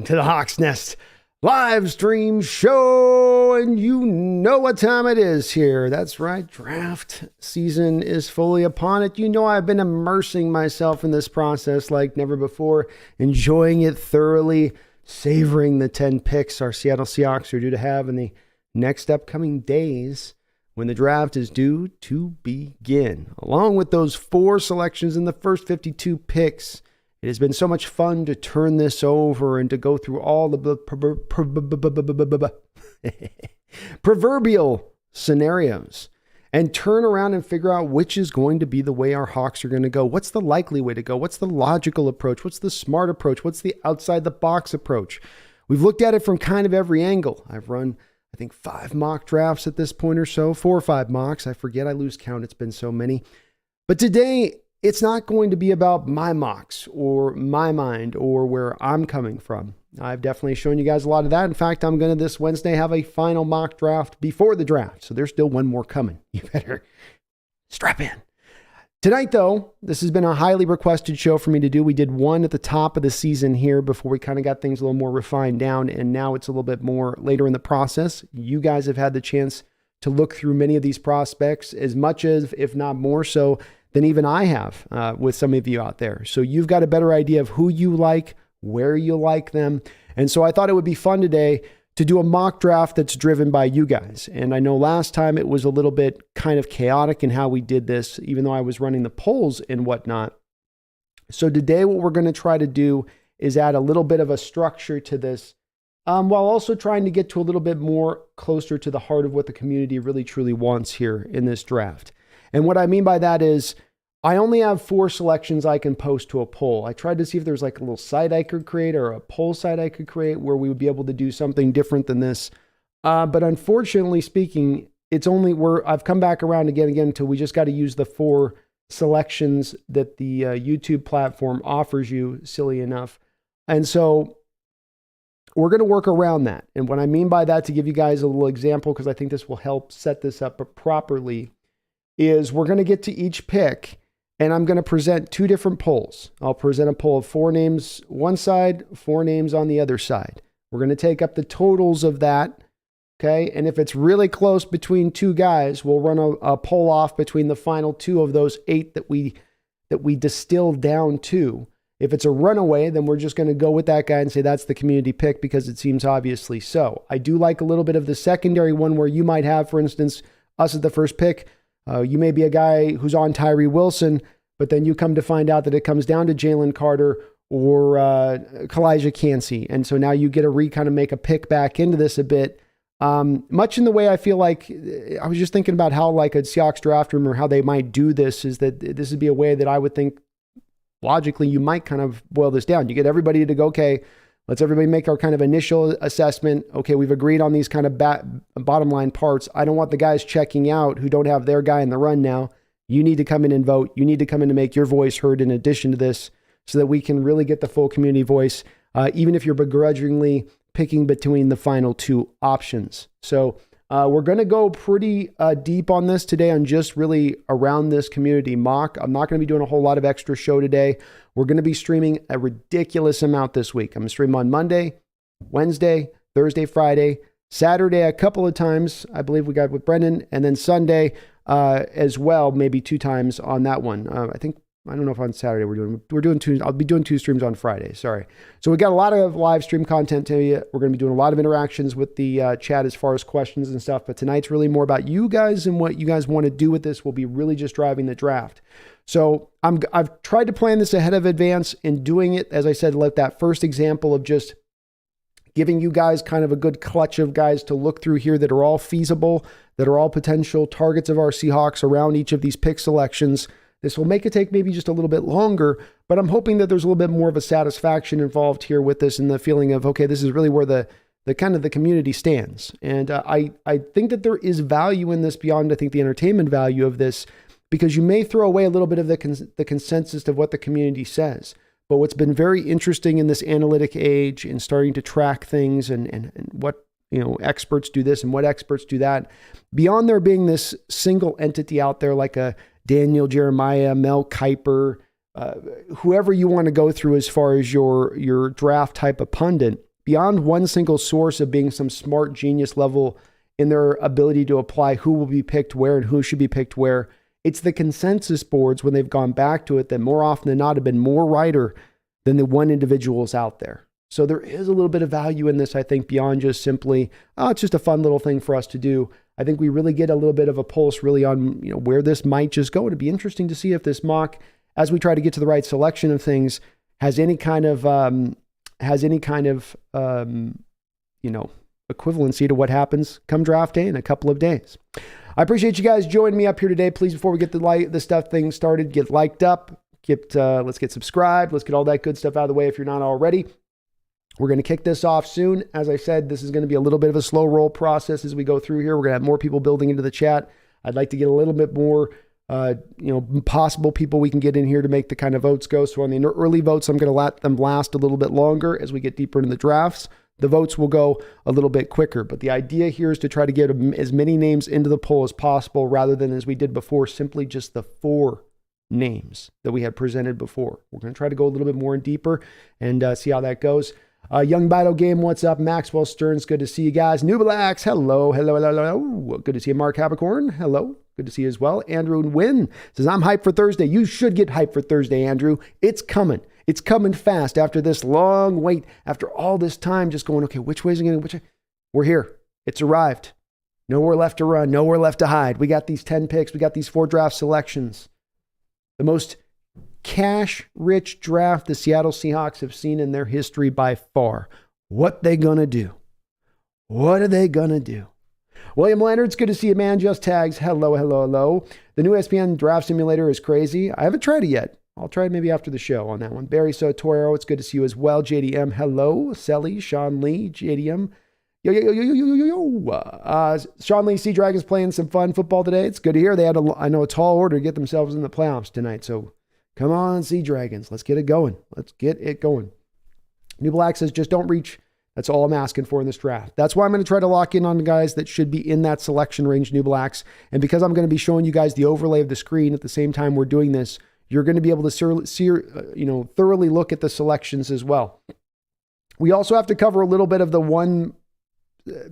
to the Hawks Nest live stream show, and you know what time it is here. That's right, draft season is fully upon it. You know I've been immersing myself in this process like never before, enjoying it thoroughly, savoring the 10 picks our Seattle Seahawks are due to have in the next upcoming days when the draft is due to begin. Along with those 4 selections in the first 52 picks, it has been so much fun to turn this over and to go through all the proverbial scenarios and turn around and figure out which is going to be the way our Hawks are going to go. What's the likely way to go? What's the logical approach? What's the smart approach? What's the outside the box approach? We've looked at it from kind of every angle. I've run, I think, 5 mock drafts at this point or so, 4 or 5 mocks. I forget, I lose count. It's been so many. But today, it's not going to be about my mocks or my mind or where I'm coming from. I've definitely shown you guys a lot of that. In fact, I'm going to this Wednesday have a final mock draft before the draft. So there's still one more coming. You better strap in. Tonight, though, this has been a highly requested show for me to do. We did one at the top of the season here before we kind of got things a little more refined down. And now it's a little bit more later in the process. You guys have had the chance to look through many of these prospects as much as, if not more so, than even I have with some of you out there. So you've got a better idea of who you like, where you like them. And so I thought it would be fun today to do a mock draft that's driven by you guys. And I know last time it was a little bit kind of chaotic in how we did this, even though I was running the polls and whatnot. So today what we're going to try to do is add a little bit of a structure to this, while also trying to get to a little bit more closer to the heart of what the community really truly wants here in this draft. And what I mean by that is I only have 4 selections I can post to a poll. I tried to see if there's like a little site I could create or a poll site I could create where we would be able to do something different than this. But unfortunately speaking, it's only I've come back around again until we just got to use the 4 selections that the YouTube platform offers you, silly enough. And so we're going to work around that. And what I mean by that, to give you guys a little example, because I think this will help set this up properly, is we're going to get to each pick and I'm going to present 2 different polls. I'll present a poll of 4 names one side, 4 names on the other side. We're going to take up the totals of that, okay? And if it's really close between 2 guys, we'll run a poll off between the final 2 of those 8 that we distilled down to. If it's a runaway, then we're just going to go with that guy and say that's the community pick because it seems obviously so. I do like a little bit of the secondary one where you might have, for instance, us at the first pick. You may be a guy who's on Tyree Wilson, but then you come to find out that it comes down to Jalen Carter or Kalijah Cansey. And so now you get to kind of make a pick back into this a bit. Much in the way I feel like, I was just thinking about how like a Seahawks draft room or how they might do this, is that this would be a way that I would think logically you might kind of boil this down. You get everybody to go, okay, let's everybody make our kind of initial assessment. Okay, we've agreed on these kind of bottom line parts. I don't want the guys checking out who don't have their guy in the run now. You need to come in and vote. You need to come in to make your voice heard in addition to this so that we can really get the full community voice, even if you're begrudgingly picking between the final 2 options. So we're going to go pretty deep on this today on just really around this community mock. I'm not going to be doing a whole lot of extra show today. We're going to be streaming a ridiculous amount this week. I'm going to stream on Monday, Wednesday, Thursday, Friday, Saturday a couple of times. I believe we got with Brendan, and then Sunday as well, maybe 2 times on that one. I don't know if on Saturday we're doing 2. I'll be doing 2 streams on Friday. Sorry. So we got a lot of live stream content to you. We're going to be doing a lot of interactions with the chat as far as questions and stuff. But tonight's really more about you guys and what you guys want to do with this. Will be really just driving the draft. So I've tried to plan this ahead of advance and doing it, as I said, like that first example of just giving you guys kind of a good clutch of guys to look through here that are all feasible, that are all potential targets of our Seahawks around each of these pick selections. This will make it take maybe just a little bit longer, but I'm hoping that there's a little bit more of a satisfaction involved here with this and the feeling of, okay, this is really where the kind of the community stands. And I think that there is value in this beyond, I think, the entertainment value of this, because you may throw away a little bit of the consensus of what the community says. But what's been very interesting in this analytic age and starting to track things and what, experts do this and what experts do that, beyond there being this single entity out there like a Daniel Jeremiah, Mel Kiper, whoever you want to go through as far as your draft type of pundit, beyond one single source of being some smart genius level in their ability to apply who will be picked where and who should be picked where. It's the consensus boards when they've gone back to it that more often than not have been more righter than the one individuals out there. So there is a little bit of value in this, I think, beyond just simply, oh, it's just a fun little thing for us to do. I think we really get a little bit of a pulse really on, where this might just go. It'd be interesting to see if this mock, as we try to get to the right selection of things, has any kind of equivalency to what happens come draft day in a couple of days. I appreciate you guys joining me up here today. Please, before we get the stuff thing started, get liked up, let's get subscribed, let's get all that good stuff out of the way if you're not already. We're going to kick this off soon. As I said, this is going to be a little bit of a slow roll process as we go through here. We're going to have more people building into the chat. I'd like to get a little bit more, possible people we can get in here to make the kind of votes go. So on the early votes, I'm going to let them last a little bit longer as we get deeper into the drafts. The votes will go a little bit quicker. But the idea here is to try to get as many names into the poll as possible rather than, as we did before, simply just the 4 names that we had presented before. We're going to try to go a little bit more and deeper and see how that goes. Young Battle Game, what's up? Maxwell Stearns, good to see you guys. Nubalax, hello. Good to see you. Mark Habercorn, hello. Good to see you as well. Andrew Wynn says, I'm hyped for Thursday. You should get hyped for Thursday, Andrew. It's coming. It's coming fast after this long wait, after all this time just going, okay, which way is it going to, we're here. It's arrived. Nowhere left to run, nowhere left to hide. We got these 10 picks. We got these 4 draft selections. The most cash-rich draft the Seattle Seahawks have seen in their history by far. What they gonna do? What are they gonna do? William Leonard, it's good to see you, man. Just tags. Hello. The new ESPN draft simulator is crazy. I haven't tried it yet. I'll try it maybe after the show on that one. Barry Sotorero, it's good to see you as well. JDM, hello. Selly, Sean Lee, JDM. Yo. Sean Lee, Sea Dragons playing some fun football today. It's good to hear. They had a tall order to get themselves in the playoffs tonight. So come on, Sea Dragons. Let's get it going. New Black says, just don't reach. That's all I'm asking for in this draft. That's why I'm going to try to lock in on the guys that should be in that selection range, New Blacks. And because I'm going to be showing you guys the overlay of the screen at the same time we're doing this, you're going to be able to thoroughly look at the selections as well. We also have to cover a little bit of the one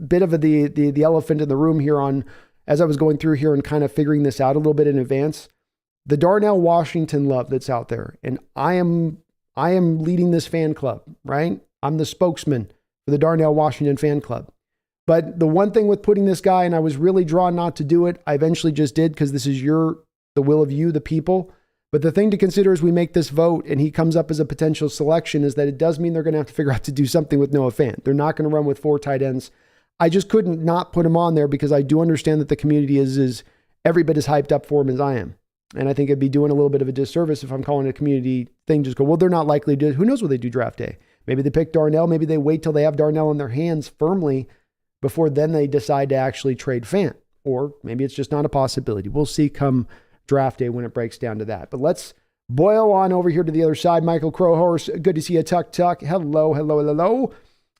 bit of the elephant in the room here on, as I was going through here and kind of figuring this out a little bit in advance. The Darnell Washington love that's out there. And I am leading this fan club, right? I'm the spokesman for the Darnell Washington fan club. But the one thing with putting this guy, and I was really drawn not to do it, I eventually just did because this is the will of you, the people. But the thing to consider as we make this vote and he comes up as a potential selection is that it does mean they're going to have to figure out to do something with Noah Fant. They're not going to run with 4 tight ends. I just couldn't not put him on there because I do understand that the community is every bit as hyped up for him as I am. And I think it'd be doing a little bit of a disservice if I'm calling it a community thing. Just go, well, they're not likely to. Who knows what they do draft day? Maybe they pick Darnell. Maybe they wait till they have Darnell in their hands firmly before then they decide to actually trade Fant. Or maybe it's just not a possibility. We'll see come draft day when it breaks down to that. But let's boil on over here to the other side. Michael Crowhorse, good to see you. Tuck. Hello.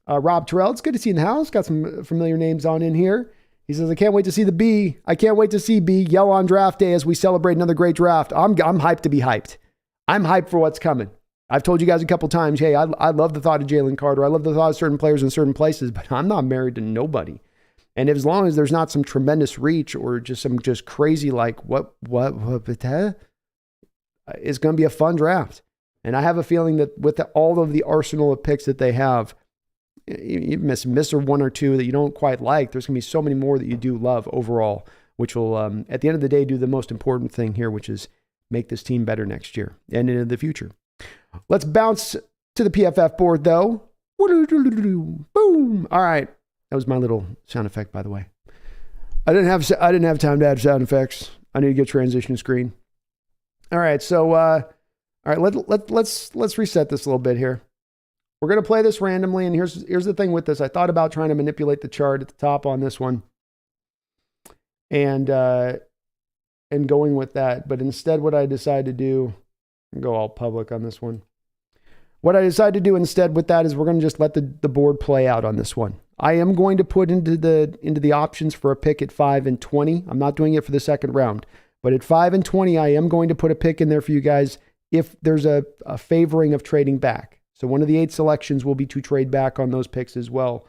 Rob Terrell, it's good to see you in the house. Got some familiar names on in here. He says, I can't wait to see the B. I can't wait to see B yell on draft day as we celebrate another great draft. I'm hyped to be hyped. I'm hyped for what's coming. I've told you guys a couple times, hey, I love the thought of Jalen Carter. I love the thought of certain players in certain places, but I'm not married to nobody. And as long as there's not some tremendous reach or just some crazy like what it's going to be a fun draft. And I have a feeling that with all of the arsenal of picks that they have, you miss one or two that you don't quite like. There's going to be so many more that you do love overall, which will, at the end of the day, do the most important thing here, which is make this team better next year and into the future. Let's bounce to the PFF board, though. Boom. All right. That was my little sound effect, by the way. I didn't have time to add sound effects. I need to get transition screen. All right. So, all right. Let's reset this a little bit here. We're going to play this randomly, and here's the thing with this. I thought about trying to manipulate the chart at the top on this one and going with that, but instead what I decided to do, go all public on this one. What I decided to do instead with that is we're going to just let the board play out on this one. I am going to put into the options for a pick at 5 and 20. I'm not doing it for the second round, but at 5 and 20, I am going to put a pick in there for you guys if there's a favoring of trading back. So one of the 8 selections will be to trade back on those picks as well,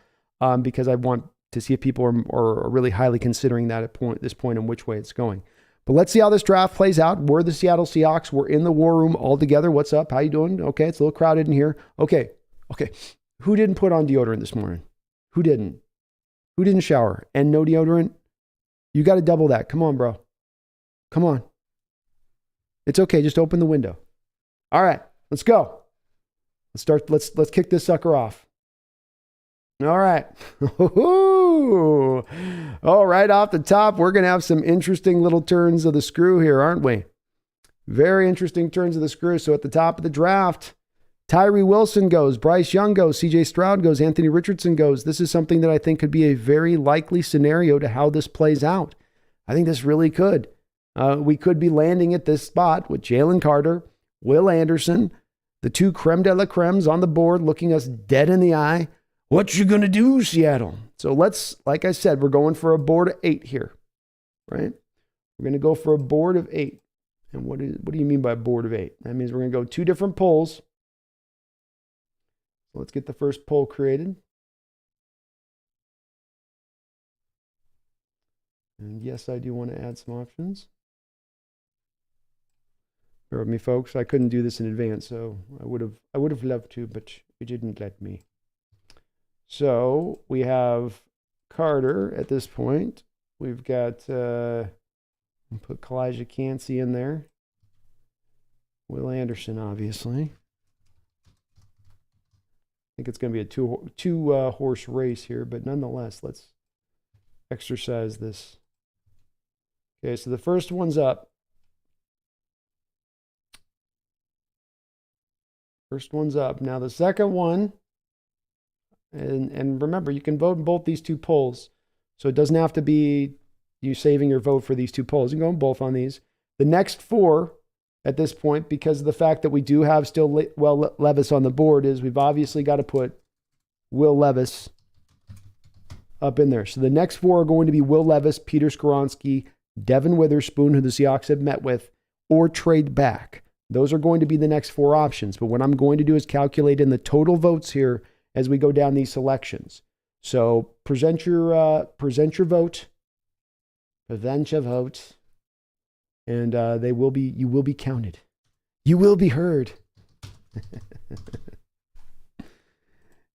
because I want to see if people are really highly considering that at this point and which way it's going. But let's see how this draft plays out. We're the Seattle Seahawks. We're in the war room all together. What's up? How you doing? Okay, it's a little crowded in here. Okay. Who didn't put on deodorant this morning? Who didn't? Who didn't shower? And no deodorant? You got to double that. Come on, bro. Come on. It's okay. Just open the window. All right, let's go. Let's kick this sucker off. All right. All right, off the top, we're going to have some interesting little turns of the screw here, aren't we? Very interesting turns of the screw. So at the top of the draft, Tyree Wilson goes, Bryce Young goes, CJ Stroud goes, Anthony Richardson goes. This is something that I think could be a very likely scenario to how this plays out. I think this really could. We could be landing at this spot with Jalen Carter, Will Anderson, the 2 creme de la cremes on the board, looking us dead in the eye. What you gonna do, Seattle? So let's, like I said, we're going for a board of 8 here, right? We're gonna go for a board of 8. And what do you mean by a board of 8? That means we're gonna go 2 different polls. So let's get the first poll created. And yes, I do want to add some options. Bear with me, folks. I couldn't do this in advance, so I would have loved to, but you didn't let me. So we have Carter at this point. We've got I'll put Kalijah Cansey in there. Will Anderson, obviously. I think it's going to be a two horse race here, but nonetheless, let's exercise this. Okay, so the first one's up. Now the second one, and remember, you can vote in both these 2 polls. So it doesn't have to be you saving your vote for these 2 polls. You can go in both on these. The next 4 at this point, because of the fact that we do have still Will Levis on the board, is we've obviously got to put Will Levis up in there. So the next 4 are going to be Will Levis, Peter Skoronski, Devin Witherspoon, who the Seahawks have met with, or trade back. Those are going to be the next 4 options. But what I'm going to do is calculate in the total votes here as we go down these selections. So present your vote, and you will be counted. You will be heard.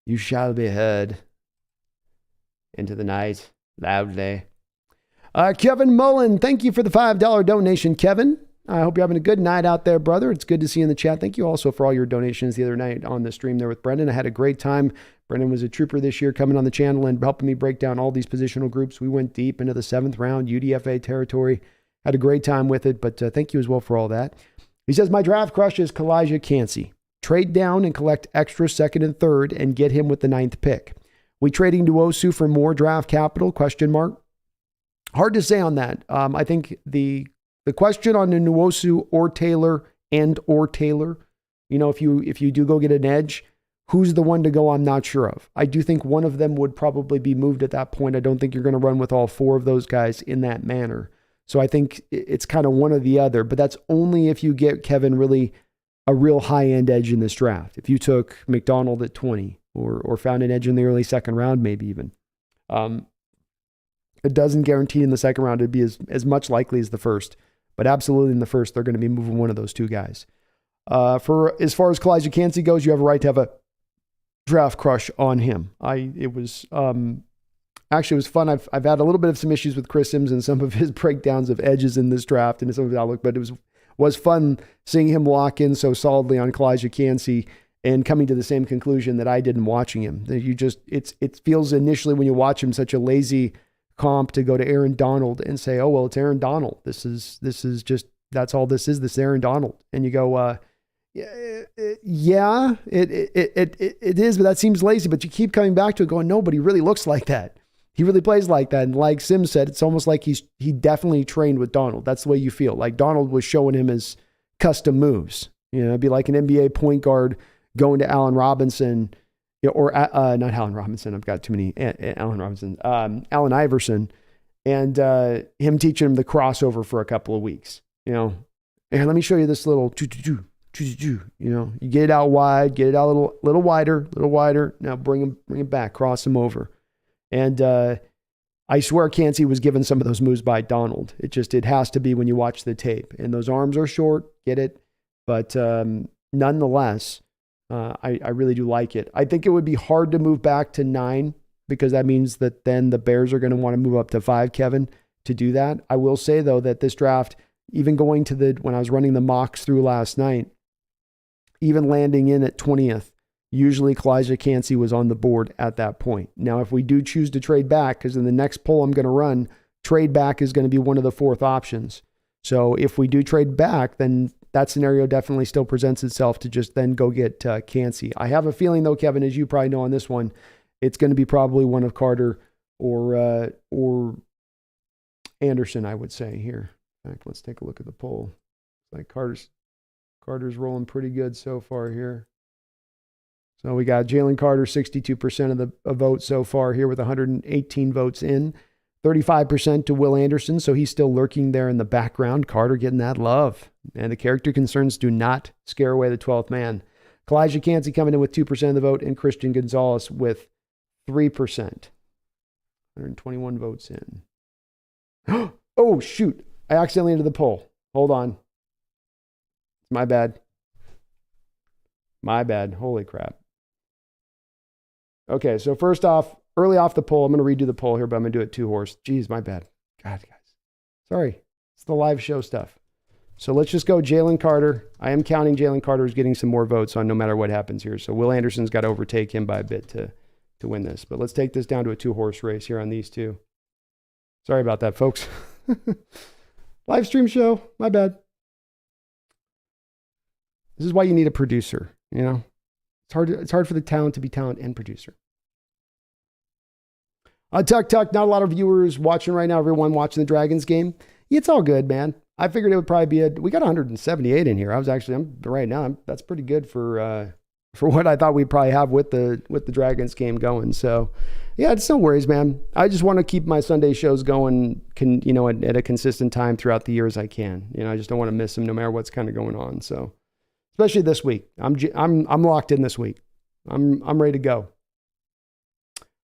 You shall be heard into the night loudly. Kevin Mullen, thank you for the $5 donation, Kevin. I hope you're having a good night out there, brother. It's good to see you in the chat. Thank you also for all your donations the other night on the stream there with Brendan. I had a great time. Brendan was a trooper this year coming on the channel and helping me break down all these positional groups. We went deep into the 7th round, UDFA territory. Had a great time with it, but thank you as well for all that. He says, my draft crush is Kalijah Cansey. Trade down and collect extra 2nd and 3rd and get him with the 9th pick. We trading Nwosu for more draft capital? ? Hard to say on that. I think the question on Nwosu or Taylor, you know, if you do go get an edge, who's the one to go? I'm not sure of. I do think one of them would probably be moved at that point. I don't think you're going to run with all 4 of those guys in that manner. So I think it's kind of one or the other, but that's only if you get, Kevin, really a real high-end edge in this draft. If you took McDonald at 20 or found an edge in the early 2nd round, maybe even. It doesn't guarantee in the 2nd round it'd be as much likely as the 1st. But absolutely in the 1st, they're going to be moving one of those 2 guys. For as far as Kalijah Cansey goes, you have a right to have a draft crush on him. It was fun. I've had a little bit of some issues with Chris Sims and some of his breakdowns of edges in this draft and some of his outlook, but it was fun seeing him lock in so solidly on Kalijah Cansey and coming to the same conclusion that I did in watching him. That it feels initially when you watch him such a lazy comp to go to Aaron Donald and say, oh, well, it's Aaron Donald. This is just, that's all this is Aaron Donald. And you go, yeah, it is, but that seems lazy, but you keep coming back to it going, no, but he really looks like that. He really plays like that. And like Sims said, it's almost like he definitely trained with Donald. That's the way you feel. Like Donald was showing him his custom moves. You know, it'd be like an NBA point guard going to Allen Robinson, or not Allen Robinson. I've got too many Allen Robinson, Allen Iverson, and him teaching him the crossover for a couple of weeks. You know, here, let me show you this little You know, you get it out wide, get it out a little wider. Now bring it back, cross him over. And I swear Cansey was given some of those moves by Donald. It has to be when you watch the tape. And those arms are short, get it? But nonetheless, I really do like it. I think it would be hard to move back to 9 because that means that then the Bears are going to want to move up to 5, Kevin, to do that. I will say, though, that this draft, even going to when I was running the mocks through last night, even landing in at 20th, usually Kalijah Cansey was on the board at that point. Now, if we do choose to trade back, because in the next poll I'm going to run, trade back is going to be one of the 4th options. So if we do trade back, then that scenario definitely still presents itself to just then go get Cansey. I have a feeling, though, Kevin, as you probably know on this one, it's going to be probably one of Carter or Anderson, I would say here. In fact, let's take a look at the poll. It's like Carter's rolling pretty good so far here. So we got Jalen Carter, 62% of the vote so far here with 118 votes in. 35% to Will Anderson, so he's still lurking there in the background. Carter getting that love. And the character concerns do not scare away the 12th man. Kalijah Cansey coming in with 2% of the vote, and Christian Gonzalez with 3%. 121 votes in. Oh, shoot. I accidentally entered the poll. Hold on. My bad. Holy crap. Okay, so first off, early off the poll, I'm going to redo the poll here, but I'm going to do it 2-horse. Jeez, my bad. God, guys. Sorry. It's the live show stuff. So let's just go Jalen Carter. I am counting Jalen Carter as getting some more votes on no matter what happens here. So Will Anderson's got to overtake him by a bit to win this. But let's take this down to a 2-horse race here on these two. Sorry about that, folks. Live stream show. My bad. This is why you need a producer, you know? It's hard for the talent to be talent and producer. Tuck, not a lot of viewers watching right now. Everyone watching the Dragons game. It's all good, man. I figured it would probably be we got 178 in here. That's pretty good for what I thought we'd probably have with the Dragons game going. So yeah, it's no worries, man. I just want to keep my Sunday shows going, at a consistent time throughout the year as I can. I just don't want to miss them no matter what's kind of going on. So especially this week, I'm locked in this week. I'm ready to go.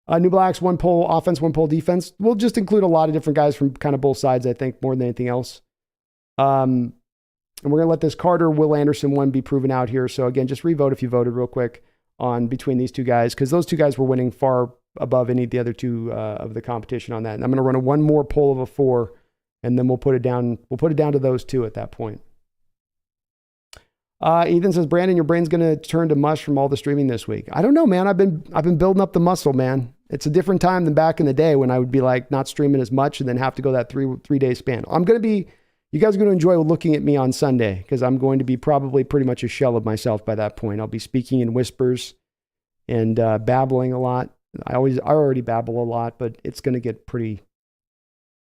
New Blacks, 1 poll offense, 1 poll defense. We'll just include a lot of different guys from kind of both sides, I think, more than anything else. And we're going to let this Carter, Will Anderson one be proven out here. So again, just revote if you voted real quick on between these two guys, because those two guys were winning far above any of the other two of the competition on that. And I'm going to run one more poll of a 4, and then we'll put it down. We'll put it down to those 2 at that point. Ethan says, Brandon, your brain's going to turn to mush from all the streaming this week. I don't know, man. I've been building up the muscle, man. It's a different time than back in the day when I would be like not streaming as much and then have to go that three-day span. You guys are going to enjoy looking at me on Sunday because I'm going to be probably pretty much a shell of myself by that point. I'll be speaking in whispers and babbling a lot. I already babble a lot, but it's going to get pretty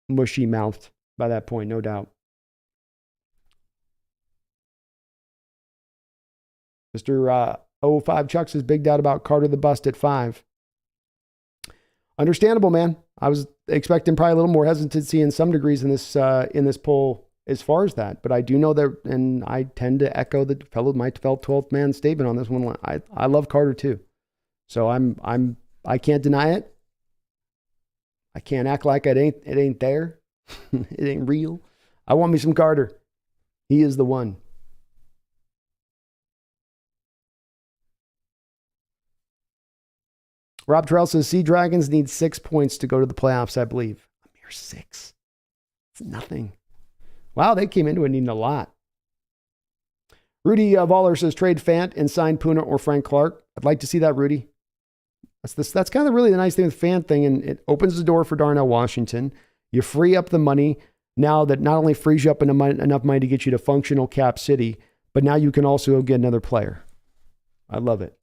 mushy-mouthed by that point, no doubt. Mr. 05 Chuck says, big doubt about Carter the Bust at 5. Understandable, man. I was expecting probably a little more hesitancy in some degrees in this poll as far as that, but I do know that, and I tend to echo my 12th man statement on this one. I love Carter too, so I can't deny it. I can't act like it ain't there. It ain't real. I want me some Carter. He is the one. Rob Terrell says, Sea Dragons need 6 points to go to the playoffs, I believe. A mere 6. It's nothing. Wow, they came into it needing a lot. Rudy Voller says, trade Fant and sign Puna or Frank Clark. I'd like to see that, Rudy. That's kind of really the nice thing with the Fant thing, and it opens the door for Darnell Washington. You free up the money now that not only frees you up enough money to get you to functional Cap City, but now you can also get another player. I love it.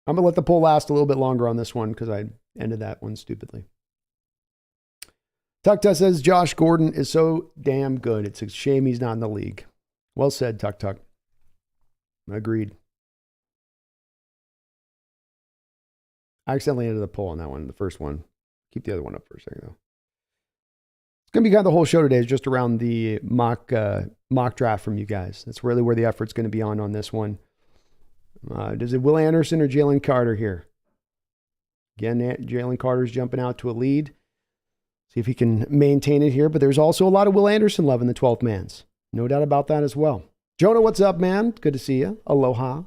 I'm going to let the poll last a little bit longer on this one because I ended that one stupidly. Tuck says, Josh Gordon is so damn good. It's a shame he's not in the league. Well said, Tuck. Agreed. I accidentally ended the poll on that one, the first one. Keep the other one up for a second, though. It's going to be kind of the whole show today is just around the mock draft from you guys. That's really where the effort's going to be on this one. Is it Will Anderson or Jalen Carter here? Again, Jalen Carter's jumping out to a lead. See if he can maintain it here. But there's also a lot of Will Anderson love in the 12th mans. No doubt about that as well. Jonah, what's up, man? Good to see you. Aloha.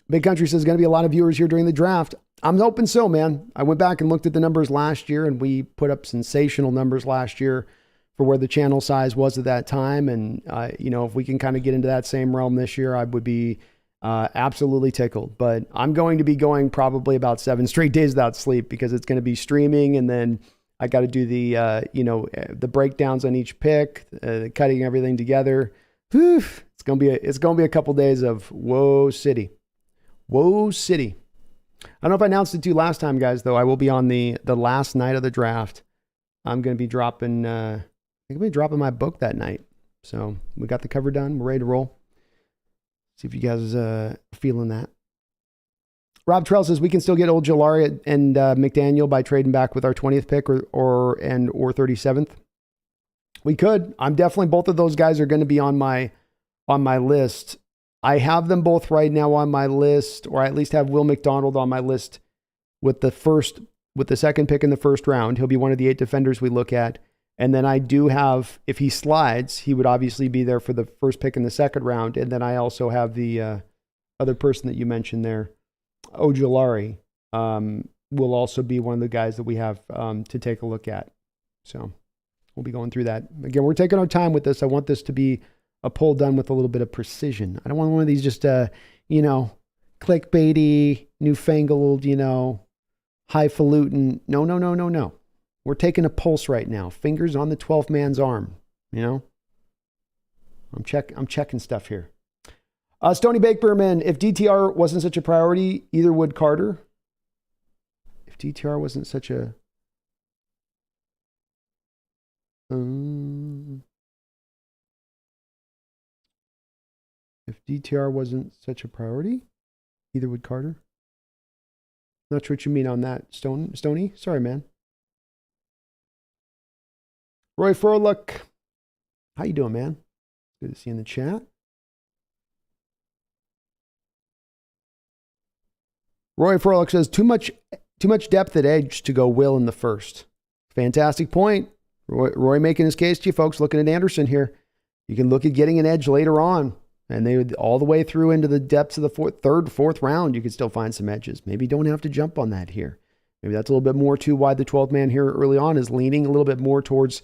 Big Country says going to be a lot of viewers here during the draft. I'm hoping so, man. I went back and looked at the numbers last year, and we put up sensational numbers last year for where the channel size was at that time. And, if we can kind of get into that same realm this year, I would be absolutely tickled. But I'm going to be going probably about 7 straight days without sleep because it's going to be streaming, and then I got to do the breakdowns on each pick, cutting everything together. Whew, it's going to be a couple days of Whoa City. Whoa City. I don't know if I announced it to you last time, guys, though. I will be on the last night of the draft. I'm going to be dropping, my book that night. So we got the cover done. We're ready to roll. See if you guys are feeling that. Rob Trell says we can still get old Jalari and McDaniel by trading back with our 20th pick or 37th. We could. I'm definitely, both of those guys are going to be on my list. I have them both right now on my list, or I at least have Will McDonald on my list with the second pick in the first round. He'll be one of the 8 defenders we look at. And then I do have, if he slides, he would obviously be there for the first pick in the second round. And then I also have the other person that you mentioned there, Ojulari, will also be one of the guys that we have to take a look at. So we'll be going through that. Again, we're taking our time with this. I want this to be a poll done with a little bit of precision. I don't want one of these just, clickbaity, newfangled, highfalutin. No. We're taking a pulse right now. Fingers on the 12th man's arm, I'm checking stuff here. Stony Bakeberman, if DTR wasn't such a priority, either would Carter. If DTR wasn't such a... If DTR wasn't such a priority, either would Carter. Not sure what you mean on that, Stony. Sorry, man. Roy Furluck, how you doing, man? Good to see you in the chat. Roy Furluck says too much depth at edge to go Will in the first. Fantastic point. Roy making his case to you folks. Looking at Anderson here, you can look at getting an edge later on. And they would all the way through into the depths of the third, fourth round, you could still find some edges. Maybe you don't have to jump on that here. Maybe that's a little bit more too why the 12th man here early on is leaning a little bit more towards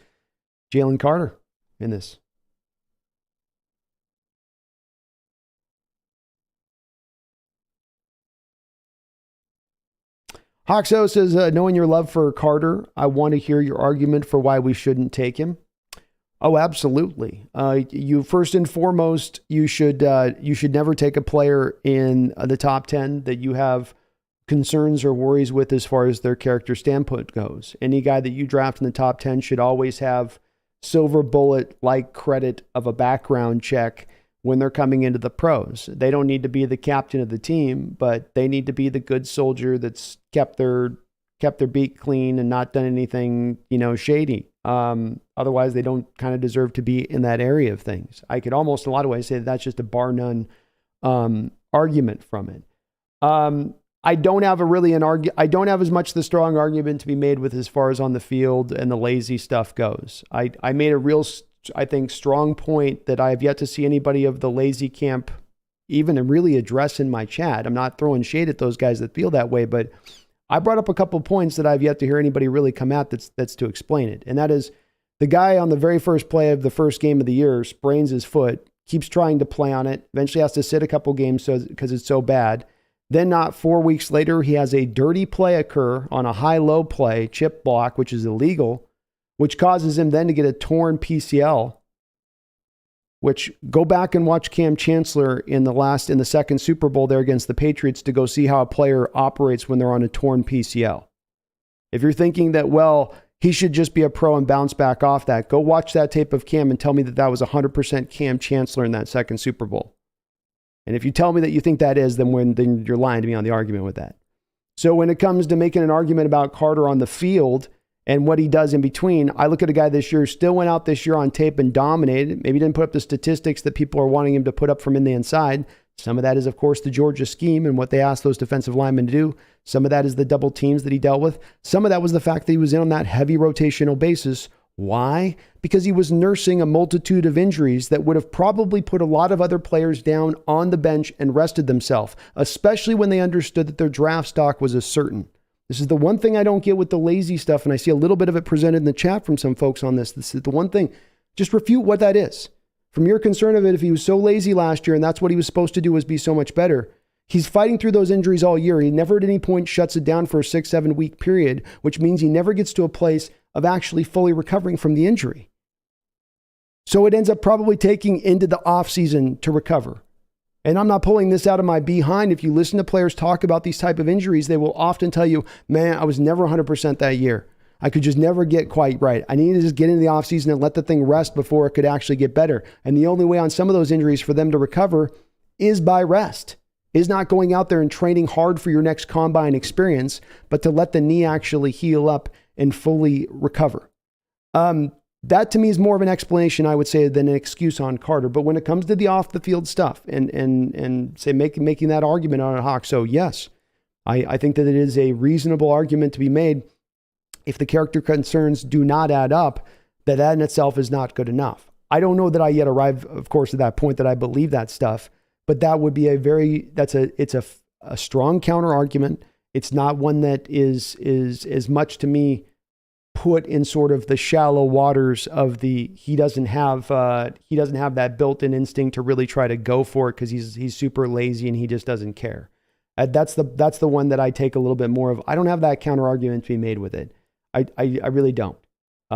Jalen Carter in this. Hoxo says, knowing your love for Carter, I want to hear your argument for why we shouldn't take him. Oh, absolutely. You first and foremost, you should never take a player in the top 10 that you have concerns or worries with as far as their character standpoint goes. Any guy that you draft in the top 10 should always have silver bullet-like credit of a background check when they're coming into the pros. They don't need to be the captain of the team, but they need to be the good soldier that's kept their beak clean and not done anything, shady. Otherwise, they don't kind of deserve to be in that area of things. I could almost, in a lot of ways, say that's just a bar none argument from it. I don't have I don't have as much the strong argument to be made with as far as on the field and the lazy stuff goes. I made a real, I think, strong point that I have yet to see anybody of the lazy camp even really address in my chat. I'm not throwing shade at those guys that feel that way, but I brought up a couple points that I've yet to hear anybody really come at that's to explain it. And that is the guy on the very first play of the first game of the year sprains his foot, keeps trying to play on it, eventually has to sit a couple games because it's so bad. Then not 4 weeks later, he has a dirty play occur on a high-low play, chip block, which is illegal, which causes him then to get a torn PCL, which go back and watch Cam Chancellor in the second Super Bowl there against the Patriots to go see how a player operates when they're on a torn PCL. If you're thinking that, well, he should just be a pro and bounce back off that, go watch that tape of Cam and tell me that was 100% Cam Chancellor in that second Super Bowl. And if you tell me that you think that is, then you're lying to me on the argument with that. So when it comes to making an argument about Carter on the field and what he does in between, I look at a guy this year, still went out this year on tape and dominated. Maybe didn't put up the statistics that people are wanting him to put up from in the inside. Some of that is, of course, the Georgia scheme and what they asked those defensive linemen to do. Some of that is the double teams that he dealt with. Some of that was the fact that he was in on that heavy rotational basis. Why? Because he was nursing a multitude of injuries that would have probably put a lot of other players down on the bench and rested themselves, especially when they understood that their draft stock was a certain. This is the one thing I don't get with the lazy stuff, and I see a little bit of it presented in the chat from some folks on this. This is the one thing. Just refute what that is. From your concern of it, if he was so lazy last year and that's what he was supposed to do was be so much better, he's fighting through those injuries all year. He never at any point shuts it down for a 6-7 week period, which means he never gets to a place of actually fully recovering from the injury. So it ends up probably taking into the offseason to recover. And I'm not pulling this out of my behind. If you listen to players talk about these type of injuries, they will often tell you, man, I was never 100% that year. I could just never get quite right. I needed to just get into the offseason and let the thing rest before it could actually get better. And the only way on some of those injuries for them to recover is by rest, is not going out there and training hard for your next combine experience, but to let the knee actually heal up and fully recover. That to me is more of an explanation, I would say, than an excuse on Carter. But when it comes to the off the field stuff and say making that argument on a Hawk, so yes, I think that it is a reasonable argument to be made. If the character concerns do not add up, that in itself is not good enough. I don't know that I yet arrived, of course, at that point that I believe that stuff, but that would be it's a strong counter argument. It's not one that is as much to me put in sort of the shallow waters of he doesn't have that built-in instinct to really try to go for it because he's super lazy and he just doesn't care. That's the one that I take a little bit more of. I don't have that counter argument to be made with it. I really don't.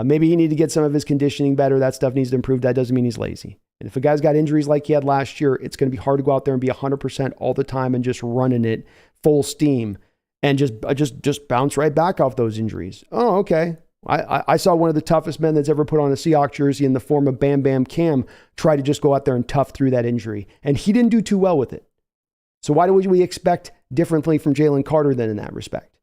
Maybe he need to get some of his conditioning better. That stuff needs to improve. That doesn't mean he's lazy. And if a guy's got injuries like he had last year, it's going to be hard to go out there and be 100% all the time and just running it full steam and just bounce right back off those injuries. Oh, okay. I saw one of the toughest men that's ever put on a Seahawks jersey in the form of Bam Bam Cam try to just go out there and tough through that injury. And he didn't do too well with it. So why do we expect differently from Jalen Carter then in that respect?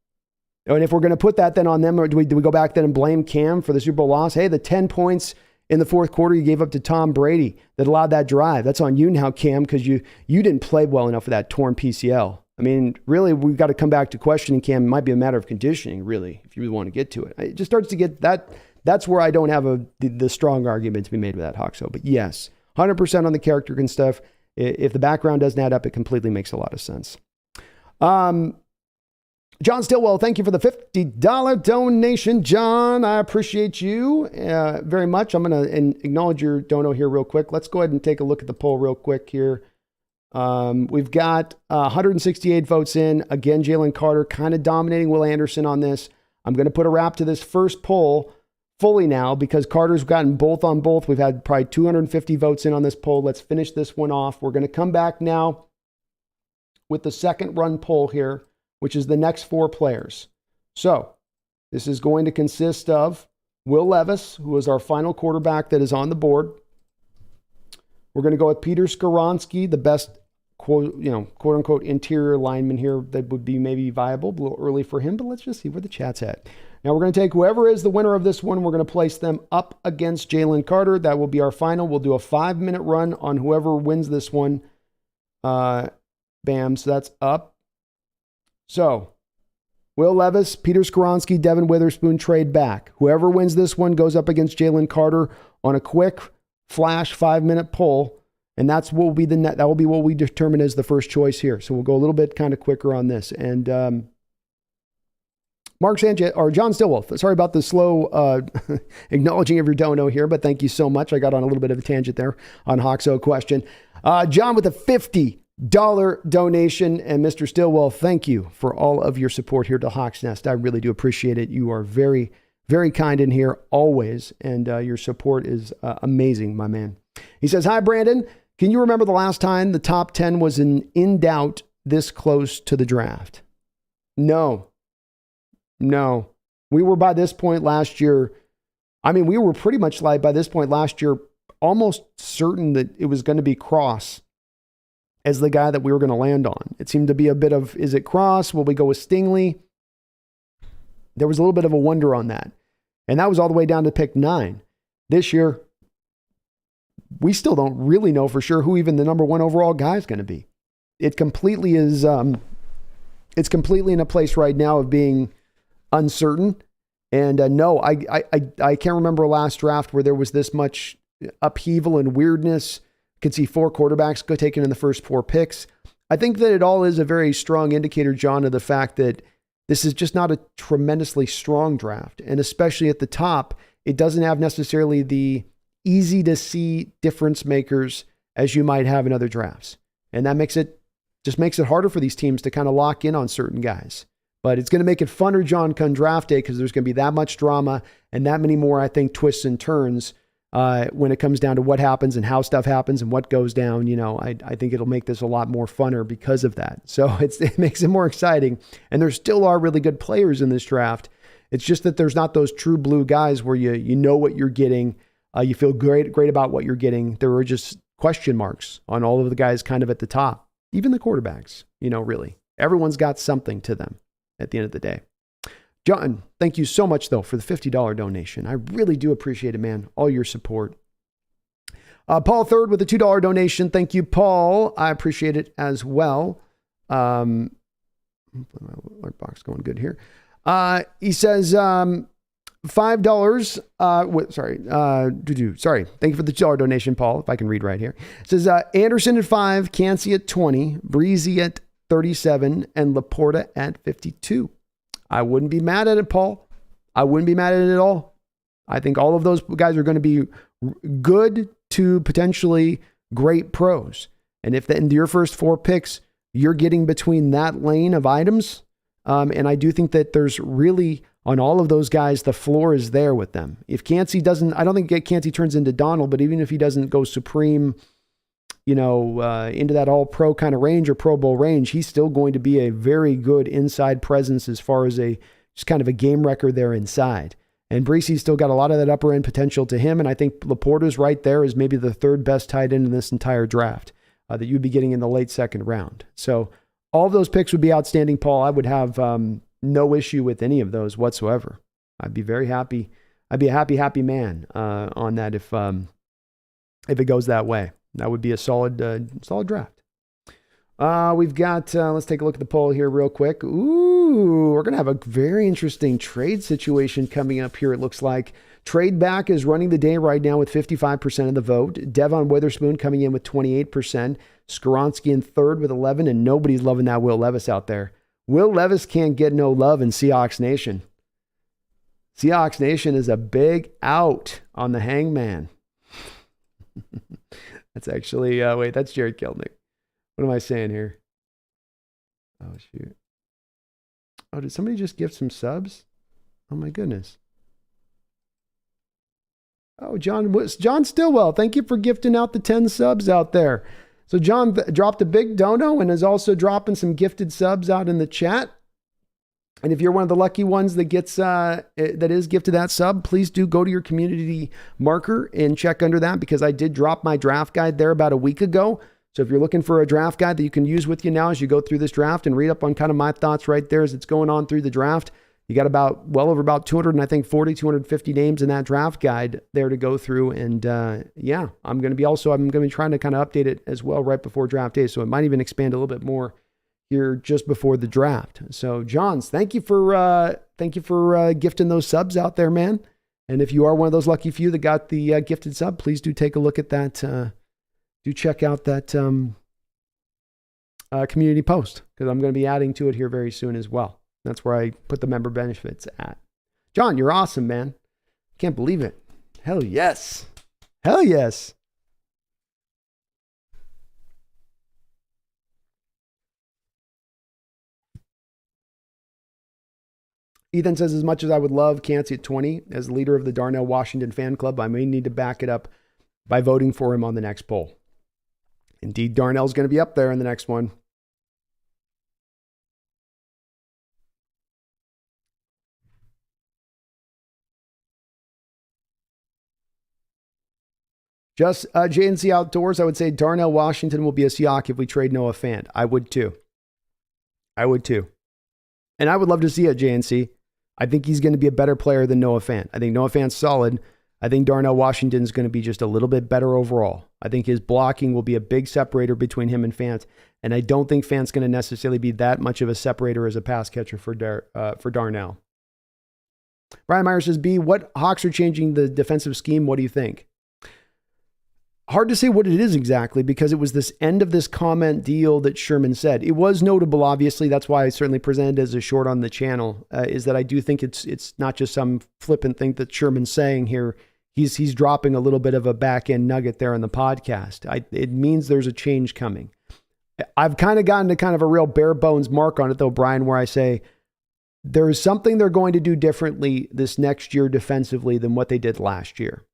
And if we're going to put that then on them, or do we go back then and blame Cam for the Super Bowl loss? Hey, the 10 points in the fourth quarter you gave up to Tom Brady that allowed that drive. That's on you now, Cam, because you didn't play well enough for that torn PCL. I mean, really, we've got to come back to questioning Cam. It might be a matter of conditioning, really, if you really want to get to it. It just starts to get that. That's where I don't have the strong argument to be made with that, Hawkso. But yes, 100% on the character and stuff. If the background doesn't add up, it completely makes a lot of sense. John Stillwell, thank you for the $50 donation. John, I appreciate you very much. I'm going to acknowledge your dono here real quick. Let's go ahead and take a look at the poll real quick here. We've got 168 votes in. Again, Jalen Carter kind of dominating Will Anderson on this. I'm going to put a wrap to this first poll fully now because Carter's gotten both on both. We've had probably 250 votes in on this poll. Let's finish this one off. We're going to come back now with the second run poll here, which is the next four players. So this is going to consist of Will Levis, who is our final quarterback that is on the board. We're going to go with Peter Skoronski, the best quote unquote interior lineman here that would be maybe viable. A little early for him, but let's just see where the chat's at. Now we're going to take whoever is the winner of this one. We're going to place them up against Jalen Carter. That will be our final. We'll do a 5-minute run on whoever wins this one. Bam. So that's up. So, Will Levis, Peter Skoronski, Devin Witherspoon trade back. Whoever wins this one goes up against Jalen Carter on a quick flash 5-minute poll, and that will be what we determine as the first choice here. So we'll go a little bit kind of quicker on this. And Mark Sanchez or John Stillwell, sorry about the slow acknowledging of your dono here, but thank you so much. I got on a little bit of a tangent there on Hawkso question. John with a $50 donation. And Mr. Stillwell, thank you for all of your support here to Hawks Nest. I really do appreciate it. You are very, very kind in here always. And your support is amazing, my man. He says, hi, Brandon. Can you remember the last time the top 10 was in doubt this close to the draft? No. We were by this point last year. I mean, we were pretty much like by this point last year, almost certain that it was going to be Cross as the guy that we were going to land on. It seemed to be a bit of, is it Cross? Will we go with Stingley? There was a little bit of a wonder on that. And that was all the way down to pick 9. This year, we still don't really know for sure who even the number 1 overall guy is going to be. It completely is, it's completely in a place right now of being uncertain. And no, I can't remember a last draft where there was this much upheaval and weirdness. Could see 4 quarterbacks go taken in the first 4 picks. I think that it all is a very strong indicator, John, of the fact that this is just not a tremendously strong draft. And especially at the top, it doesn't have necessarily the easy to see difference makers as you might have in other drafts. And that makes it harder for these teams to kind of lock in on certain guys. But it's going to make it funner, John, come draft day, because there's going to be that much drama and that many more, I think, twists and turns when it comes down to what happens and how stuff happens and what goes down. I think it'll make this a lot more funner because of that. So it makes it more exciting. And there still are really good players in this draft. It's just that there's not those true blue guys where you know what you're getting. You feel great about what you're getting. There are just question marks on all of the guys kind of at the top, even the quarterbacks, really. Everyone's got something to them at the end of the day. John, thank you so much, though, for the $50 donation. I really do appreciate it, man. All your support. Paul Third with a $2 donation. Thank you, Paul. I appreciate it as well. My box going good here. He says $5. Sorry. Thank you for the $2 donation, Paul, if I can read right here. It says Anderson at 5, Cansey at 20, Breezy at 37, and Laporta at 52. I wouldn't be mad at it, Paul. I wouldn't be mad at it at all. I think all of those guys are going to be good to potentially great pros. And if in your first 4 picks, you're getting between that lane of items, and I do think that there's really, on all of those guys, the floor is there with them. If Cansey doesn't, I don't think Cansey turns into Donald, but even if he doesn't go supreme, into that all-pro kind of range or Pro Bowl range, he's still going to be a very good inside presence as far as just kind of a game record there inside. And Breesy's still got a lot of that upper end potential to him, and I think Laporta's right there is maybe the 3rd best tight end in this entire draft that you'd be getting in the late 2nd round. So all of those picks would be outstanding, Paul. I would have no issue with any of those whatsoever. I'd be very happy. I'd be a happy man on that if it goes that way. That would be a solid draft. We've got, let's take a look at the poll here real quick. Ooh, we're going to have a very interesting trade situation coming up here, it looks like. Trade Back is running the day right now with 55% of the vote. Devon Witherspoon coming in with 28%. Skoronski in 3rd with 11%, and nobody's loving that Will Levis out there. Will Levis can't get no love in Seahawks Nation. Seahawks Nation is a big out on the hangman. That's actually, wait, that's Jared Kelnick. What am I saying here? Oh, shoot. Oh, did somebody just gift some subs? Oh, my goodness. Oh, John Stillwell, thank you for gifting out the 10 subs out there. So John dropped a big dono and is also dropping some gifted subs out in the chat. And if you're one of the lucky ones that gets that is gifted that sub, please do go to your community marker and check under that, because I did drop my draft guide there about a week ago. So if you're looking for a draft guide that you can use with you now as you go through this draft and read up on kind of my thoughts right there as it's going on through the draft, you got well over 250 names in that draft guide there to go through. And yeah, I'm going to be trying to kind of update it as well right before draft day. So it might even expand a little bit more here just before the draft. So Johns, thank you for gifting those subs out there, man. And if you are one of those lucky few that got the gifted sub, please do take a look at that. Do check out that community post, because I'm going to be adding to it here very soon as well. That's where I put the member benefits at. John, you're awesome, man. Can't believe it. Hell yes. Hell yes. Ethan says, as much as I would love Cansey at 20 as leader of the Darnell Washington fan club, I may need to back it up by voting for him on the next poll. Indeed, Darnell's going to be up there in the next one. Just JNC Outdoors, I would say Darnell Washington will be a Seahawk if we trade Noah Fant. I would too. And I would love to see it, JNC. I think he's going to be a better player than Noah Fant. I think Noah Fant's solid. I think Darnell Washington is going to be just a little bit better overall. I think his blocking will be a big separator between him and Fant. And I don't think Fant's going to necessarily be that much of a separator as a pass catcher for Darnell. Brian Meyer says, B, what Hawks are changing the defensive scheme? What do you think? Hard to say what it is exactly because it was this end of this comment deal that Sherman said. It was notable, obviously. That's why I certainly presented as a short on the channel, is that I do think it's not just some flippant thing that Sherman's saying here. He's dropping a little bit of a back-end nugget there in the podcast. It means there's a change coming. I've kind of gotten to kind of a real bare bones mark on it, though, Brian, where I say there is something they're going to do differently this next year defensively than what they did last year.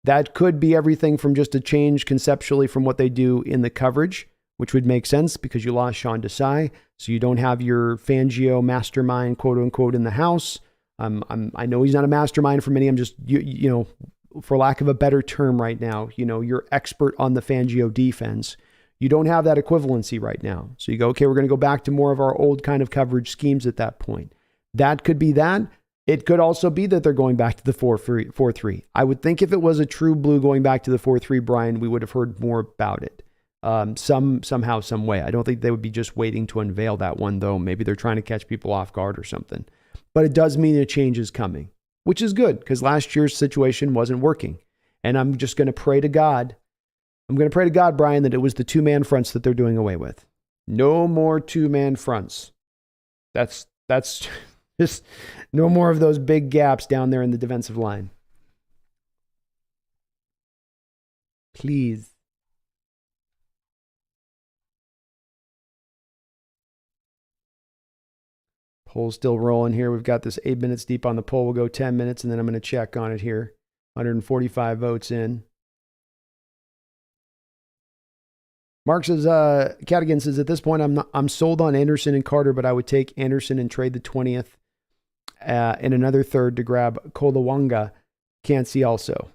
That could be everything from just a change conceptually from what they do in the coverage, which would make sense because you lost Sean Desai, so you don't have your Fangio mastermind, quote unquote, in the house. I know he's not a mastermind for many. I'm just, you know, for lack of a better term right now, you know, you're expert on the Fangio defense. You don't have that equivalency right now. So you go, okay, we're going to go back to more of our old kind of coverage schemes at that point. That could be that. It could also be that they're going back to the 4-3. I would think if it was a true blue going back to the 4-3, Brian, we would have heard more about it. Somehow, some way. I don't think they would be just waiting to unveil that one, though. Maybe they're trying to catch people off guard or something. But it does mean a change is coming, which is good because last year's situation wasn't working. And I'm just going to pray to God. I'm going to pray to God, Brian, that it was the two-man fronts that they're doing away with. No more two-man fronts. That's just no more of those big gaps down there in the defensive line. Please. Poll's still rolling here. We've got this 8 minutes deep on the poll. We'll go 10 minutes, and then I'm going to check on it here. 145 votes in. Mark says, Cadigan says, at this point, I'm sold on Anderson and Carter, but I would take Anderson and trade the 20th and another third to grab Kolawanga. Can't see also.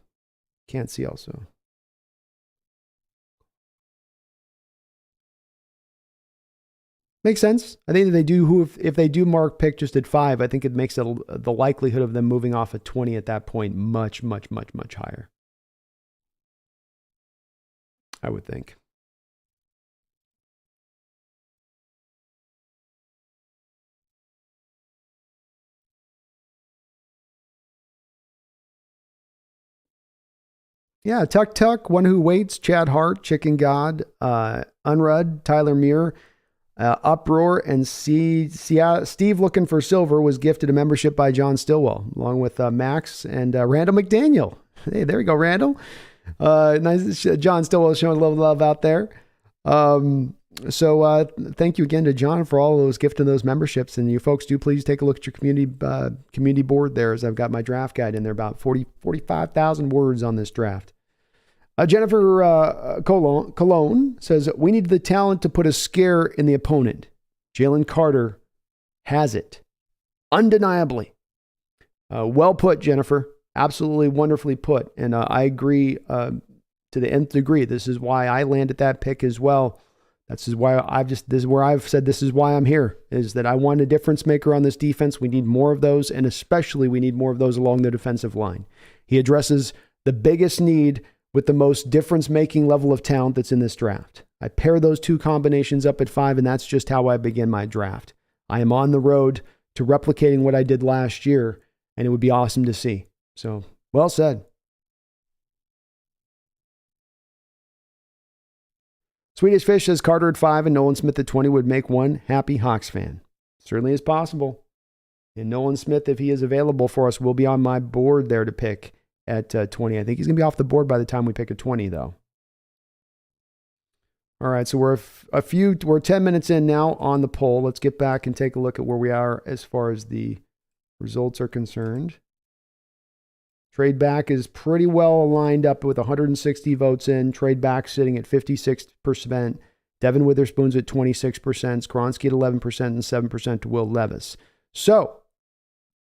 Makes sense. I think that they do. If they do Mark pick just at 5, I think it makes the likelihood of them moving off at 20 at that point much, much, much, much higher. I would think. Yeah, Tuck, One Who Waits, Chad Hart, Chicken God, Unrud, Tyler Muir, Uproar, and Steve Looking for Silver was gifted a membership by John Stillwell, along with Max and Randall McDaniel. Hey, there you go, Randall. Nice, John Stillwell showing a little love out there. So thank you again to John for all of those gifting those memberships. And you folks do please take a look at your community board there, as I've got my draft guide in there, about 45,000 words on this draft. Jennifer Cologne says, we need the talent to put a scare in the opponent. Jalen Carter has it. Undeniably. Well put, Jennifer. Absolutely wonderfully put. And I agree to the nth degree. This is why I landed that pick as well. This is why this is where I've said this is why I'm here, is that I want a difference maker on this defense. We need more of those, and especially we need more of those along the defensive line. He addresses the biggest need with the most difference-making level of talent that's in this draft. I pair those two combinations up at 5, and that's just how I begin my draft. I am on the road to replicating what I did last year, and it would be awesome to see. So, well said. Swedish Fish says Carter at 5 and Nolan Smith at 20 would make one happy Hawks fan. Certainly is possible. And Nolan Smith, if he is available for us, will be on my board there to pick at 20. I think he's going to be off the board by the time we pick at 20, though. All right, so we're 10 minutes in now on the poll. Let's get back and take a look at where we are as far as the results are concerned. Trade back is pretty well lined up with 160 votes in. Trade back sitting at 56%. Devin Witherspoon's at 26%. Skronsky at 11% and 7% to Will Levis. So,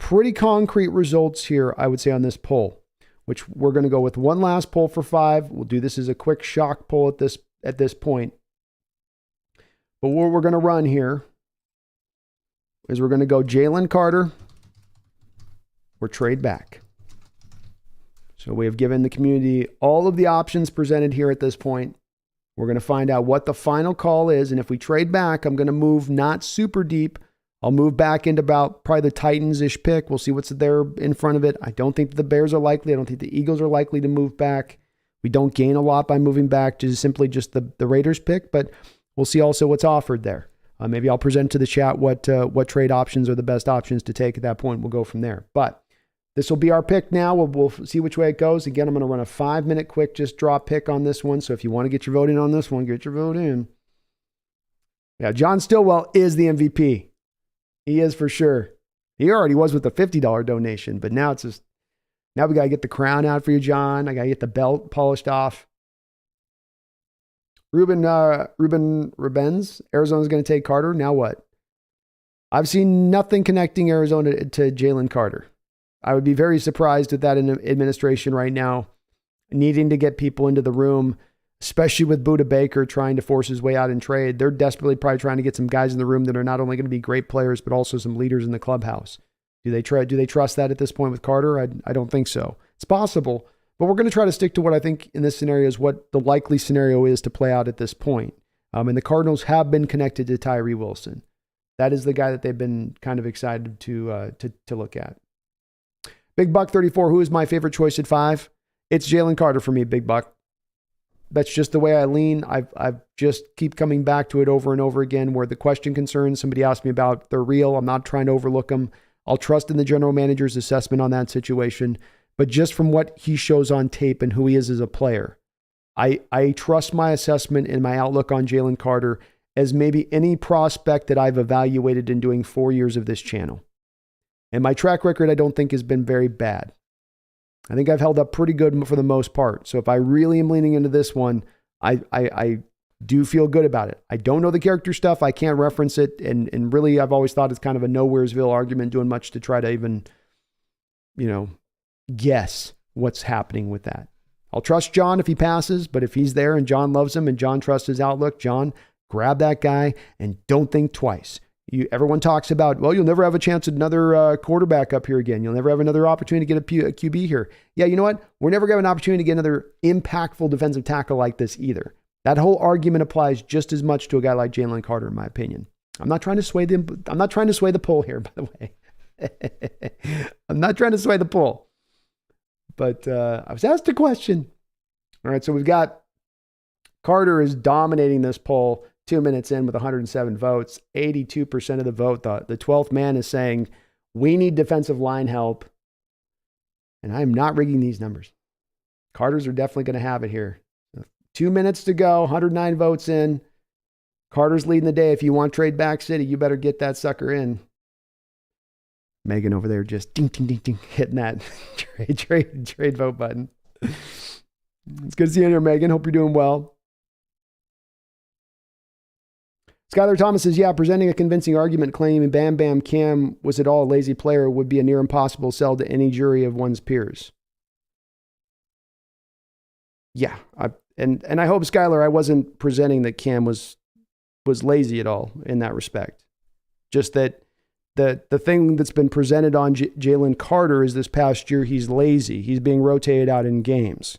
pretty concrete results here, I would say, on this poll. which we're going to go with one last poll for 5. We'll do this as a quick shock poll at this point. But what we're going to run here is we're going to go Jalen Carter or trade back. So we have given the community all of the options presented here at this point. We're going to find out what the final call is. And if we trade back, I'm going to move not super deep. I'll move back into about probably the Titans-ish pick. We'll see what's there in front of it. I don't think the Bears are likely. I don't think the Eagles are likely to move back. We don't gain a lot by moving back to simply just the Raiders pick, but we'll see also what's offered there. Maybe I'll present to the chat what trade options are the best options to take at that point. We'll go from there. But this will be our pick now. We'll see which way it goes. Again, I'm going to run a 5-minute quick just draw pick on this one. So if you want to get your vote in on this one, get your vote in. Yeah, John Stillwell is the MVP. He is for sure. He already was with the $50 donation, but now it's just, now we got to get the crown out for you, John. I got to get the belt polished off. Ruben Rubens, Arizona's going to take Carter. Now what? I've seen nothing connecting Arizona to Jalen Carter. I would be very surprised at that administration right now, needing to get people into the room, especially with Budda Baker trying to force his way out in trade. They're desperately probably trying to get some guys in the room that are not only going to be great players, but also some leaders in the clubhouse. Do they trust that at this point with Carter? I don't think so. It's possible, but we're going to try to stick to what I think in this scenario is what the likely scenario is to play out at this point. And the Cardinals have been connected to Tyree Wilson. That is the guy that they've been kind of excited to look at. Big Buck 34, who is my favorite choice at 5? It's Jalen Carter for me, Big Buck. That's just the way I lean. I've just keep coming back to it over and over again where the question concerns, somebody asked me about, they're real. I'm not trying to overlook them. I'll trust in the general manager's assessment on that situation. But just from what he shows on tape and who he is as a player, I trust my assessment and my outlook on Jalen Carter as maybe any prospect that I've evaluated in doing 4 years of this channel. And my track record, I don't think, has been very bad. I think I've held up pretty good for the most part. So if I really am leaning into this one, I do feel good about it. I don't know the character stuff. I can't reference it. And really, I've always thought it's kind of a nowheresville argument, doing much to try to even, guess what's happening with that. I'll trust John if he passes, but if he's there and John loves him and John trusts his outlook, John, grab that guy and don't think twice. Everyone talks about, well, you'll never have a chance at another quarterback up here again. You'll never have another opportunity to get a QB here. Yeah, you know what? We're never going to have an opportunity to get another impactful defensive tackle like this either. That whole argument applies just as much to a guy like Jalen Carter, in my opinion. I'm not trying to sway the poll here, by the way. I'm not trying to sway the poll. But I was asked a question. All right, so we've got Carter is dominating this poll 2 minutes in with 107 votes, 82% of the vote. The 12th man is saying, we need defensive line help. And I'm not rigging these numbers. Carters are definitely going to have it here. 2 minutes to go, 109 votes in. Carter's leading the day. If you want trade back city, you better get that sucker in. Megan over there just ding, ding, ding, ding, hitting that trade vote button. It's good to see you here, Megan. Hope you're doing well. Skylar Thomas says, yeah, presenting a convincing argument claiming Bam Bam Cam was at all a lazy player would be a near impossible sell to any jury of one's peers. Yeah, and I hope, Skylar, I wasn't presenting that Cam was lazy at all in that respect. Just that the thing that's been presented on Jalen Carter is this past year he's lazy. He's being rotated out in games.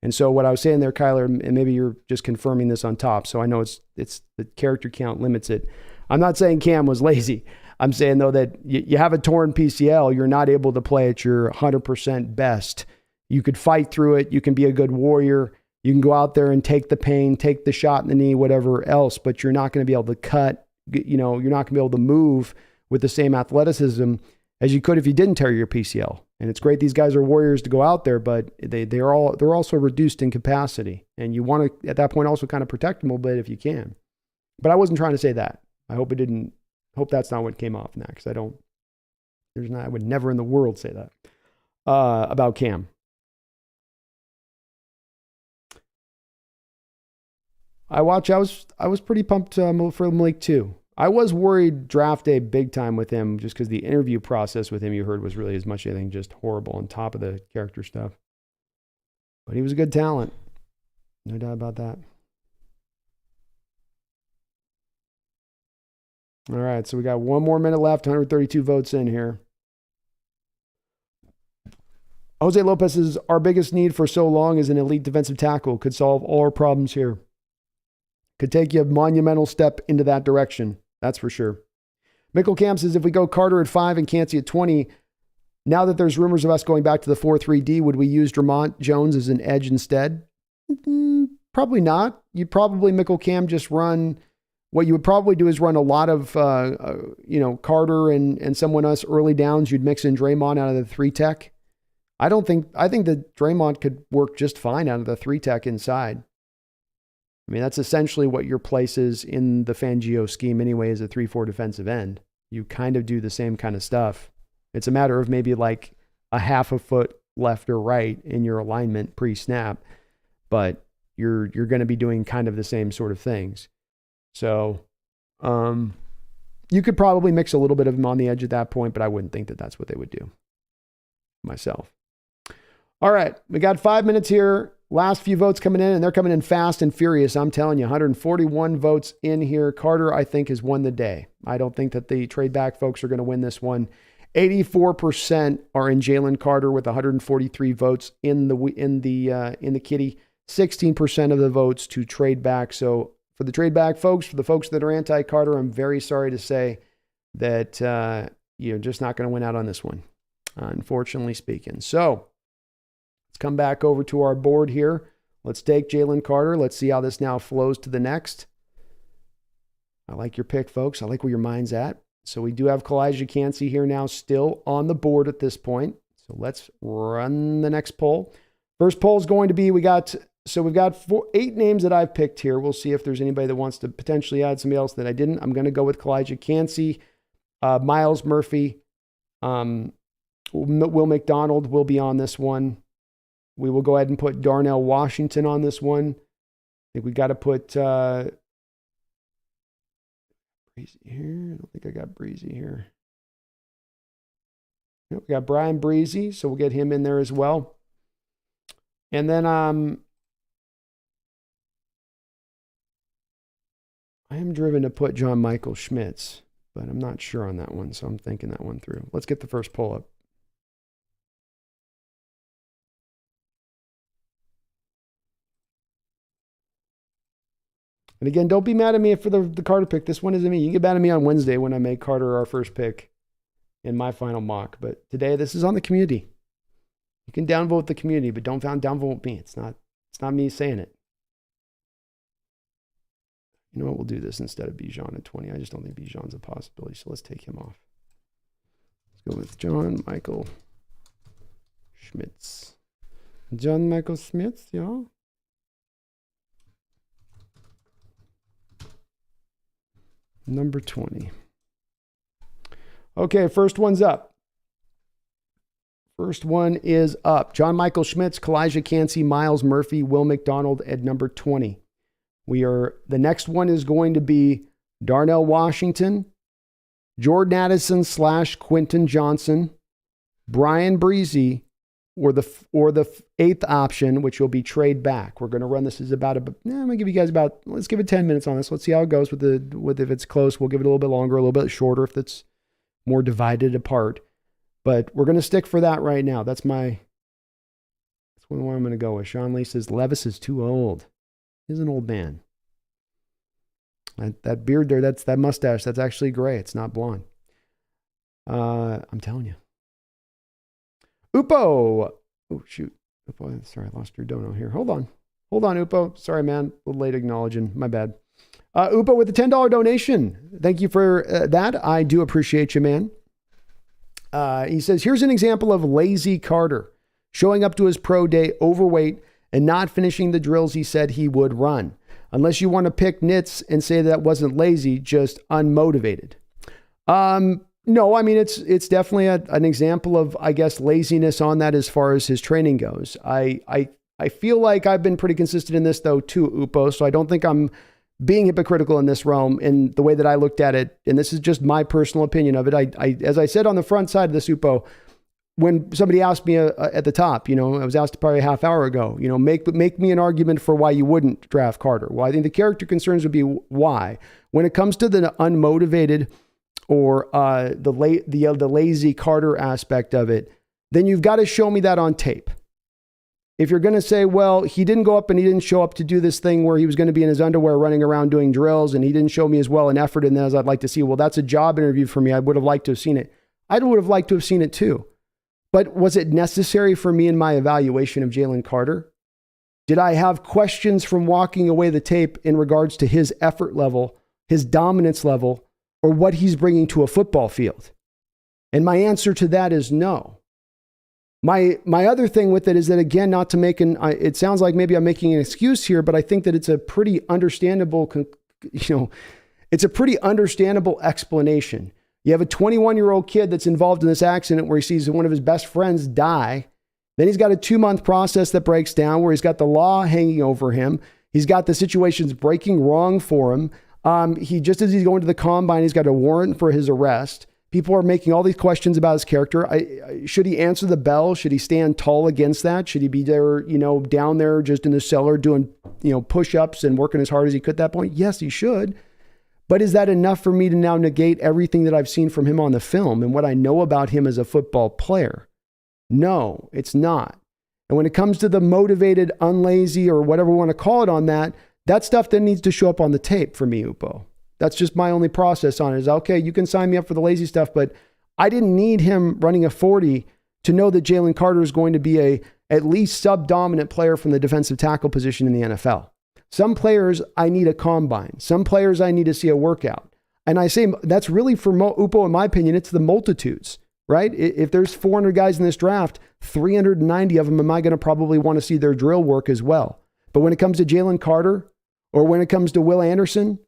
And so what I was saying there, Kyler, and maybe you're just confirming this on top, so I know it's the character count limits it. I'm not saying Cam was lazy. I'm saying, though, that you have a torn PCL, you're not able to play at your 100% best. You could fight through it. You can be a good warrior. You can go out there and take the pain, take the shot in the knee, whatever else, but you're not going to be able to cut. You're not going to be able to move with the same athleticism as you could if you didn't tear your PCL. And it's great these guys are warriors to go out there, but they're also reduced in capacity. And you want to, at that point, also kind of protect them a little bit if you can. But I wasn't trying to say that. I hope that's not what came off in that, because I would never in the world say that about Cam. I was pretty pumped for Malik too. I was worried draft day big time with him, just because the interview process with him, you heard, was really as much anything just horrible on top of the character stuff. But he was a good talent. No doubt about that. All right, so we got one more minute left, 132 votes in here. Jose Lopez says, our biggest need for so long is an elite defensive tackle. Could solve all our problems here. Could take you a monumental step into that direction. That's for sure. Michael Camp says, if we go Carter at 5 and Cansey at 20, now that there's rumors of us going back to the 4-3-D, would we use Drummond Jones as an edge instead? Probably not. You'd probably, Michael Cam, just run... What you would probably do is run a lot of, Carter and someone else early downs. You'd mix in Draymond out of the 3-tech. I think that Draymond could work just fine out of the 3-tech inside. I mean, that's essentially what your place is in the Fangio scheme anyway, as a 3-4 defensive end. You kind of do the same kind of stuff. It's a matter of maybe like a half a foot left or right in your alignment pre-snap, but you're going to be doing kind of the same sort of things. So you could probably mix a little bit of them on the edge at that point, but I wouldn't think that that's what they would do myself. All right, we got 5 minutes here. Last few votes coming in, and they're coming in fast and furious. I'm telling you, 141 votes in here. Carter, I think, has won the day. I don't think that the trade back folks are going to win this one. 84% are in Jalen Carter with 143 votes in the kitty. 16% of the votes to trade back. So for the trade back folks, for the folks that are anti-Carter, I'm very sorry to say that you're just not going to win out on this one, unfortunately speaking. So let's come back over to our board here. Let's take Jalen Carter. Let's see how this now flows to the next. I like your pick, folks. I like where your mind's at. So we do have Kalijah Cansey here now still on the board at this point. So let's run the next poll. First poll is going to be, we've got 8 names that I've picked here. We'll see if there's anybody that wants to potentially add somebody else that I didn't. I'm going to go with Kalijah Cansey, Myles Murphy, Will McDonald will be on this one. We will go ahead and put Darnell Washington on this one. I think we got to put Breezy here. I don't think I got Breezy here. Nope, we got Brian Breezy, so we'll get him in there as well. And then I am driven to put John Michael Schmitz, but I'm not sure on that one, so I'm thinking that one through. Let's get the first poll up. And again, don't be mad at me for the Carter pick. This one isn't me. You can get mad at me on Wednesday when I make Carter our first pick in my final mock. But today, this is on the community. You can downvote the community, but don't downvote me. It's not me saying it. You know what? We'll do this instead of Bijan at 20. I just don't think Bijan's a possibility, so let's take him off. Let's go with John Michael Schmitz. John Michael Schmitz, yeah. Number 20. Okay, first one's up. First one is up. John Michael Schmitz, Kalijah Cansey, Myles Murphy, Will McDonald at number 20. The next one is going to be Darnell Washington, Jordan Addison / Quentin Johnson, Brian Breezy, or the 8th option, which will be trade back. We're going to run this as I'm going to give you guys let's give it 10 minutes on this. Let's see how it goes with if it's close. We'll give it a little bit longer, a little bit shorter if it's more divided apart. But we're going to stick for that right now. That's one where I'm going to go with. Sean Lee says Levis is too old. He's an old man. That beard there, that mustache, that's actually gray. It's not blonde. I'm telling you. Upo. Oh, shoot. Upo, sorry, I lost your dono here. Hold on, Upo. Sorry, man. A little late acknowledging. My bad. Upo with a $10 donation. Thank you for that. I do appreciate you, man. He says, here's an example of lazy Carter showing up to his pro day overweight and not finishing the drills he said he would run. Unless you want to pick nits and say that wasn't lazy, just unmotivated. No, I mean, it's definitely an example of, I guess, laziness on that as far as his training goes. I feel like I've been pretty consistent in this, though, too, Upo, so I don't think I'm being hypocritical in this realm in the way that I looked at it, and this is just my personal opinion of it. As I said on the front side of this, Upo, when somebody asked me at the top, I was asked probably a half hour ago, make me an argument for why you wouldn't draft Carter. Well, I think the character concerns would be why. When it comes to the unmotivated or the lazy Carter aspect of it, then you've got to show me that on tape. If you're going to say, well, he didn't go up and he didn't show up to do this thing where he was going to be in his underwear running around doing drills and he didn't show me as well an effort in that as I'd like to see. Well, that's a job interview for me. I would have liked to have seen it. I would have liked to have seen it too. But was it necessary for me in my evaluation of Jalen Carter? Did I have questions from walking away the tape in regards to his effort level, his dominance level, or what he's bringing to a football field? And my answer to that is no. My other thing with it is that, again, not to make it sounds like maybe I'm making an excuse here, but I think that it's a pretty understandable, it's a pretty understandable explanation. You have a 21-year-old kid that's involved in this accident where he sees one of his best friends die. Then he's got a 2-month process that breaks down where he's got the law hanging over him. He's got the situations breaking wrong for him. Just as he's going to the combine, he's got a warrant for his arrest. People are making all these questions about his character. Should he answer the bell? Should he stand tall against that? Should he be there, down there just in the cellar doing, push-ups and working as hard as he could at that point? Yes, he should. But is that enough for me to now negate everything that I've seen from him on the film and what I know about him as a football player? No, it's not. And when it comes to the motivated, unlazy, or whatever we want to call it on that stuff then needs to show up on the tape for me, Upo. That's just my only process on it is, okay, you can sign me up for the lazy stuff, but I didn't need him running a 40 to know that Jalen Carter is going to be at least sub-dominant player from the defensive tackle position in the NFL. Some players, I need a combine. Some players, I need to see a workout. And I say that's really for Upo, in my opinion, it's the multitudes, right? If there's 400 guys in this draft, 390 of them am I going to probably want to see their drill work as well. But when it comes to Jalen Carter, or when it comes to Will Anderson,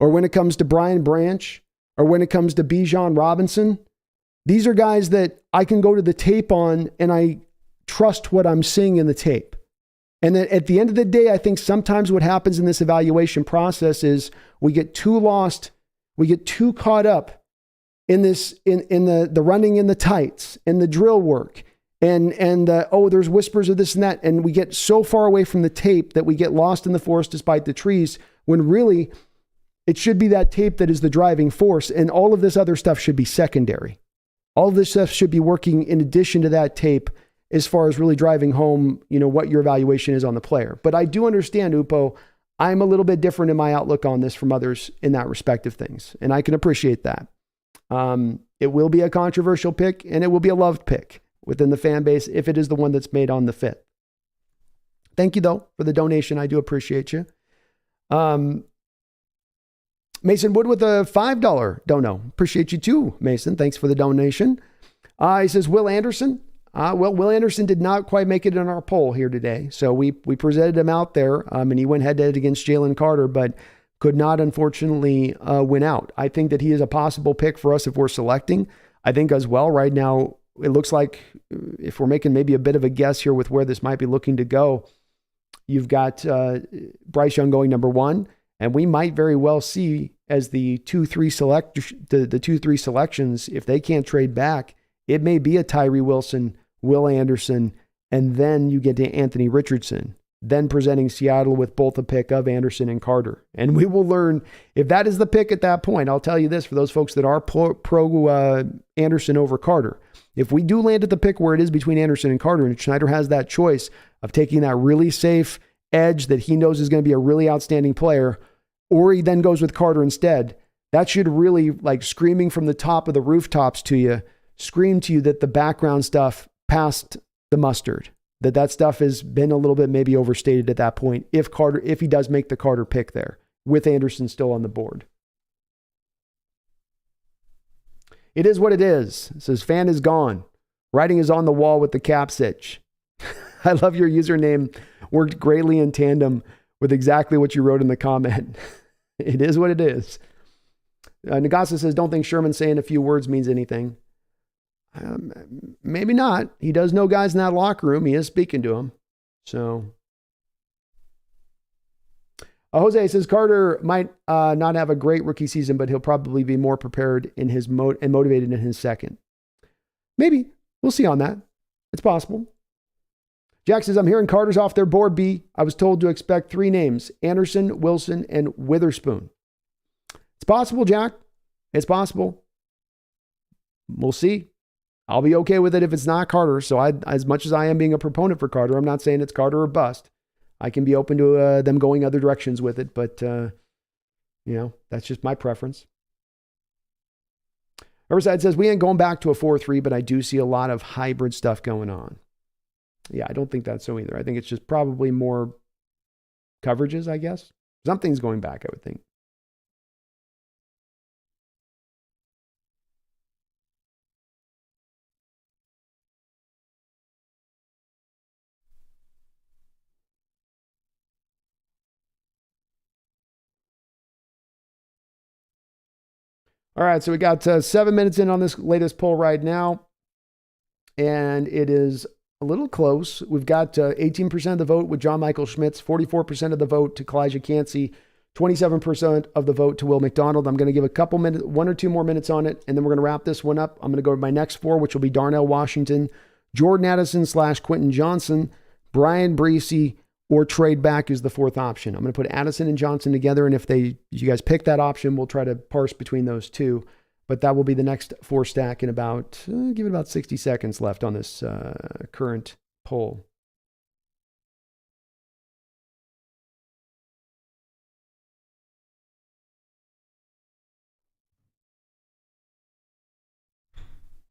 or when it comes to Brian Branch, or when it comes to Bijan Robinson, these are guys that I can go to the tape on and I trust what I'm seeing in the tape. And then at the end of the day, I think sometimes what happens in this evaluation process is we get too lost, we get too caught up in this, in the running in the tights and the drill work and there's whispers of this and that. And we get so far away from the tape that we get lost in the forest despite the trees, when really it should be that tape that is the driving force. And all of this other stuff should be secondary. All of this stuff should be working in addition to that tape as far as really driving home, what your evaluation is on the player. But I do understand, Upo, I'm a little bit different in my outlook on this from others in that respect of things. And I can appreciate that. It will be a controversial pick and it will be a loved pick within the fan base if it is the one that's made on the fit. Thank you, though, for the donation. I do appreciate you. Mason Wood with a $5 dono. Appreciate you too, Mason. Thanks for the donation. He says, Will Anderson. Will Anderson did not quite make it in our poll here today. So we presented him out there and he went head to head against Jalen Carter, but could not, unfortunately, win out. I think that he is a possible pick for us if we're selecting. I think as well right now, it looks like if we're making maybe a bit of a guess here with where this might be looking to go, you've got Bryce Young going number 1. And we might very well see as the 2-3 selections, if they can't trade back, it may be a Tyree Wilson, Will Anderson, and then you get to Anthony Richardson, then presenting Seattle with both a pick of Anderson and Carter. And we will learn if that is the pick at that point. I'll tell you this for those folks that are pro Anderson over Carter. If we do land at the pick where it is between Anderson and Carter, and Schneider has that choice of taking that really safe edge that he knows is going to be a really outstanding player, or he then goes with Carter instead, that should really, like screaming from the top of the rooftops to you, scream to you that the background stuff passed the mustard, that stuff has been a little bit maybe overstated at that point if he does make the Carter pick there with Anderson still on the board. It is what it is. It says fan is gone. Writing is on the wall with the caps itch. I love your username. Worked greatly in tandem with exactly what you wrote in the comment. It is what it is. Nagasa says, don't think Sherman saying a few words means anything. Maybe not. He does know guys in that locker room. He is speaking to them. So Jose says Carter might not have a great rookie season, but he'll probably be more prepared in his and motivated in his second. Maybe. We'll see on that. It's possible. Jack says, I'm hearing Carter's off their board B. I was told to expect 3 names, Anderson, Wilson, and Witherspoon. It's possible, Jack. It's possible. We'll see. I'll be okay with it if it's not Carter. So as much as I am being a proponent for Carter, I'm not saying it's Carter or bust. I can be open to them going other directions with it, but, that's just my preference. Riverside says, we ain't going back to a 4-3, but I do see a lot of hybrid stuff going on. Yeah, I don't think that's so either. I think it's just probably more coverages, I guess. Something's going back, I would think. All right, so we got 7 minutes in on this latest poll right now, and it is a little close. We've got 18% of the vote with John Michael Schmitz, 44% of the vote to Kalijah Cansey, 27% of the vote to Will McDonald. I'm going to give a couple minutes, 1 or 2 more minutes on it, and then we're going to wrap this one up. I'm going to go to my next 4, which will be Darnell Washington, Jordan Addison / Quentin Johnson, Brian Breesy, or trade back is the 4th option. I'm going to put Addison and Johnson together, and if you guys pick that option, we'll try to parse between those 2. But that will be the next 4 stack in about, give it about 60 seconds left on this current poll.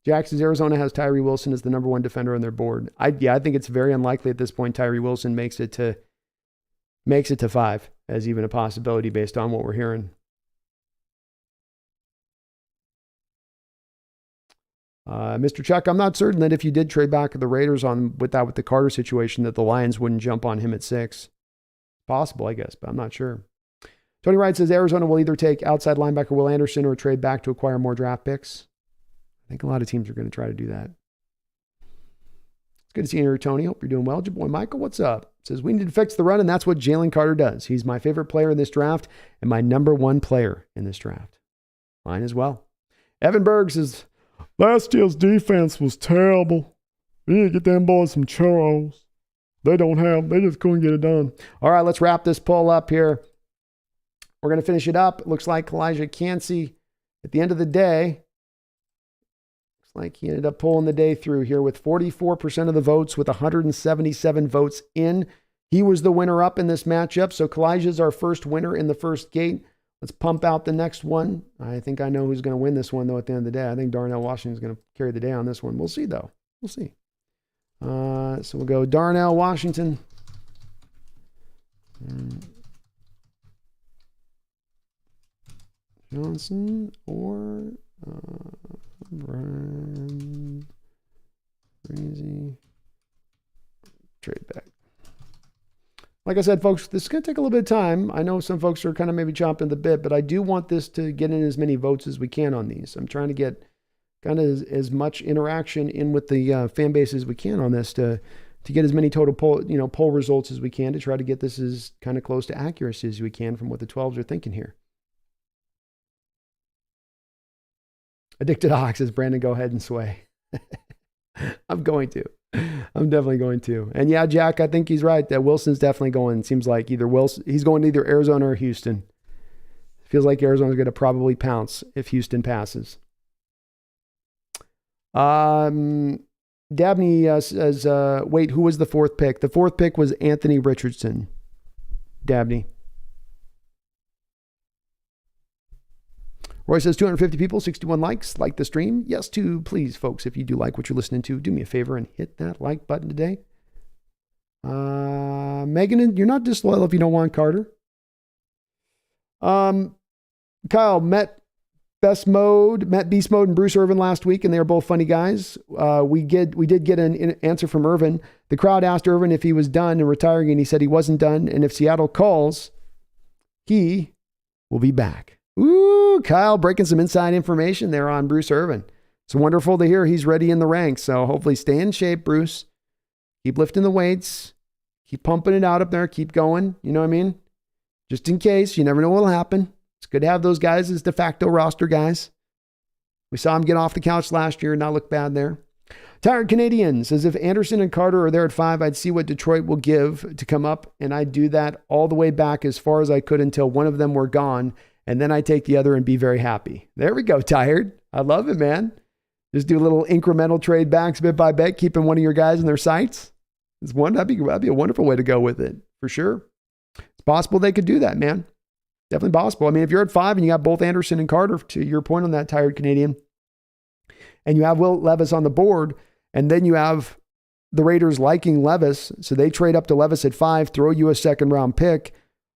Jackson's Arizona has Tyree Wilson as the number 1 defender on their board. I think it's very unlikely at this point Tyree Wilson makes it to 5 as even a possibility based on what we're hearing. Mr. Chuck, I'm not certain that if you did trade back to the Raiders with the Carter situation, that the Lions wouldn't jump on him at 6. Possible, I guess, but I'm not sure. Tony Wright says Arizona will either take outside linebacker Will Anderson or trade back to acquire more draft picks. I think a lot of teams are going to try to do that. It's good to see you here, Tony. Hope you're doing well. Your boy Michael, what's up? Says, we need to fix the run, and that's what Jalen Carter does. He's my favorite player in this draft and my number 1 player in this draft. Mine as well. Evan Berg says, last year's defense was terrible. We need to get them boys some churros. They just couldn't get it done. All right, let's wrap this poll up here. We're going to finish it up. It looks like Kalijah Cansey, at the end of the day, like he ended up pulling the day through here with 44% of the votes with 177 votes in. He was the winner up in this matchup. So Kalijah's our first winner in the first gate. Let's pump out the next one. I think I know who's going to win this one, though, at the end of the day. I think Darnell Washington is going to carry the day on this one. We'll see, though. We'll see. So we'll go Darnell Washington. Johnson or Brian Breezy. Trade back. Like I said, folks, this is going to take a little bit of time. I know some folks are kind of maybe chomping the bit, but I do want this to get in as many votes as we can on these. I'm trying to get kind of as much interaction in with the fan base as we can on this to get as many total poll results as we can to try to get this as kind of close to accuracy as we can from what the 12s are thinking here. Addicted Ox says, Brandon, go ahead and sway. I'm going to. I'm definitely going to. And yeah, Jack, I think he's right that Wilson's definitely going. It seems like he's going to either Arizona or Houston. Feels like Arizona's going to probably pounce if Houston passes. Dabney says, wait, who was the 4th pick? The 4th pick was Anthony Richardson. Dabney. Roy says 250 people, 61 likes. Like the stream? Yes, too. Please, folks, if you do like what you're listening to, do me a favor and hit that like button today. Megan, you're not disloyal if you don't want Carter. Kyle, met Beast Mode and Bruce Irvin last week, and they are both funny guys. We did get an answer from Irvin. The crowd asked Irvin if he was done and retiring, and he said he wasn't done. And if Seattle calls, he will be back. Ooh, Kyle breaking some inside information there on Bruce Irvin. It's wonderful to hear he's ready in the ranks. So hopefully stay in shape, Bruce. Keep lifting the weights. Keep pumping it out up there. Keep going. You know what I mean? Just in case. You never know what will happen. It's good to have those guys as de facto roster guys. We saw him get off the couch last year and not look bad there. Tired Canadian says, if Anderson and Carter are there at 5, I'd see what Detroit will give to come up, and I'd do that all the way back as far as I could until one of them were gone, and then I'd take the other and be very happy. There we go, Tired. I love it, man. Just do a little incremental trade backs bit by bit, keeping one of your guys in their sights. That'd be a wonderful way to go with it, for sure. It's possible they could do that, man. Definitely possible. I mean, if you're at 5 and you got both Anderson and Carter, to your point on that, Tired Canadian, and you have Will Levis on the board, and then you have the Raiders liking Levis, so they trade up to Levis at 5, throw you a second-round pick.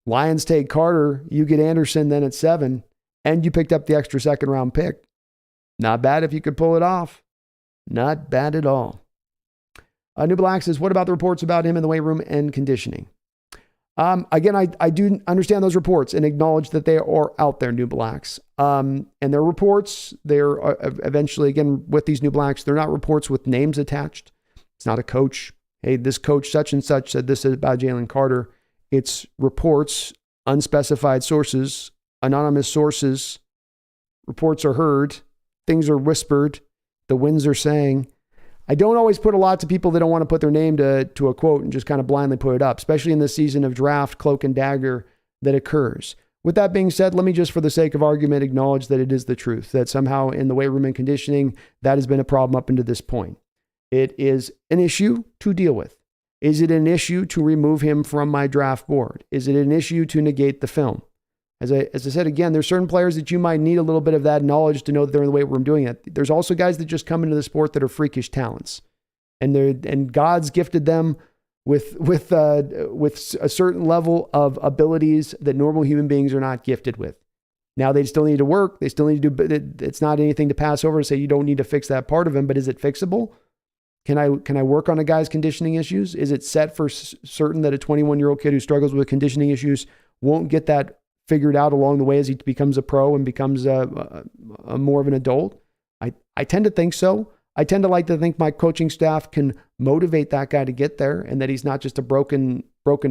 Lions take Carter, you get Anderson then at 7, and you picked up the extra second-round pick. Not bad if you could pull it off. Not bad at all. New Black says, what about the reports about him in the weight room and conditioning? Again, I do understand those reports and acknowledge that they are out there, New Blacks. And their reports, they're eventually, again, with these New Blacks, they're not reports with names attached. It's not a coach. Hey, this coach such and such said this about Jalen Carter. It's reports, unspecified sources, anonymous sources. Reports are heard. Things are whispered. The winds are saying. I don't always put a lot to people that don't want to put their name to a quote and just kind of blindly put it up, especially in this season of draft, cloak and dagger that occurs. With that being said, let me just for the sake of argument acknowledge that it is the truth, that somehow in the weight room and conditioning, that has been a problem up until this point. It is an issue to deal with. Is it an issue to remove him from my draft board? Is it an issue to negate the film? As I said, again, there's certain players that you might need a little bit of that knowledge to know that they're in the weight room doing it. There's also guys that just come into the sport that are freakish talents, and God's gifted them with a certain level of abilities that normal human beings are not gifted with. Now they still need to work. They still need to do. It's not anything to pass over and say you don't need to fix that part of him. But is it fixable? Can I work on a guy's conditioning issues? Is it set for certain that a 21-year-old kid who struggles with conditioning issues won't get that figured out along the way as he becomes a pro and becomes a more of an adult? I tend to think so. I tend to like to think my coaching staff can motivate that guy to get there and that he's not just a broken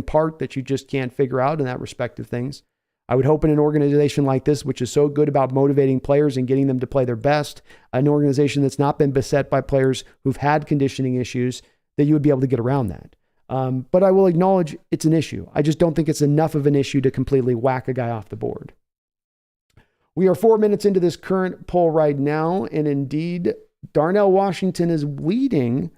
part that you just can't figure out in that respect of things. I would hope in an organization like this, which is so good about motivating players and getting them to play their best, an organization that's not been beset by players who've had conditioning issues, that you would be able to get around that. But I will acknowledge it's an issue. I just don't think it's enough of an issue to completely whack a guy off the board. We are 4 minutes into this current poll right now, and indeed, Darnell Washington is leading,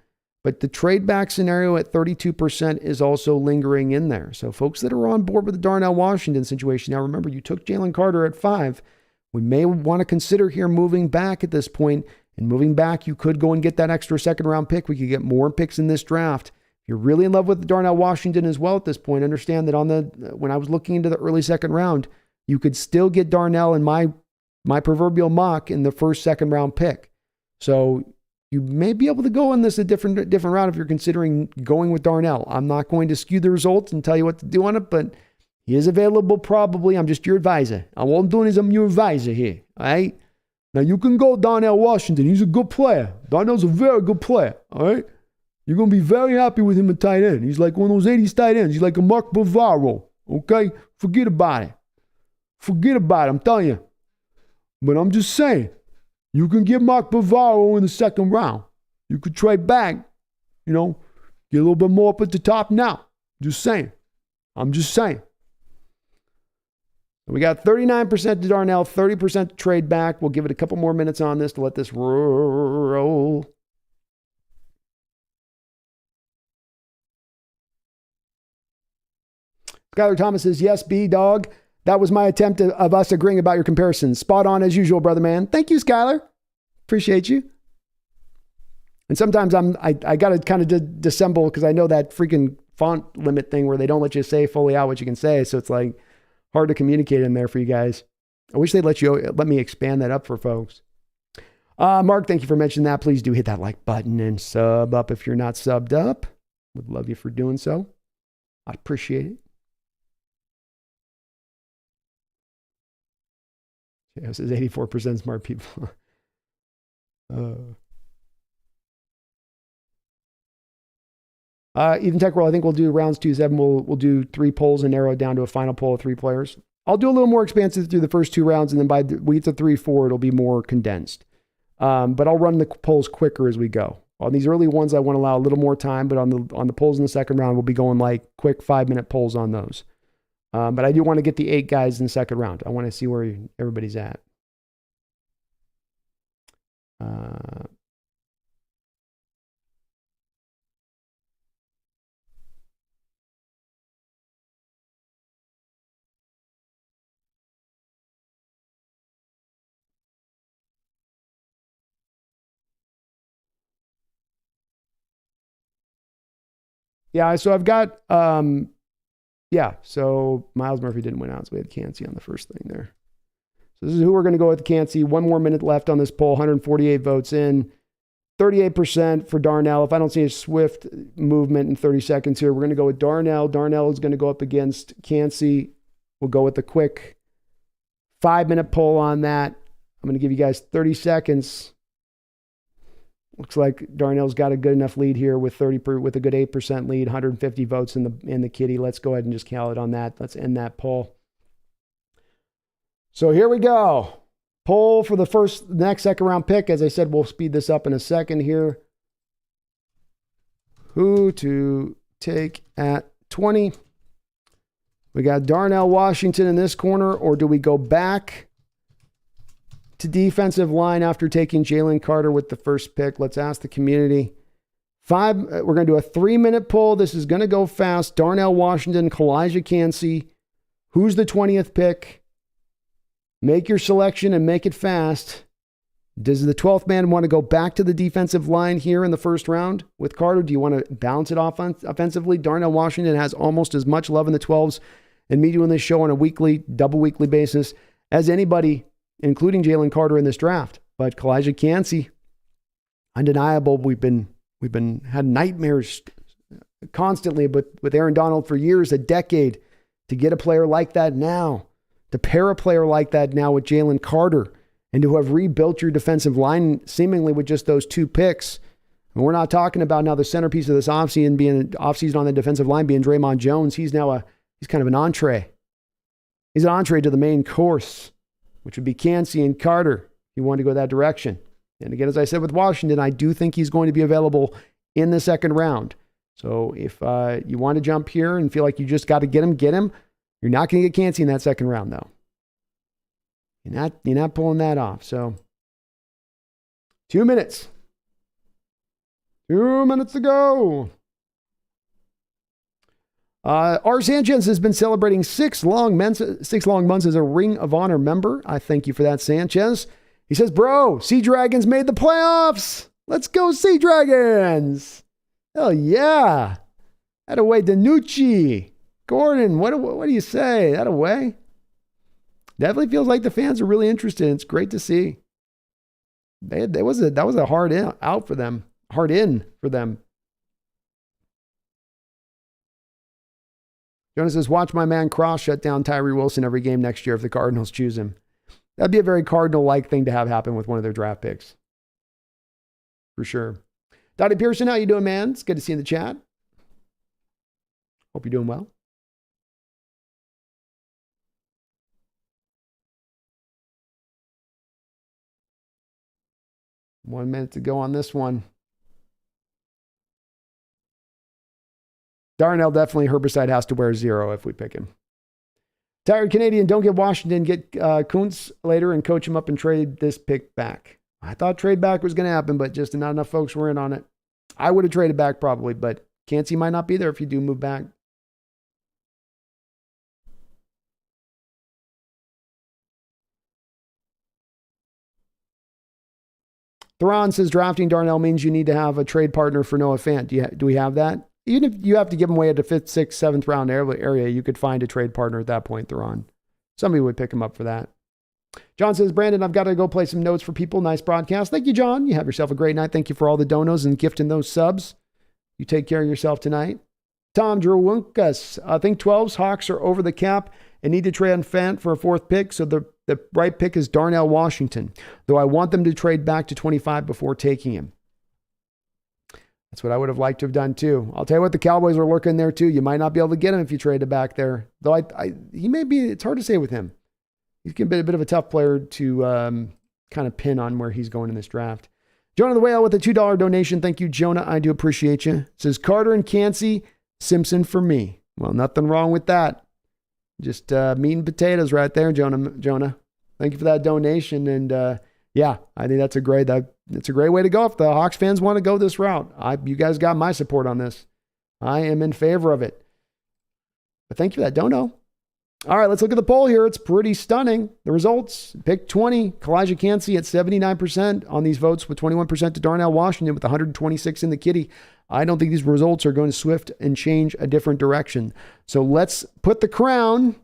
but the trade back scenario at 32% is also lingering in there. So folks that are on board with the Darnell Washington situation, now remember, you took Jalen Carter at 5. We may want to consider here moving back at this point, and moving back, you could go and get that extra second-round pick. We could get more picks in this draft. You're really in love with Darnell Washington as well at this point. Understand that when I was looking into the early second round, you could still get Darnell in my proverbial mock in the first second round pick. So you may be able to go on this a different route if you're considering going with Darnell. I'm not going to skew the results and tell you what to do on it, but he is available probably. I'm just your advisor. All I'm doing is I'm your advisor here. All right. Now you can go Darnell Washington. He's a good player. Darnell's a very good player. All right. You're going to be very happy with him at tight end. He's like one of those 80s tight ends. He's like a Mark Bavaro. Okay? Forget about it. Forget about it. I'm telling you. But I'm just saying, you can get Mark Bavaro in the second round. You could trade back, get a little bit more up at the top now. Just saying. I'm just saying. We got 39% to Darnell, 30% to trade back. We'll give it a couple more minutes on this to let this roll. Skylar Thomas says, yes, B-Dog. That was my attempt of us agreeing about your comparisons. Spot on as usual, brother man. Thank you, Skylar. Appreciate you. And sometimes I got to kind of dissemble because I know that freaking font limit thing where they don't let you say fully out what you can say. So it's like hard to communicate in there for you guys. I wish they'd let me expand that up for folks. Mark, thank you for mentioning that. Please do hit that like button and sub up if you're not subbed up. Would love you for doing so. I appreciate it. Yeah, it says 84% smart people. Even Tech World, I think we'll do rounds 2-7. We'll do 3 polls and narrow it down to a final poll of 3 players. I'll do a little more expansive through the first 2 rounds, and then by we get to 3-4, it'll be more condensed. But I'll run the polls quicker as we go. On these early ones, I want to allow a little more time, but on the polls in the second round, we'll be going like quick 5-minute polls on those. But I do want to get the 8 guys in the second round. I want to see where everybody's at. Yeah, so I've got, so Miles Murphy didn't win out, so we had Cansey on the first thing there. So this is who we're going to go with, Cansey. 1 more minute left on this poll, 148 votes in, 38% for Darnell. If I don't see a swift movement in 30 seconds here, we're going to go with Darnell. Darnell is going to go up against Cansey. We'll go with the quick 5-minute poll on that. I'm going to give you guys 30 seconds. Looks like Darnell's got a good enough lead here with a good 8% lead, 150 votes in the kitty. Let's go ahead and just count it on that. Let's end that poll. So here we go. Poll for the next second round pick. As I said, we'll speed this up in a second here. Who to take at 20? We got Darnell Washington in this corner, or do we go back to defensive line after taking Jalen Carter with the first pick? Let's ask the community. We're going to do a 3-minute poll. This is going to go fast. Darnell Washington, Kalijah Cansey. Who's the 20th pick? Make your selection and make it fast. Does the 12th man want to go back to the defensive line here in the first round with Carter? Do you want to balance it off offensively? Darnell Washington has almost as much love in the 12s and me doing this show on a double weekly basis as anybody, including Jalen Carter in this draft. But Kalijah Cansey, undeniable. We've had nightmares constantly with Aaron Donald for years, a decade, to get a player like that now, to pair a player like that now with Jalen Carter, and to have rebuilt your defensive line seemingly with just those 2 picks. And we're not talking about now the centerpiece of this offseason on the defensive line being Draymond Jones. He's kind of an entree. He's an entree to the main course, which would be Cansey and Carter if you want to go that direction. And again, as I said with Washington, I do think he's going to be available in the second round. So if you want to jump here and feel like you just got to get him. You're not going to get Cansey in that second round, though. You're not pulling that off. So 2 minutes. 2 minutes to go. R. Sanchez has been celebrating 6 long months as a Ring of Honor member. I thank you for that, Sanchez. He says, bro, Sea Dragons made the playoffs. Let's go, Sea Dragons. Hell yeah. That away, Danucci. Gordon, what do you say? That away? Definitely feels like the fans are really interested. It's great to see. That was a hard in for them. Jonas says, watch my man Cross shut down Tyree Wilson every game next year if the Cardinals choose him. That'd be a very Cardinal-like thing to have happen with one of their draft picks. For sure. Dottie Pearson, how you doing, man? It's good to see you in the chat. Hope you're doing well. One minute to go on this one. Darnell definitely herbicide has to wear 0 if we pick him. Tired Canadian, don't get Washington, get Kuntz later and coach him up and trade this pick back. I thought trade back was going to happen, but just not enough folks were in on it. I would have traded back probably, but Cansey might not be there if you do move back. Theron says drafting Darnell means you need to have a trade partner for Noah Fant. Do we have that? Even if you have to give him away at the 5th, 6th, 7th round area, you could find a trade partner at that point, Theron. Somebody would pick him up for that. John says, Brandon, I've got to go play some notes for people. Nice broadcast. Thank you, John. You have yourself a great night. Thank you for all the donos and gifting those subs. You take care of yourself tonight. Tom Drewunkas, I think 12s Hawks are over the cap and need to trade on Fant for a 4th pick. So the right pick is Darnell Washington, though I want them to trade back to 25 before taking him. That's what I would have liked to have done too. I'll tell you what, the Cowboys are lurking there too. You might not be able to get him if you trade it back there. Though he may be, it's hard to say with him. He's a bit of a tough player to kind of pin on where he's going in this draft. Jonah the Whale with a $2 donation. Thank you, Jonah. I do appreciate you. It says Carter and Cansey, Simpson for me. Well, nothing wrong with that. Just meat and potatoes right there, Jonah. Thank you for that donation. And yeah, I think that's a great way to go. If the Hawks fans want to go this route, you guys got my support on this. I am in favor of it. But thank you for that, Dono. All right, let's look at the poll here. It's pretty stunning. The results, pick 20, Kalijah Cansey at 79% on these votes with 21% to Darnell Washington with 126 in the kitty. I don't think these results are going to swift and change a different direction. So let's put the crown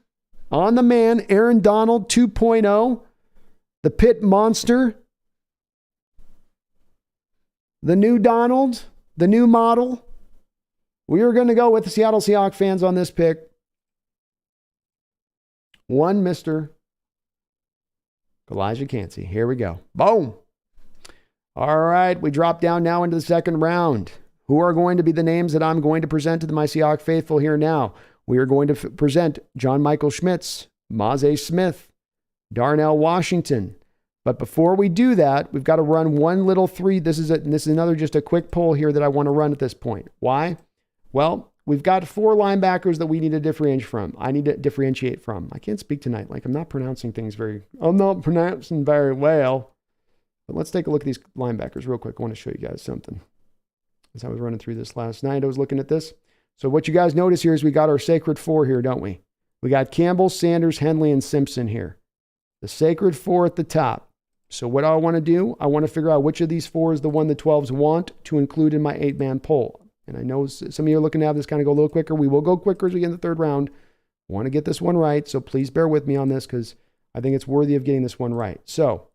on the man, Aaron Donald 2.0, the pit monster, the new Donald, the new model. We are going to go with the Seattle Seahawks fans on this pick. One Mr. Kalijah Cansey. Here we go. Boom. All right. We drop down now into the second round. Who are going to be the names that I'm going to present to my Seahawks faithful here now? We are going to present John Michael Schmitz, Maze Smith, Darnell Washington. But before we do that, we've got to run one little three. This is another just a quick poll here that I want to run at this point. Why? Well, we've got 4 linebackers that we need to differentiate from. I can't speak tonight. I'm not pronouncing very well. But let's take a look at these linebackers real quick. I want to show you guys something. As I was running through this last night, I was looking at this. So what you guys notice here is we got our sacred 4 here, don't we? We got Campbell, Sanders, Henley, and Simpson here. The sacred 4 at the top. So what I want to do, I want to figure out which of these 4 is the one the 12s want to include in my 8-man poll. And I know some of you are looking to have this kind of go a little quicker. We will go quicker as we get in the third round. I want to get this one right, so please bear with me on this because I think it's worthy of getting this one right. So,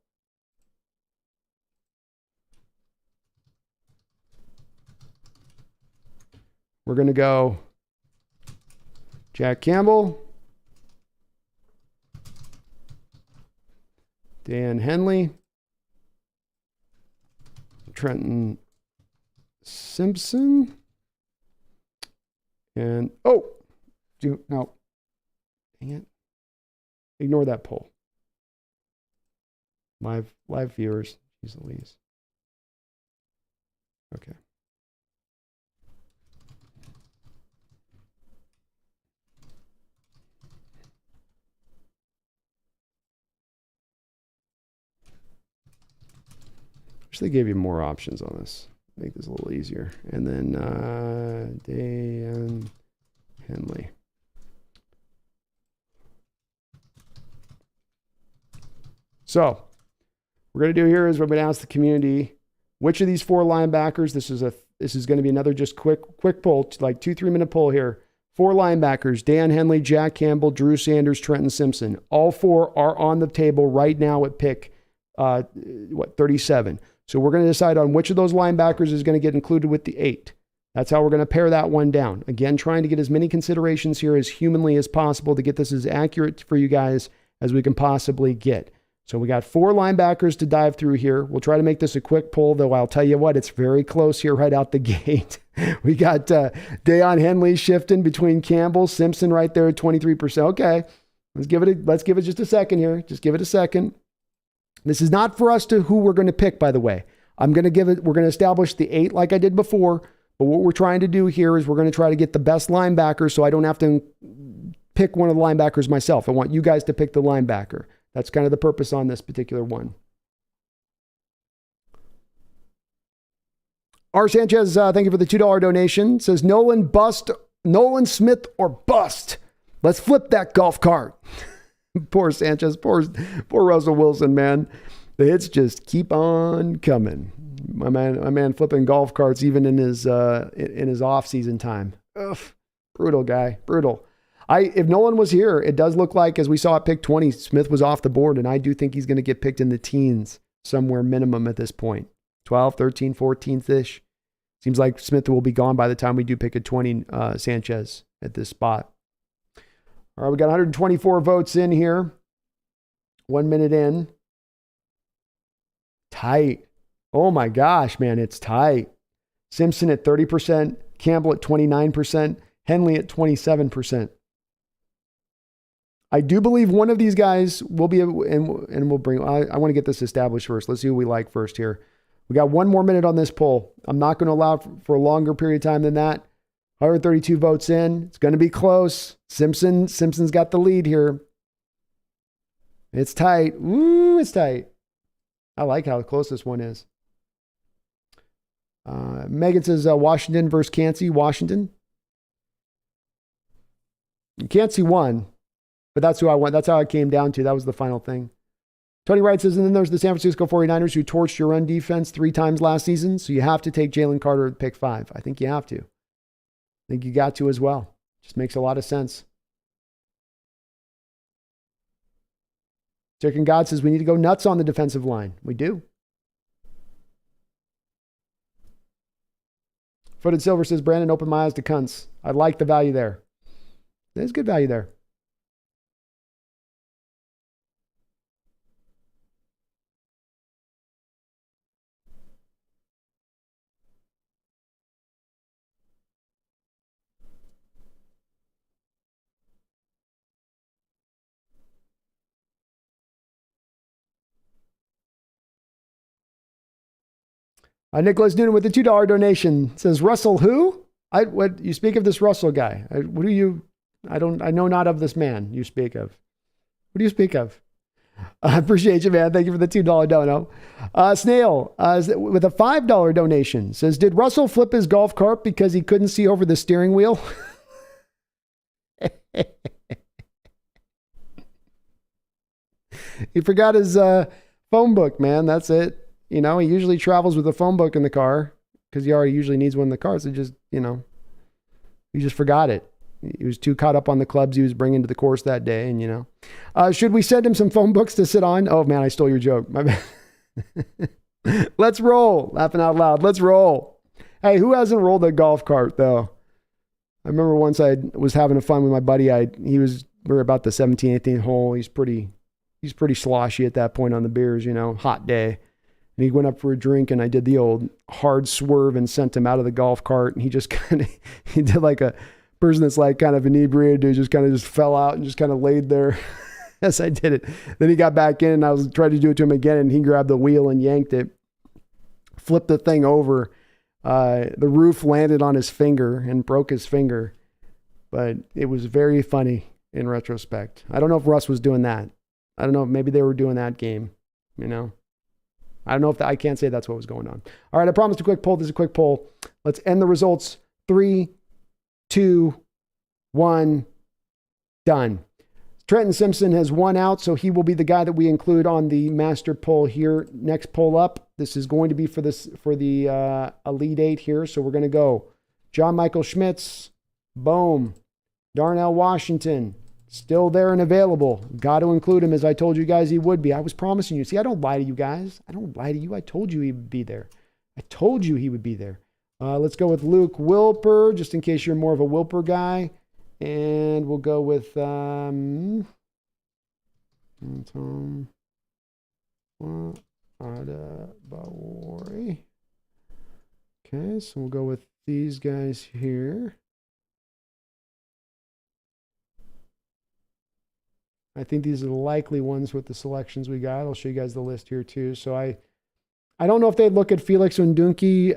we're going to go Jack Campbell, Dan Henley, Trenton Simpson, and no, dang it, ignore that poll. Live viewers, jeez Louise. Okay. Wish they gave you more options on this. Make this a little easier. And then Dan Henley. So, what we're going to do here is we're going to ask the community which of these 4 linebackers. This is going to be another just quick poll, like 2-3 minute poll here. 4 linebackers: Dan Henley, Jack Campbell, Drew Sanders, Trenton Simpson. All 4 are on the table right now at pick 37. So we're going to decide on which of those linebackers is going to get included with the 8. That's how we're going to pare that one down. Again, trying to get as many considerations here as humanly as possible to get this as accurate for you guys as we can possibly get. So we got 4 linebackers to dive through here. We'll try to make this a quick poll, though I'll tell you what, it's very close here right out the gate. We got Deion Henley shifting between Campbell, Simpson right there at 23%. Okay, let's give it just a second here. Just give it a second. This is not for us to who we're going to pick, by the way. We're going to establish the 8 like I did before, but what we're trying to do here is we're going to try to get the best linebacker so I don't have to pick one of the linebackers myself. I want you guys to pick the linebacker. That's kind of the purpose on this particular one. R. Sanchez, thank you for the $2 donation. Says Nolan Smith or bust. Let's flip that golf cart. Poor Sanchez, poor Russell Wilson, man. The hits just keep on coming. My man flipping golf carts even in his off-season time. Ugh, brutal guy, brutal. If Nolan was here, it does look like, as we saw at pick 20, Smith was off the board, and I do think he's going to get picked in the teens somewhere minimum at this point. 12, 13, 14th-ish. Seems like Smith will be gone by the time we do pick a 20 Sanchez at this spot. All right, we got 124 votes in here. 1 minute in. Tight. Oh my gosh, man, it's tight. Simpson at 30%, Campbell at 29%, Henley at 27%. I do believe one of these guys will be, and we'll bring, I want to get this established first. Let's see who we like first here. We got 1 more minute on this poll. I'm not going to allow for a longer period of time than that. 132 votes in. It's going to be close. Simpson's got the lead here. It's tight. Ooh, it's tight. I like how close this one is. Megan says Washington versus Kansas. Washington. Kansas won, but that's who I went. That's how it came down to. That was the final thing. Tony Wright says, and then there's the San Francisco 49ers who torched your run defense 3 times last season. So you have to take Jalen Carter at pick 5. I think you have to. I think you got to as well. Just makes a lot of sense. Chicken God says we need to go nuts on the defensive line. We do. Footed Silver says, Brandon, open my eyes to cunts. I like the value there. There's good value there. Nicholas Noonan with the $2 donation says, Russell who? What you speak of this Russell guy? What do you? I know not of this man you speak of. What do you speak of? I appreciate you, man. Thank you for the $2 dono. Snail with a $5 donation says, did Russell flip his golf cart because he couldn't see over the steering wheel? He forgot his phone book, man. That's it. You know, he usually travels with a phone book in the car because he already usually needs one in the car. So just, you know, he just forgot it. He was too caught up on the clubs he was bringing to the course that day. And, you know, should we send him some phone books to sit on? Oh, man, I stole your joke. My bad. Let's roll. Laughing out loud. Let's roll. Hey, who hasn't rolled a golf cart, though? I remember once I was having fun with my buddy. We were about the 17th, 18th hole. He's pretty sloshy at that point on the beers, you know, hot day. And he went up for a drink and I did the old hard swerve and sent him out of the golf cart. And he just he did like a person that's like kind of inebriated, who just fell out and just kind of laid there as I did it. Then he got back in and I was trying to do it to him again. And he grabbed the wheel and yanked it, flipped the thing over. The roof landed on his finger and broke his finger. But it was very funny in retrospect. I don't know if Russ was doing that. I don't know. Maybe they were doing that game, you know. I don't know if I can't say that's what was going on. All right, I promised a quick poll. This is a quick poll. Let's end the results. 3, 2, 1, done. Trenton Simpson has won out, so he will be the guy that we include on the master poll here. Next poll up. This is going to be for the Elite 8 here. So we're going to go John Michael Schmitz, boom. Darnell Washington, still there and available. Got to include him as I told you guys he would be. I was promising you. See, I don't lie to you guys. I don't lie to you. I told you he would be there. I told you he would be there. Let's go with Luke Wilper, just in case you're more of a Wilper guy. And we'll go with Tom Adabawari. Okay, so we'll go with these guys here. I think these are the likely ones with the selections we got. I'll show you guys the list here too. So I don't know if they'd look at Felix Undunki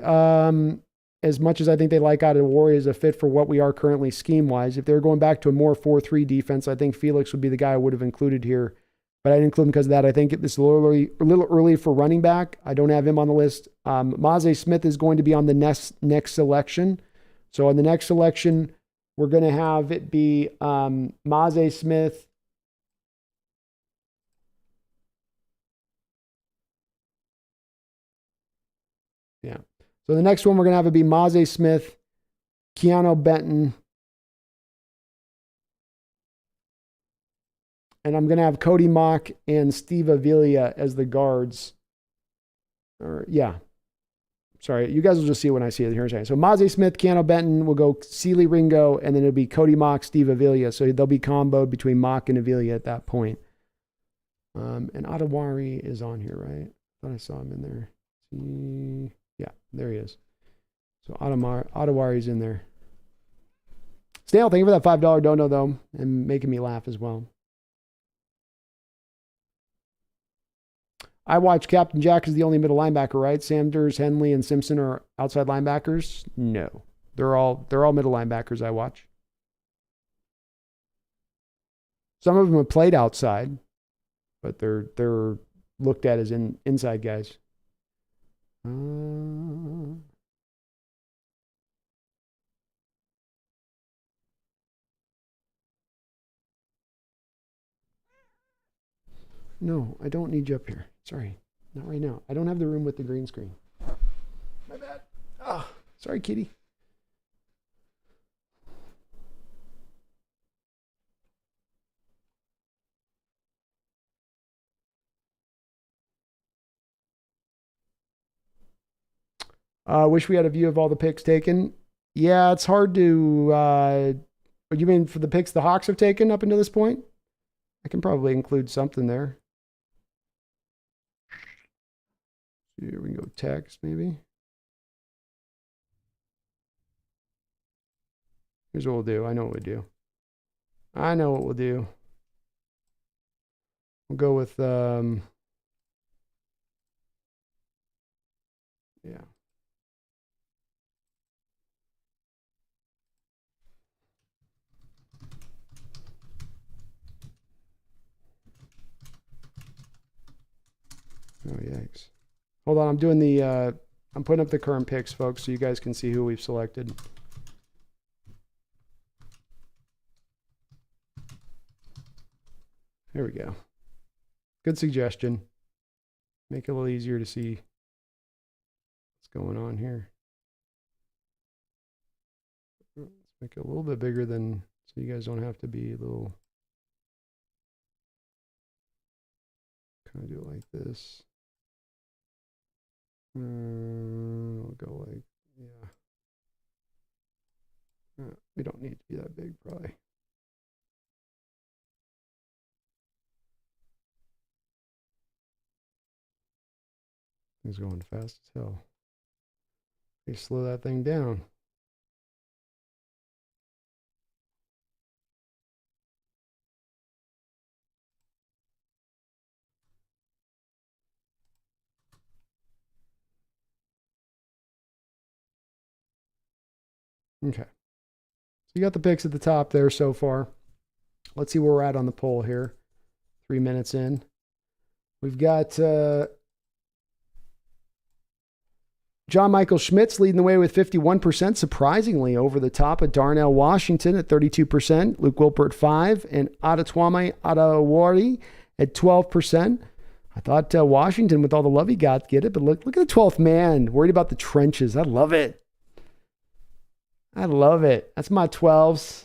as much as I think they like Adewari as a fit for what we are currently scheme-wise. If they're going back to a more 4-3 defense, I think Felix would be the guy I would have included here. But I didn't include him because of that. I think it's a little early for running back. I don't have him on the list. Maze Smith is going to be on the next selection. So on the next selection, we're going to have it be Maze Smith, yeah. So the next one we're going to have it be Maze Smith, Keanu Benton, and I'm going to have Cody Mock and Steve Avila as the guards. Yeah. Sorry, you guys will just see it when I see it here in a second. So Maze Smith, Keanu Benton, will go Sealy Ringo, and then it'll be Cody Mock, Steve Avila. So they'll be comboed between Mock and Avila at that point. And Adewari is on here, right? I thought I saw him in there. Yeah, there he is. So Adewari's in there. Snail, thank you for that $5 dono, though, and making me laugh as well. I watch Captain Jack is the only middle linebacker, right? Sanders, Henley, and Simpson are outside linebackers. No, they're all middle linebackers. I watch. Some of them have played outside, but they're looked at as inside guys. No, I don't need you up here. Sorry, not right now. I don't have the room with the green screen. My bad. Oh, sorry, kitty. Wish we had a view of all the picks taken. Yeah, it's hard to. You mean for the picks the Hawks have taken up until this point? I can probably include something there. Here we can go text maybe. Here's what we'll do. I know what we'll do. We'll go with yeah. Oh, yikes. Hold on, I'm doing I'm putting up the current picks, folks, so you guys can see who we've selected. There we go. Good suggestion. Make it a little easier to see what's going on here. Let's make it a little bit bigger so you guys don't have to be a little. Kind of do it like this. We'll go like, yeah. We don't need to be that big, probably. It's going fast as hell. They slow that thing down. Okay. So you got the picks at the top there so far. Let's see where we're at on the poll here. 3 minutes in. We've got John Michael Schmitz leading the way with 51%, surprisingly over the top of Darnell Washington at 32%, Luke Wilper at 5%, and Adatwame Adawari at 12%. I thought Washington, with all the love he got, get it, but look at the 12th man, worried about the trenches. I love it. That's my 12s.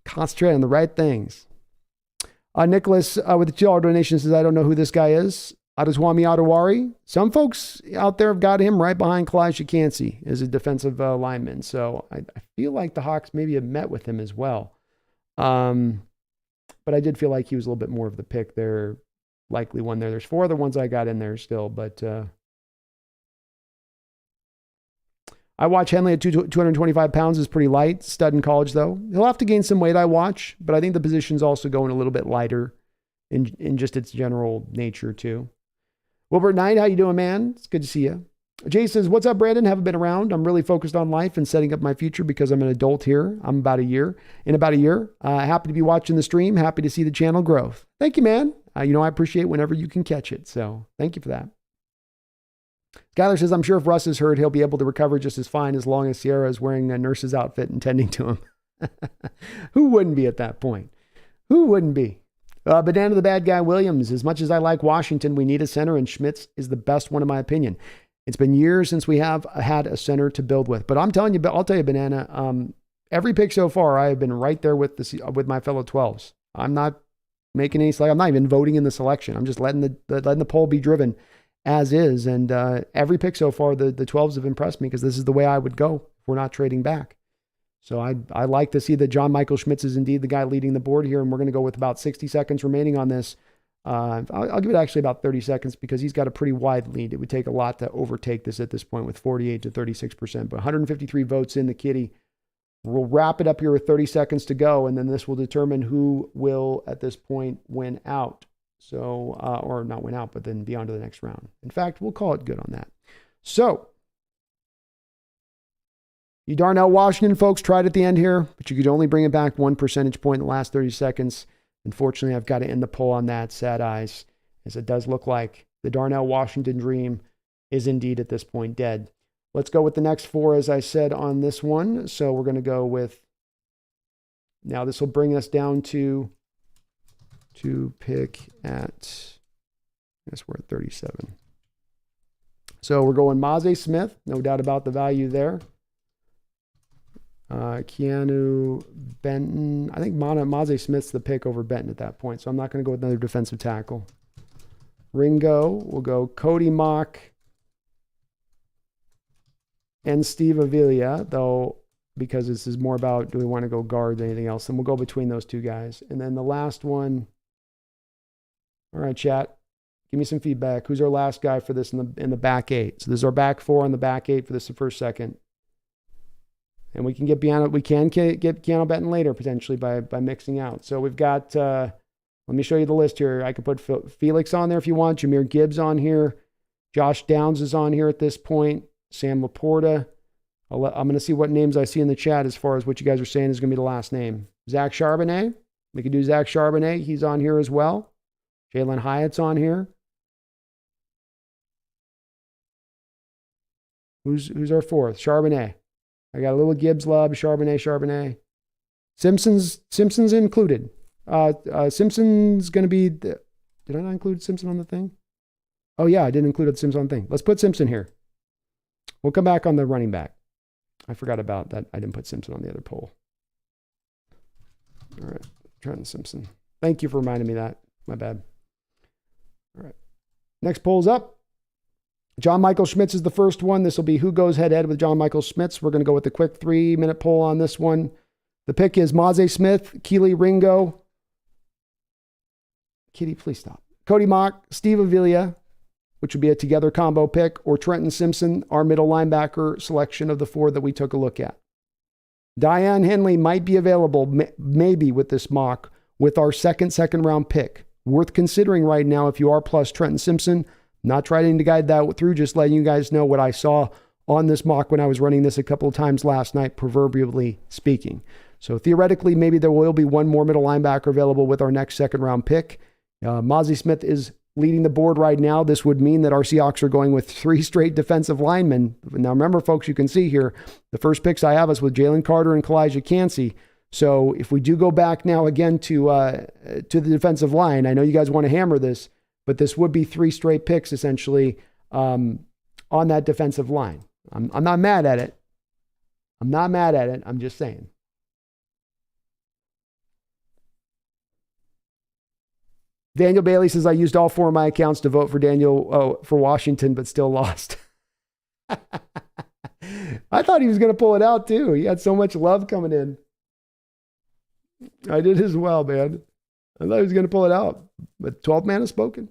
Concentrate on the right things. Nicholas with the $2 donation says, I don't know who this guy is. Adeswami Adewari. Some folks out there have got him right behind Kalijah Cansey as a defensive lineman. So I feel like the Hawks maybe have met with him as well. But I did feel like he was a little bit more of the pick there. Likely one there. There's 4 other ones I got in there still, but I watch Henley at 225 pounds is pretty light. Stud in college, though. He'll have to gain some weight, I watch, but I think the position's also going a little bit lighter in just its general nature, too. Wilbert Knight, how you doing, man? It's good to see you. Jay says, what's up, Brandon? Haven't been around. I'm really focused on life and setting up my future because I'm an adult here. I'm about a year. Happy to be watching the stream. Happy to see the channel growth. Thank you, man. I appreciate whenever you can catch it. So thank you for that. Skyler says, I'm sure if Russ is hurt, he'll be able to recover just as fine as long as Sierra is wearing a nurse's outfit and tending to him. Who wouldn't be at that point? Who wouldn't be? Banana the Bad Guy Williams, as much as I like Washington, we need a center, and Schmitz is the best one in my opinion. It's been years since we have had a center to build with. But I'll tell you, Banana, every pick so far, I have been right there with my fellow 12s. I'm not making any I'm not even voting in the selection. I'm just letting the poll be driven as is. And every pick so far, the 12s have impressed me because this is the way I would go if we're not trading back. So I like to see that John Michael Schmitz is indeed the guy leading the board here, and we're going to go with about 60 seconds remaining on this. I'll give it actually about 30 seconds because he's got a pretty wide lead. It would take a lot to overtake this at this point with 48 to 36%, but 153 votes in the kitty. We'll wrap it up here with 30 seconds to go, and then this will determine who will, at this point, win out. So, or not win out, but then be on to the next round. In fact, we'll call it good on that. So, you Darnell Washington folks tried at the end here, but you could only bring it back 1 percentage point in the last 30 seconds. Unfortunately, I've got to end the poll on that, sad eyes, as it does look like the Darnell Washington dream is indeed at this point dead. Let's go with the next 4, as I said on this one. So we're going to go with, now this will bring us down to pick at, I guess we're at 37. So we're going Maze Smith, no doubt about the value there. Keanu Benton. I think Maze Smith's the pick over Benton at that point, so I'm not going to go with another defensive tackle. Ringo, we'll go Cody Mock and Steve Avila, though, because this is more about do we want to go guard than anything else, then we'll go between those two guys. And then the last one, all right, chat, give me some feedback. Who's our last guy for this in the back 8? So this is our back 4 and the back 8 for this first second. And we can get Keanu Benton later, potentially, by mixing out. So we've got, let me show you the list here. I could put Felix on there if you want. Jahmyr Gibbs on here. Josh Downs is on here at this point. Sam Laporta. I'm going to see what names I see in the chat as far as what you guys are saying is going to be the last name. Zach Charbonnet. We could do Zach Charbonnet. He's on here as well. Jalen Hyatt's on here. Who's our 4th? Charbonnet. I got a little Gibbs love, Charbonnet. Simpson's included. Simpson's going to be, did I not include Simpson on the thing? Oh yeah, I didn't include Simpson on the thing. Let's put Simpson here. We'll come back on the running back. I forgot about that. I didn't put Simpson on the other poll. All right, Trenton Simpson. Thank you for reminding me that. My bad. All right, next poll's up. John Michael Schmitz is the first one. This will be who goes head-to-head with John Michael Schmitz. We're going to go with the quick 3-minute poll on this one. The pick is Maze Smith, Keely Ringo. Kitty, please stop. Cody Mock, Steve Avila, which would be a together combo pick, or Trenton Simpson, our middle linebacker selection of the 4 that we took a look at. Diane Henley might be available, maybe with this mock, with our second round pick. Worth considering right now if you are plus Trenton Simpson. Not trying to guide that through, just letting you guys know what I saw on this mock when I was running this a couple of times last night, proverbially speaking. So theoretically, maybe there will be one more middle linebacker available with our next 2nd round pick. Mazi Smith is leading the board right now. This would mean that our Seahawks are going with 3 straight defensive linemen. Now remember, folks, you can see here, the first picks I have is with Jalen Carter and Kalijah Cansey. So if we do go back now again to the defensive line, I know you guys want to hammer this, but this would be 3 straight picks, essentially, on that defensive line. I'm not mad at it. I'm just saying. Daniel Bailey says, I used all 4 of my accounts to vote for for Washington, but still lost. I thought he was going to pull it out, too. He had so much love coming in. I did as well, man. I thought he was going to pull it out. But 12 man has spoken.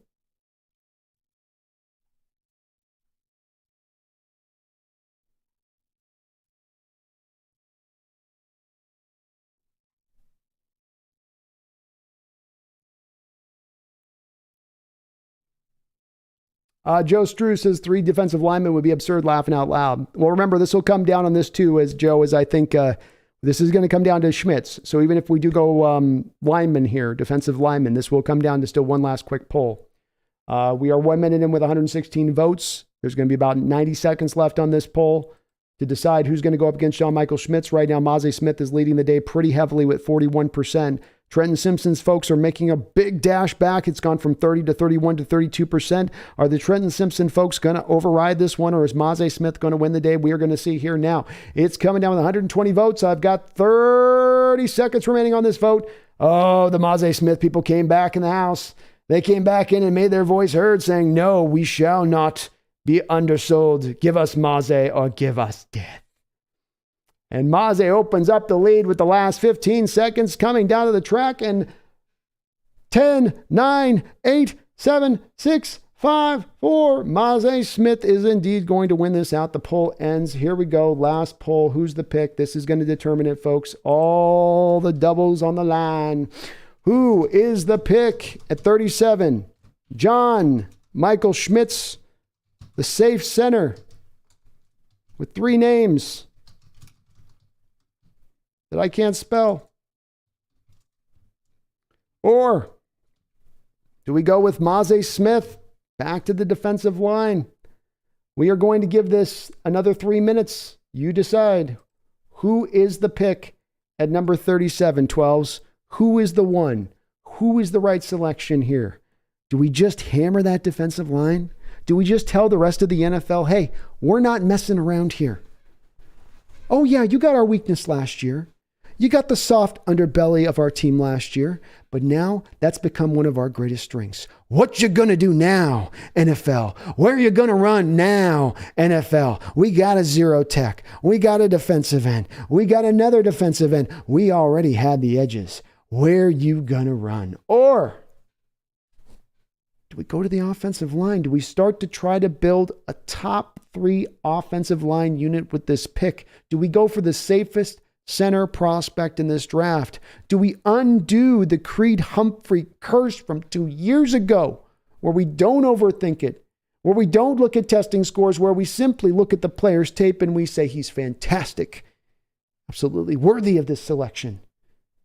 Joe Strew says 3 defensive linemen would be absurd, laughing out loud. Well, remember, this will come down on this too, as I think this is going to come down to Schmitz. So even if we do go linemen here, defensive linemen, this will come down to still one last quick poll. We are 1 minute in with 116 votes. There's going to be about 90 seconds left on this poll to decide who's going to go up against John Michael Schmitz. Right now, Maze Smith is leading the day pretty heavily with 41%. Trenton Simpson's folks are making a big dash back. It's gone from 30 to 31 to 32%. Are the Trenton Simpson folks going to override this one, or is Maze Smith going to win the day? We are going to see here now. It's coming down with 120 votes. I've got 30 seconds remaining on this vote. Oh, the Maze Smith people came back in the house. They came back in and made their voice heard, saying, no, we shall not be undersold. Give us Maze or give us death. And Maze opens up the lead with the last 15 seconds coming down to the track. And 10, 9, 8, 7, 6, 5, 4. Maze Smith is indeed going to win this out. The poll ends. Here we go. Last poll. Who's the pick? This is going to determine it, folks. All the doubles on the line. Who is the pick at 37? John Michael Schmitz, the safe center with 3 names that I can't spell. Or do we go with Maze Smith back to the defensive line? We are going to give this another 3 minutes. You decide. Who is the pick at number 37, 12s? Who is the one? Who is the right selection here? Do we just hammer that defensive line? Do we just tell the rest of the NFL, hey, we're not messing around here? Oh, yeah, you got our weakness last year. You got the soft underbelly of our team last year, but now that's become one of our greatest strengths. What you gonna do now, NFL? Where you gonna run now, NFL? We got a zero tech. We got a defensive end. We got another defensive end. We already had the edges. Where you gonna run? Or do we go to the offensive line? Do we start to try to build a top 3 offensive line unit with this pick? Do we go for the safest center prospect in this draft? Do we undo the Creed Humphrey curse from 2 years ago, where we don't overthink it, where we don't look at testing scores, where we simply look at the player's tape and we say he's fantastic, absolutely worthy of this selection,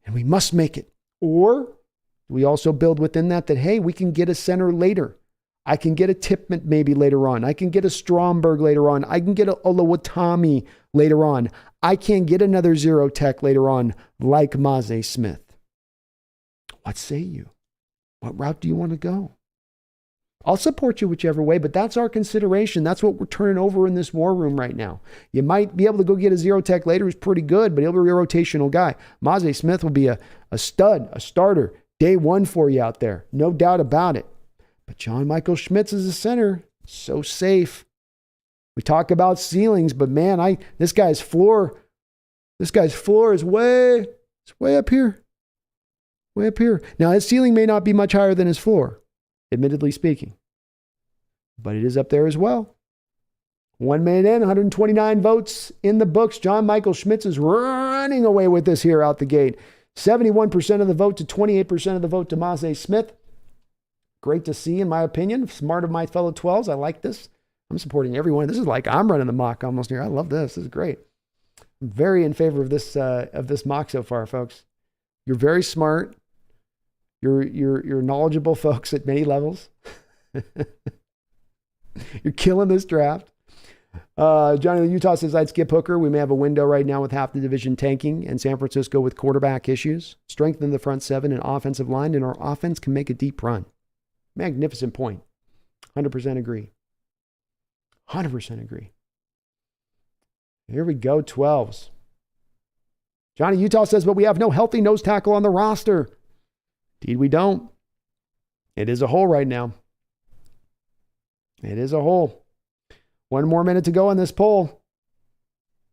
and we must make it? Or do we also build within that, hey, we can get a center later. I can get a Tipman maybe later on. I can get a Stromberg later on. I can get a Olawatami later on. I can get another zero tech later on, like Maze Smith. What say you? What route do you want to go? I'll support you whichever way, but that's our consideration. That's what we're turning over in this war room right now. You might be able to go get a zero tech later who's pretty good, but he'll be a rotational guy. Maze Smith will be a stud, a starter, day one for you out there. No doubt about it. But John Michael Schmitz is a center. So safe. We talk about ceilings, but man, this guy's floor is way up here. Way up here. Now, his ceiling may not be much higher than his floor, admittedly speaking. But it is up there as well. 1 minute in, 129 votes in the books. John Michael Schmitz is running away with this here out the gate. 71% of the vote to 28% of the vote to Maze Smith. Great to see, in my opinion. Smart of my fellow 12s. I like this. I'm supporting everyone. This is like I'm running the mock almost here. I love this. This is great. I'm very in favor of this mock so far, folks. You're very smart. You're knowledgeable folks at many levels. You're killing this draft. Johnny in Utah says, I'd skip Hooker. We may have a window right now with half the division tanking and San Francisco with quarterback issues. Strengthen the front 7 and offensive line, and our offense can make a deep run. Magnificent point. 100% agree. 100% agree. Here we go, 12s. Johnny Utah says, but we have no healthy nose tackle on the roster. Indeed, we don't. It is a hole right now. It is a hole. 1 more minute to go on this poll.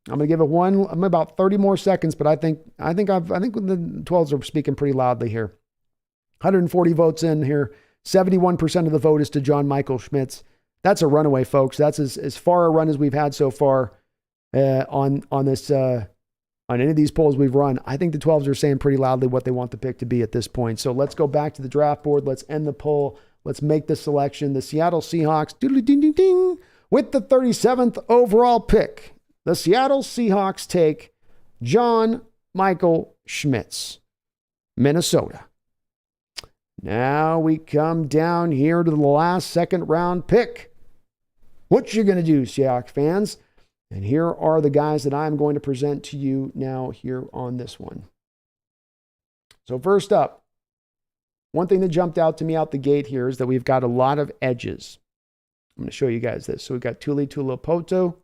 I'm going to give it I'm about 30 more seconds, but I think the 12s are speaking pretty loudly here. 140 votes in here. 71% of the vote is to John Michael Schmitz. That's a runaway, folks. That's as far a run as we've had so far on any of these polls we've run. I think the 12s are saying pretty loudly what they want the pick to be at this point. So let's go back to the draft board. Let's end the poll. Let's make the selection. The Seattle Seahawks, doodly-ding-ding-ding, with the 37th overall pick. The Seattle Seahawks take John Michael Schmitz, Minnesota. Now we come down here to the last second round pick. What you going to do, Seahawks fans? And here are the guys that I'm going to present to you now here on this one. So first up, one thing that jumped out to me out the gate here is that we've got a lot of edges. I'm going to show you guys this. So we've got Tuli Tuipulotu.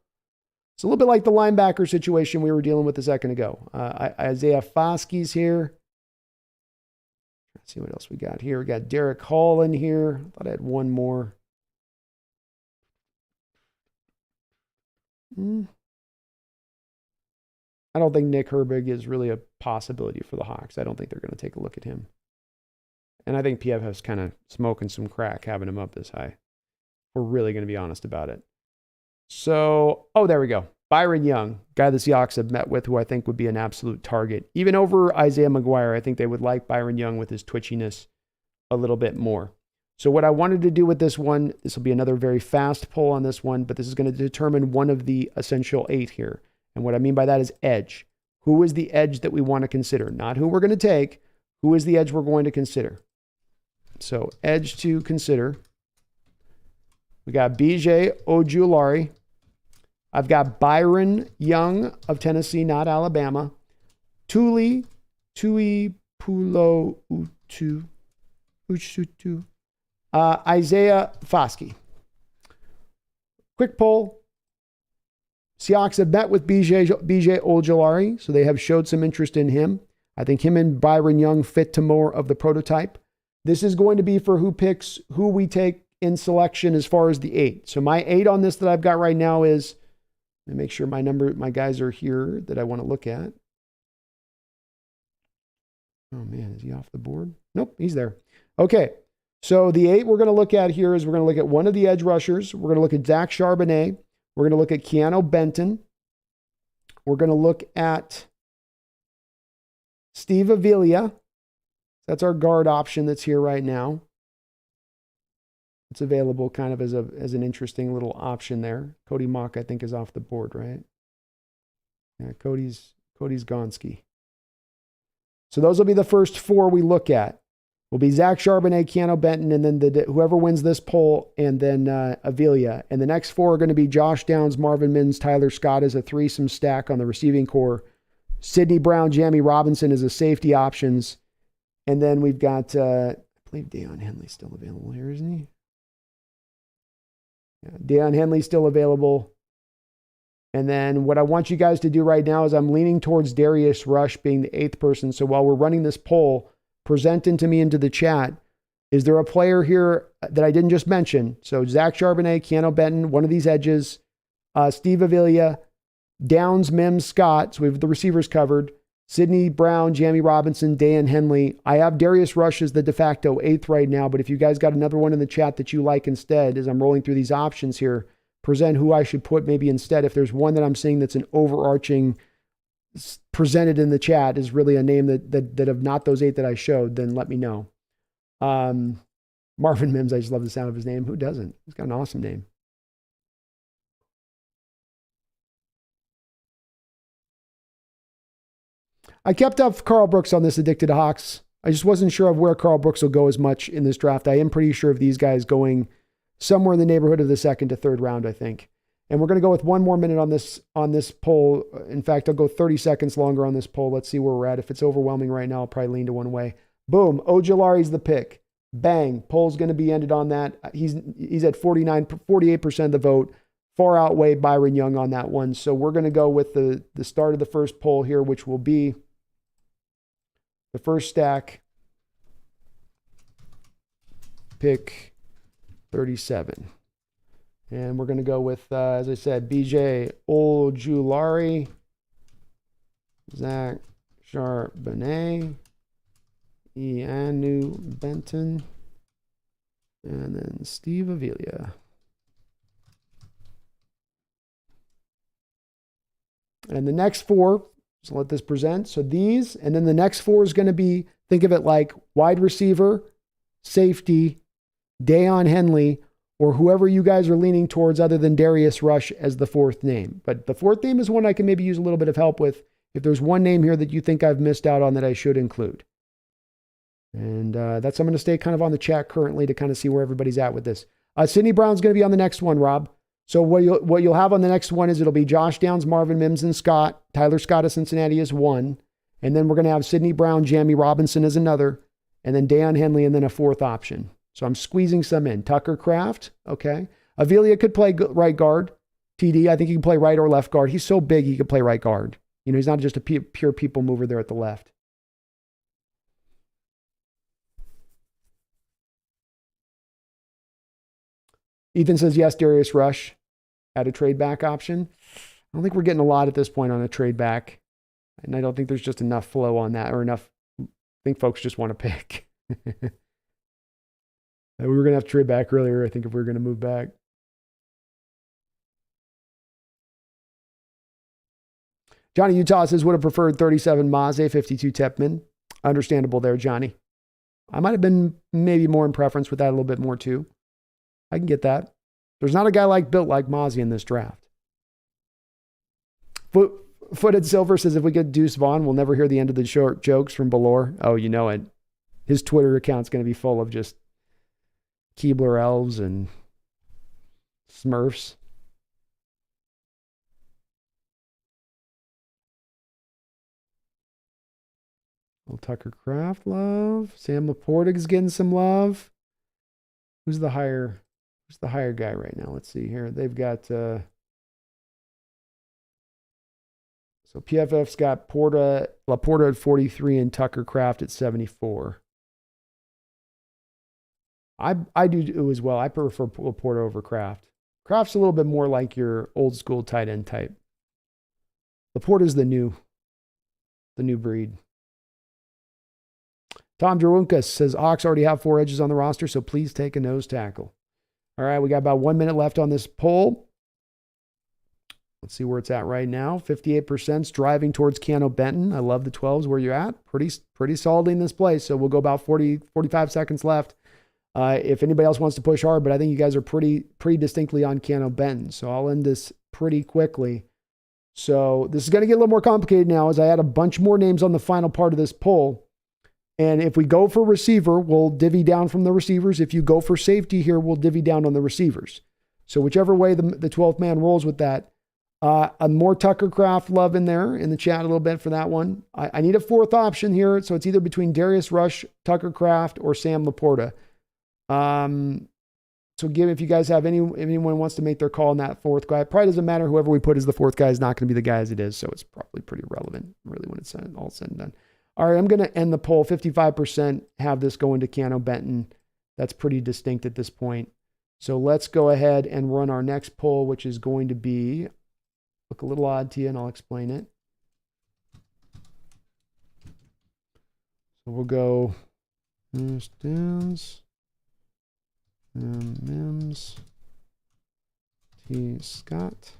It's a little bit like the linebacker situation we were dealing with a second ago. Isaiah Foskey's here. Let's see what else we got here. We got Derek Hall in here. I thought I had one more. I don't think Nick Herbig is really a possibility for the Hawks. I don't think they're going to take a look at him. And I think PFF's kind of smoking some crack having him up this high. We're really going to be honest about it. So, there we go. Byron Young, guy the Seahawks have met with, who I think would be an absolute target. Even over Isaiah McGuire, I think they would like Byron Young with his twitchiness a little bit more. So what I wanted to do with this one, this will be another very fast poll on this one, but this is going to determine one of the essential 8 here. And what I mean by that is edge. Who is the edge that we want to consider? Not who we're going to take. Who is the edge we're going to consider? So edge to consider. We got BJ Ojulari. I've got Byron Young of Tennessee, not Alabama. Tuli Pulo Uchutu. Isaiah Foskey. Quick poll. Seahawks have met with BJ Ojulari, so they have showed some interest in him. I think him and Byron Young fit to more of the prototype. This is going to be for who we take in selection as far as the 8. So my 8 on this that I've got right now is, let me make sure my guys are here that I want to look at. Oh man, is he off the board? Nope, he's there. Okay, so the 8 we're going to look at here is we're going to look at one of the edge rushers. We're going to look at Zach Charbonnet. We're going to look at Keanu Benton. We're going to look at Steve Avila. That's our guard option that's here right now. It's available kind of as an interesting little option there. Cody Mock, I think, is off the board, right? Yeah, Cody's Gonski. So those will be the first 4 we look at. Will be Zach Charbonnet, Keanu Benton, and then whoever wins this poll, and then Avila. And the next 4 are going to be Josh Downs, Marvin Mims, Tyler Scott as a threesome stack on the receiving core. Sidney Brown, Jamie Robinson as a safety options. And then we've got, I believe Deion Henley's still available here, isn't he? Yeah, Deion Henley's still available. And then what I want you guys to do right now is I'm leaning towards Darius Rush being the 8th person. So while we're running this poll, presenting to me into the chat, is there a player here that I didn't just mention? So Zach Charbonnet, Keanu Benton, one of these edges, Steve Avila, Downs, Mims, Scott. So we have the receivers covered. Sidney Brown, Jamie Robinson, Dan Henley. I have Darius Rush as the de facto 8th right now, but if you guys got another one in the chat that you like instead, as I'm rolling through these options here, present who I should put maybe instead. If there's one that I'm seeing that's an overarching presented in the chat is really a name that of not those 8 that I showed, then let me know. Marvin Mims, I just love the sound of his name. Who doesn't? He's got an awesome name. I kept up Carl Brooks on this Addicted to Hawks. I just wasn't sure of where Carl Brooks will go as much in this draft. I am pretty sure of these guys going somewhere in the neighborhood of the 2nd to 3rd round, I think. And we're going to go with one more minute on this poll. In fact, I'll go 30 seconds longer on this poll. Let's see where we're at. If it's overwhelming right now, I'll probably lean to one way. Boom. Ojulari's the pick. Bang. Poll's going to be ended on that. He's at 48% of the vote. Far outweigh Byron Young on that one. So we're going to go with the start of the first poll here, which will be the first stack. Pick 37. And we're going to go with, as I said, BJ Ojulari, Zach Charbonnet, Keanu Benton, and then Steve Avila. And the next 4, so let this present. So these, and then the next 4 is going to be, think of it like wide receiver, safety, Deion Henley, or whoever you guys are leaning towards other than Darius Rush as the 4th name. But the 4th name is one I can maybe use a little bit of help with if there's one name here that you think I've missed out on that I should include. And I'm going to stay kind of on the chat currently to kind of see where everybody's at with this. Sidney Brown's going to be on the next one, Rob. So what you'll have on the next one is it'll be Josh Downs, Marvin Mims, and Scott. Tyler Scott of Cincinnati is 1. And then we're going to have Sidney Brown, Jamie Robinson as another. And then Deion Henley, and then a 4th option. So I'm squeezing some in. Tucker Kraft, okay. Avila could play right guard. TD, I think he can play right or left guard. He's so big he could play right guard. You know, he's not just a pure people mover there at the left. Ethan says, yes, Darius Rush at a trade back option. I don't think we're getting a lot at this point on a trade back. And I don't think there's just enough flow on that or enough. I think folks just want to pick. We were going to have to trade back earlier, I think, if we were going to move back. Johnny Utah says, would have preferred 37 Maze, 52 Tepman. Understandable there, Johnny. I might have been maybe more in preference with that a little bit more too. I can get that. There's not a guy built like Mozzie in this draft. Footed Silver says, if we get Deuce Vaughn, we'll never hear the end of the short jokes from Belore. Oh, you know it. His Twitter account's going to be full of just Keebler elves and Smurfs. Little Tucker Kraft love. Sam Laporta's getting some love. Who's the higher guy right now? Let's see here. They've got so PFF's got Laporta at 43 and Tucker Kraft at 74. I do as well. I prefer Laporta over Kraft. Kraft's a little bit more like your old school tight end type. Laporta's the new breed. Tom Jerwunkas says, Hawks already have 4 edges on the roster, so please take a nose tackle. All right, we got about 1 minute left on this poll. Let's see where it's at right now. 58%'s driving towards Keanu Benton. I love the 12s where you're at. Pretty solid in this place. So we'll go about 45 seconds left. If anybody else wants to push hard, but I think you guys are pretty distinctly on Keanu Benton. So I'll end this pretty quickly. So this is going to get a little more complicated now as I add a bunch more names on the final part of this poll. And if we go for receiver, we'll divvy down from the receivers. If you go for safety here, we'll divvy down on the receivers. So whichever way the 12th man rolls with that. A more Tucker Kraft love in there in the chat a little bit for that one. I need a 4th option here. So it's either between Darius Rush, Tucker Kraft, or Sam Laporta. So if you guys have anyone wants to make their call on that 4th guy, it probably doesn't matter. Whoever we put as the 4th guy is not going to be the guy as it is. So it's probably pretty relevant really when it's all said and done. All right, I'm going to end the poll. 55% have this going to Keanu Benton. That's pretty distinct at this point. So let's go ahead and run our next poll, which is going to be, look a little odd to you, and I'll explain it. So we'll go Downs, Mims, T. Scott.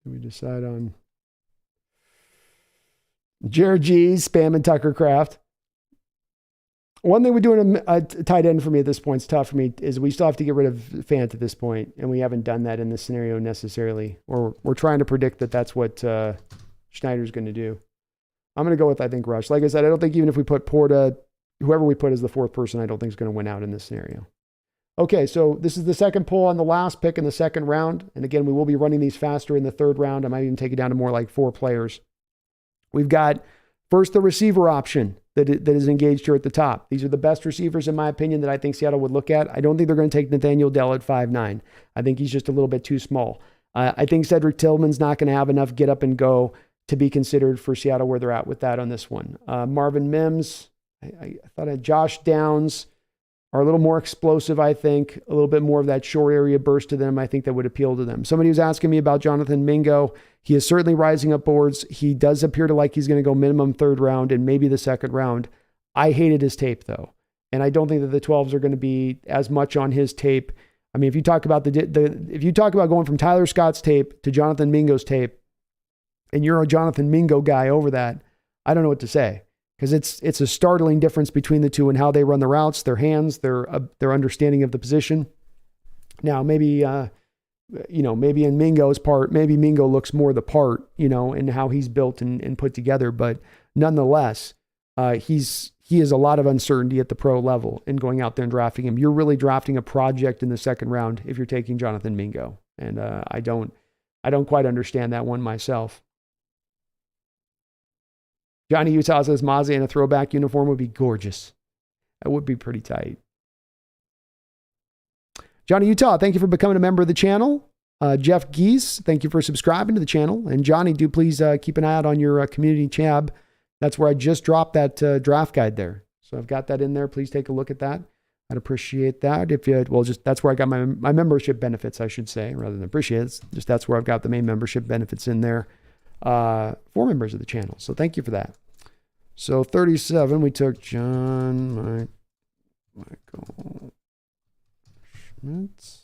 Do we decide on Jared G, Spam, and Tucker Kraft? One thing we're doing a tight end for me at this point, it's tough for me, is we still have to get rid of Fant at this point, and we haven't done that in this scenario necessarily. Or we're trying to predict that that's what Schneider's going to do. I'm going to go with, I think, Rush. Like I said, I don't think even if we put Porta, whoever we put as the 4th person, I don't think is going to win out in this scenario. Okay, so this is the second poll on the last pick in the second round. And again, we will be running these faster in the third round. I might even take it down to more like 4 players. We've got first the receiver option that is engaged here at the top. These are the best receivers, in my opinion, that I think Seattle would look at. I don't think they're going to take Nathaniel Dell at 5'9". I think he's just a little bit too small. I think Cedric Tillman's not going to have enough get up and go to be considered for Seattle where they're at with that on this one. Marvin Mims, I thought Josh Downs are a little more explosive, I think. A little bit more of that short area burst to them. I think that would appeal to them. Somebody was asking me about Jonathan Mingo. He is certainly rising up boards. He does appear to like he's going to go minimum 3rd round and maybe the 2nd round. I hated his tape, though. And I don't think that the 12s are going to be as much on his tape. I mean, if you talk about if you talk about going from Tyler Scott's tape to Jonathan Mingo's tape, and you're a Jonathan Mingo guy over that, I don't know what to say. Because it's a startling difference between the two and how they run the routes, their hands, their understanding of the position. Now, maybe maybe in Mingo's part, maybe Mingo looks more the part, and how he's built and put together. But nonetheless, he has a lot of uncertainty at the pro level in going out there and drafting him. You're really drafting a project in the 2nd round if you're taking Jonathan Mingo, and I don't quite understand that one myself. Johnny Utah says Mozzie in a throwback uniform would be gorgeous. That would be pretty tight. Johnny Utah, thank you for becoming a member of the channel. Jeff Geese, thank you for subscribing to the channel. And Johnny, do please keep an eye out on your community tab. That's where I just dropped that draft guide there. So I've got that in there. Please take a look at that. I'd appreciate that. If you, well, just that's where I got my membership benefits, I should say, rather than appreciate it. Just that's where I've got the main membership benefits in there for members of the channel. So thank you for that. So 37, we took John Michael Schmitz.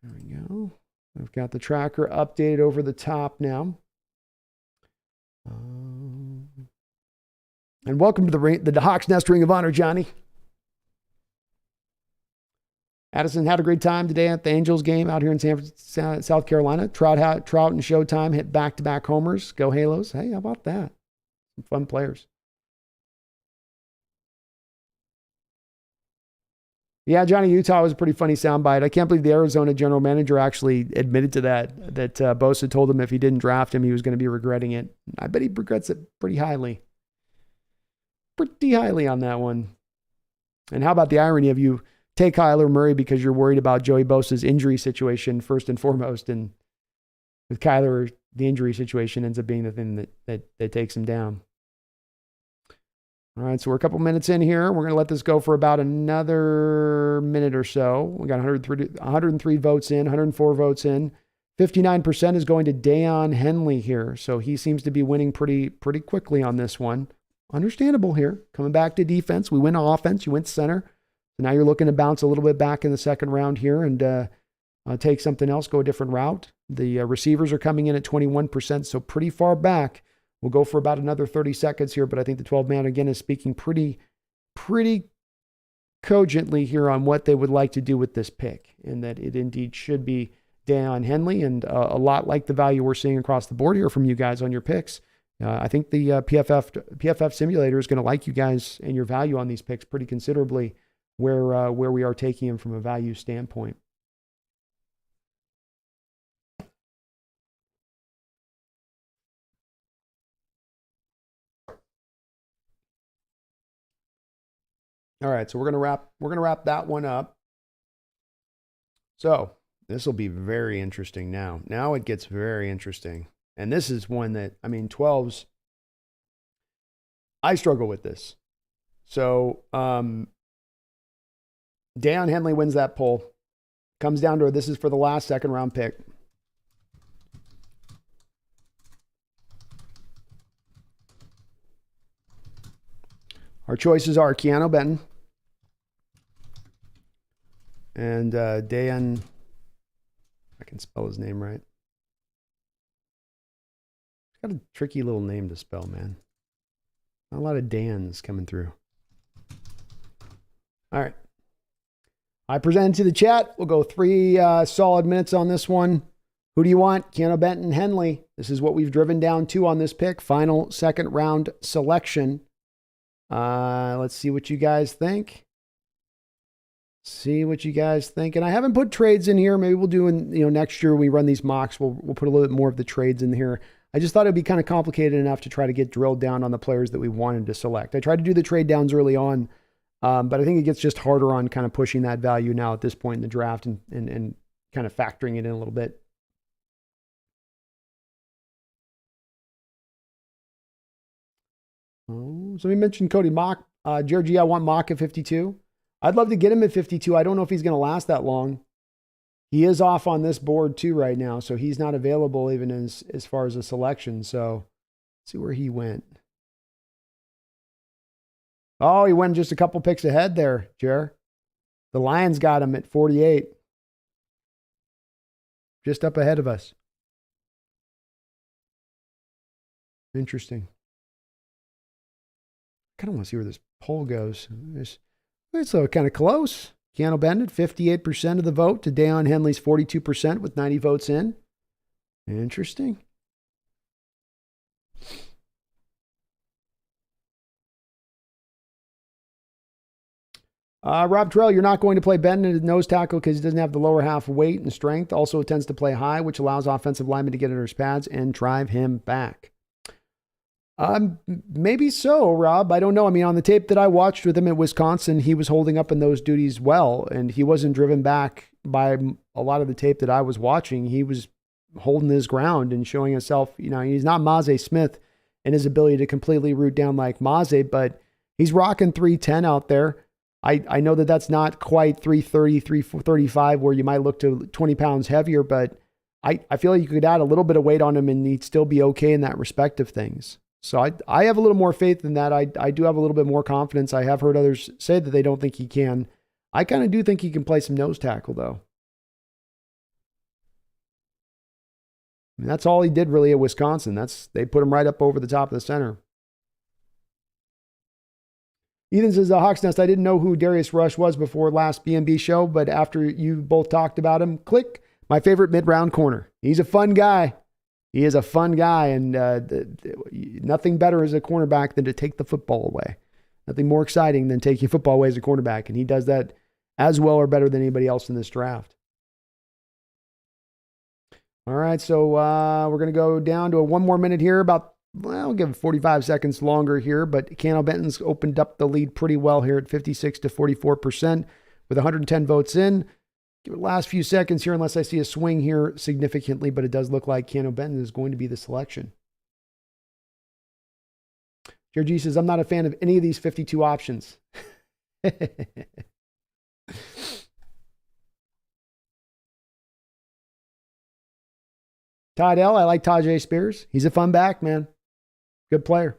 There we go. I've got the tracker updated over the top now. And welcome to the Hawks Nest Ring of Honor, Johnny. Addison had a great time today at the Angels game out here in South Carolina. Trout and Showtime hit back-to-back homers. Go Halos. Hey, how about that? Some fun players. Yeah, Johnny Utah was a pretty funny soundbite. I can't believe the Arizona general manager actually admitted to that Bosa told him if he didn't draft him, he was going to be regretting it. I bet he regrets it pretty highly. Pretty highly on that one. And how about the irony of you take Kyler Murray because you're worried about Joey Bosa's injury situation first and foremost, and with Kyler, the injury situation ends up being the thing that takes him down. All right, so we're a couple minutes in here. We're going to let this go for about another minute or so. We got 103 votes in, 104 votes in. 59% is going to Deion Henley here, so he seems to be winning pretty quickly on this one. Understandable here. Coming back to defense. We went offense. You went center. So now you're looking to bounce a little bit back in the second round here and take something else, go a different route. The receivers are coming in at 21%, so pretty far back. We'll go for about another 30 seconds here, but I think the 12-man, again, is speaking pretty cogently here on what they would like to do with this pick, and that it indeed should be Deion Henley, and a lot like the value we're seeing across the board here from you guys on your picks. I think the PFF simulator is going to like you guys and your value on these picks pretty considerably where we are taking them from a value standpoint. All right, so we're gonna wrap that one up. So this will be very interesting now. Now it gets very interesting. And this is one that, 12s, I struggle with this. So Deion Henley wins that poll. Comes down to, this is for the last second round pick. Our choices are Keanu Benton and Deion. I can spell his name right. Got a tricky little name to spell, man. Not a lot of Dans coming through. All right. I present to the chat. We'll go 3 solid minutes on this one. Who do you want? Keanu Benton, Henley. This is what we've driven down to on this pick. Final second round selection. Let's see what you guys think. And I haven't put trades in here. Maybe we'll do next year when we run these mocks, we'll put a little bit more of the trades in here. I just thought it'd be kind of complicated enough to try to get drilled down on the players that we wanted to select. I tried to do the trade downs early on, but I think it gets just harder on kind of pushing that value now at this point in the draft and kind of factoring it in a little bit. Oh, somebody mentioned Cody Mock. Georgie, I want Mock at 52. I'd love to get him at 52. I don't know if he's going to last that long. He is off on this board too right now, so he's not available even as far as a selection. So let's see where he went. Oh, he went just a couple picks ahead there, Jer. The Lions got him at 48. Just up ahead of us. Interesting. I kind of want to see where this poll goes. It's kind of close. Keanu Benton, 58% of the vote to Deion Henley's 42% with 90 votes in. Interesting. Rob Terrell, you're not going to play Benton at nose tackle because he doesn't have the lower half weight and strength. Also, it tends to play high, which allows offensive linemen to get under his pads and drive him back. Maybe so, Rob. I don't know. On the tape that I watched with him at Wisconsin, he was holding up in those duties well, and he wasn't driven back by a lot of the tape that I was watching. He was holding his ground and showing himself. He's not Maze Smith and his ability to completely root down like Maze, but he's rocking 310 out there. I know that that's not quite 330, 335 where you might look to 20 pounds heavier, but I feel like you could add a little bit of weight on him and he'd still be okay in that respect of things. So I have a little more faith in that. I do have a little bit more confidence. I have heard others say that they don't think he can. I kind of do think he can play some nose tackle, though. I mean, that's all he did really at Wisconsin. They put him right up over the top of the center. Ethan says, the Hawks Nest, I didn't know who Darius Rush was before last BNB show, but after you both talked about him, click, my favorite mid-round corner. He's a fun guy. He is a fun guy, and nothing better as a cornerback than to take the football away. Nothing more exciting than taking football away as a cornerback, and he does that as well or better than anybody else in this draft. All right, so we're going to go down to one more minute here, we'll give it 45 seconds longer here, but Cano Benton's opened up the lead pretty well here at 56 to 44% with 110 votes in. Give it the last few seconds here unless I see a swing here significantly, but it does look like Cano Benton is going to be the selection. Georgie says, I'm not a fan of any of these 52 options. Todd L., I like Tajay Spears. He's a fun back, man. Good player.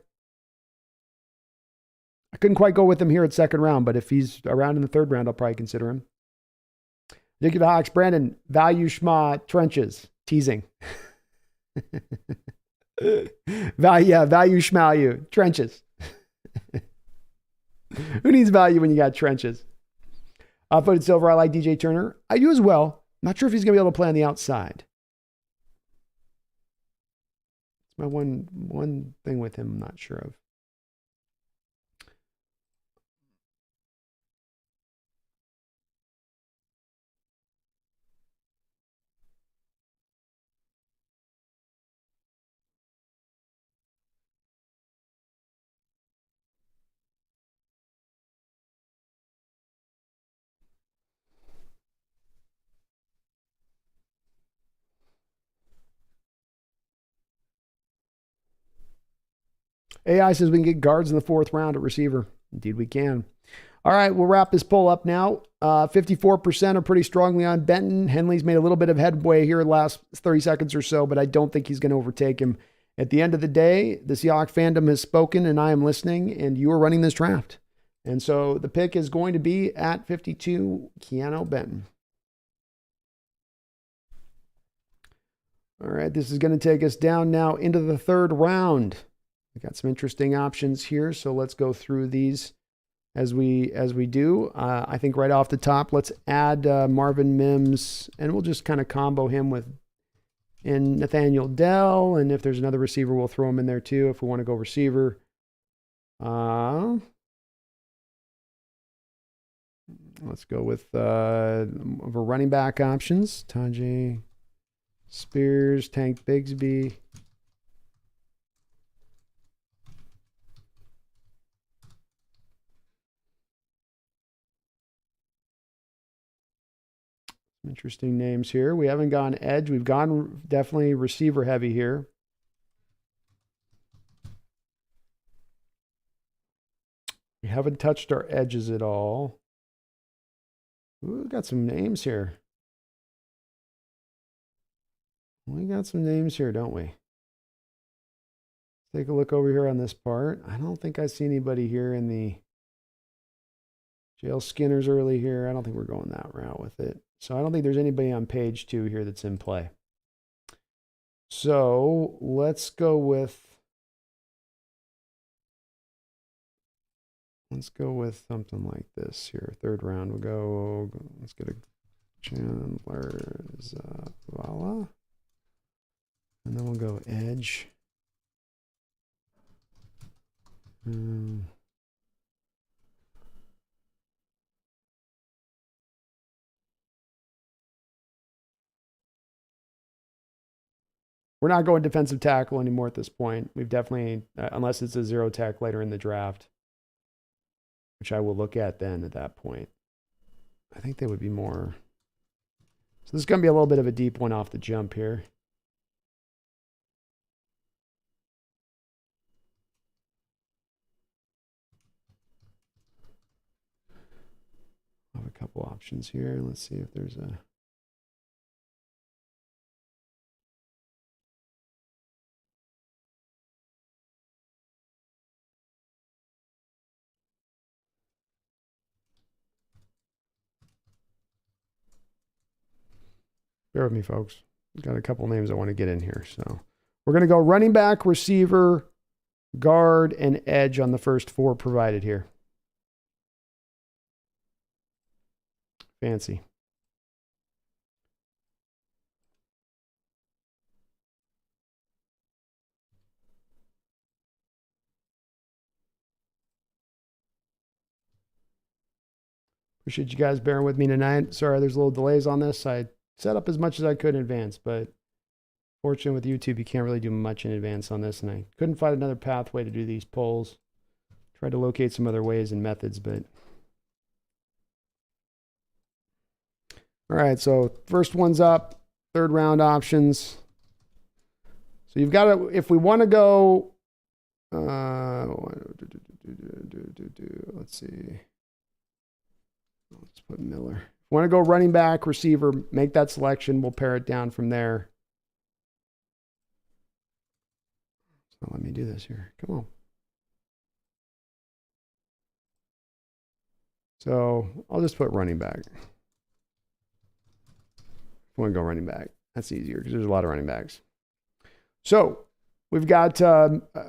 I couldn't quite go with him here at second round, but if he's around in the third round, I'll probably consider him. Dicky the Hawks, Brandon, value schma trenches. Teasing. value schmalue. Trenches. Who needs value when you got trenches? Footed Silver, I like DJ Turner. I do as well. Not sure if he's going to be able to play on the outside. It's my one thing with him I'm not sure of. AI says we can get guards in the fourth round at receiver. Indeed, we can. All right, we'll wrap this poll up now. 54% are pretty strongly on Benton. Henley's made a little bit of headway here the last 30 seconds or so, but I don't think he's going to overtake him. At the end of the day, the Seahawks fandom has spoken, and I am listening, and you are running this draft. And so the pick is going to be at 52, Keanu Benton. All right, this is going to take us down now into the third round. We got some interesting options here, so let's go through these as we do. I think right off the top, let's add Marvin Mims, and we'll just kind of combo him with Nathaniel Dell, and if there's another receiver, we'll throw him in there too if we want to go receiver. Let's go with running back options. Tajay Spears, Tank Bigsby. Interesting names here. We haven't gone edge. We've gone definitely receiver heavy here. We haven't touched our edges at all. Ooh, we got some names here. We got some names here, don't we? Take a look over here on this part. I don't think I see anybody here in the Jail Skinner's early here. I don't think we're going that route with it. So I don't think there's anybody on page 2 here that's in play. So let's go with something like this here. Third round, let's get a Chandler Zavala. And then we'll go edge. We're not going defensive tackle anymore at this point. We've definitely, unless it's a zero tech later in the draft, which I will look at then at that point. I think they would be more. So this is going to be a little bit of a deep one off the jump here. couple options here. Let's see if there's a... Bear with me, folks. Got a couple names I want to get in here. So we're going to go running back, receiver, guard, and edge on the first 4 provided here. Fancy. Appreciate you guys bearing with me tonight. Sorry, there's a little delays on this. I set up as much as I could in advance, but fortunately with YouTube, you can't really do much in advance on this, and I couldn't find another pathway to do these polls. Tried to locate some other ways and methods, but... All right, so first one's up, 3rd round options. So you've got to, if we want to go, let's see. Let's put Miller. If we want to go running back, receiver, make that selection. We'll pare it down from there. So let me do this here. Come on. So I'll just put running back. I want to go running back. That's easier because there's a lot of running backs. So we've got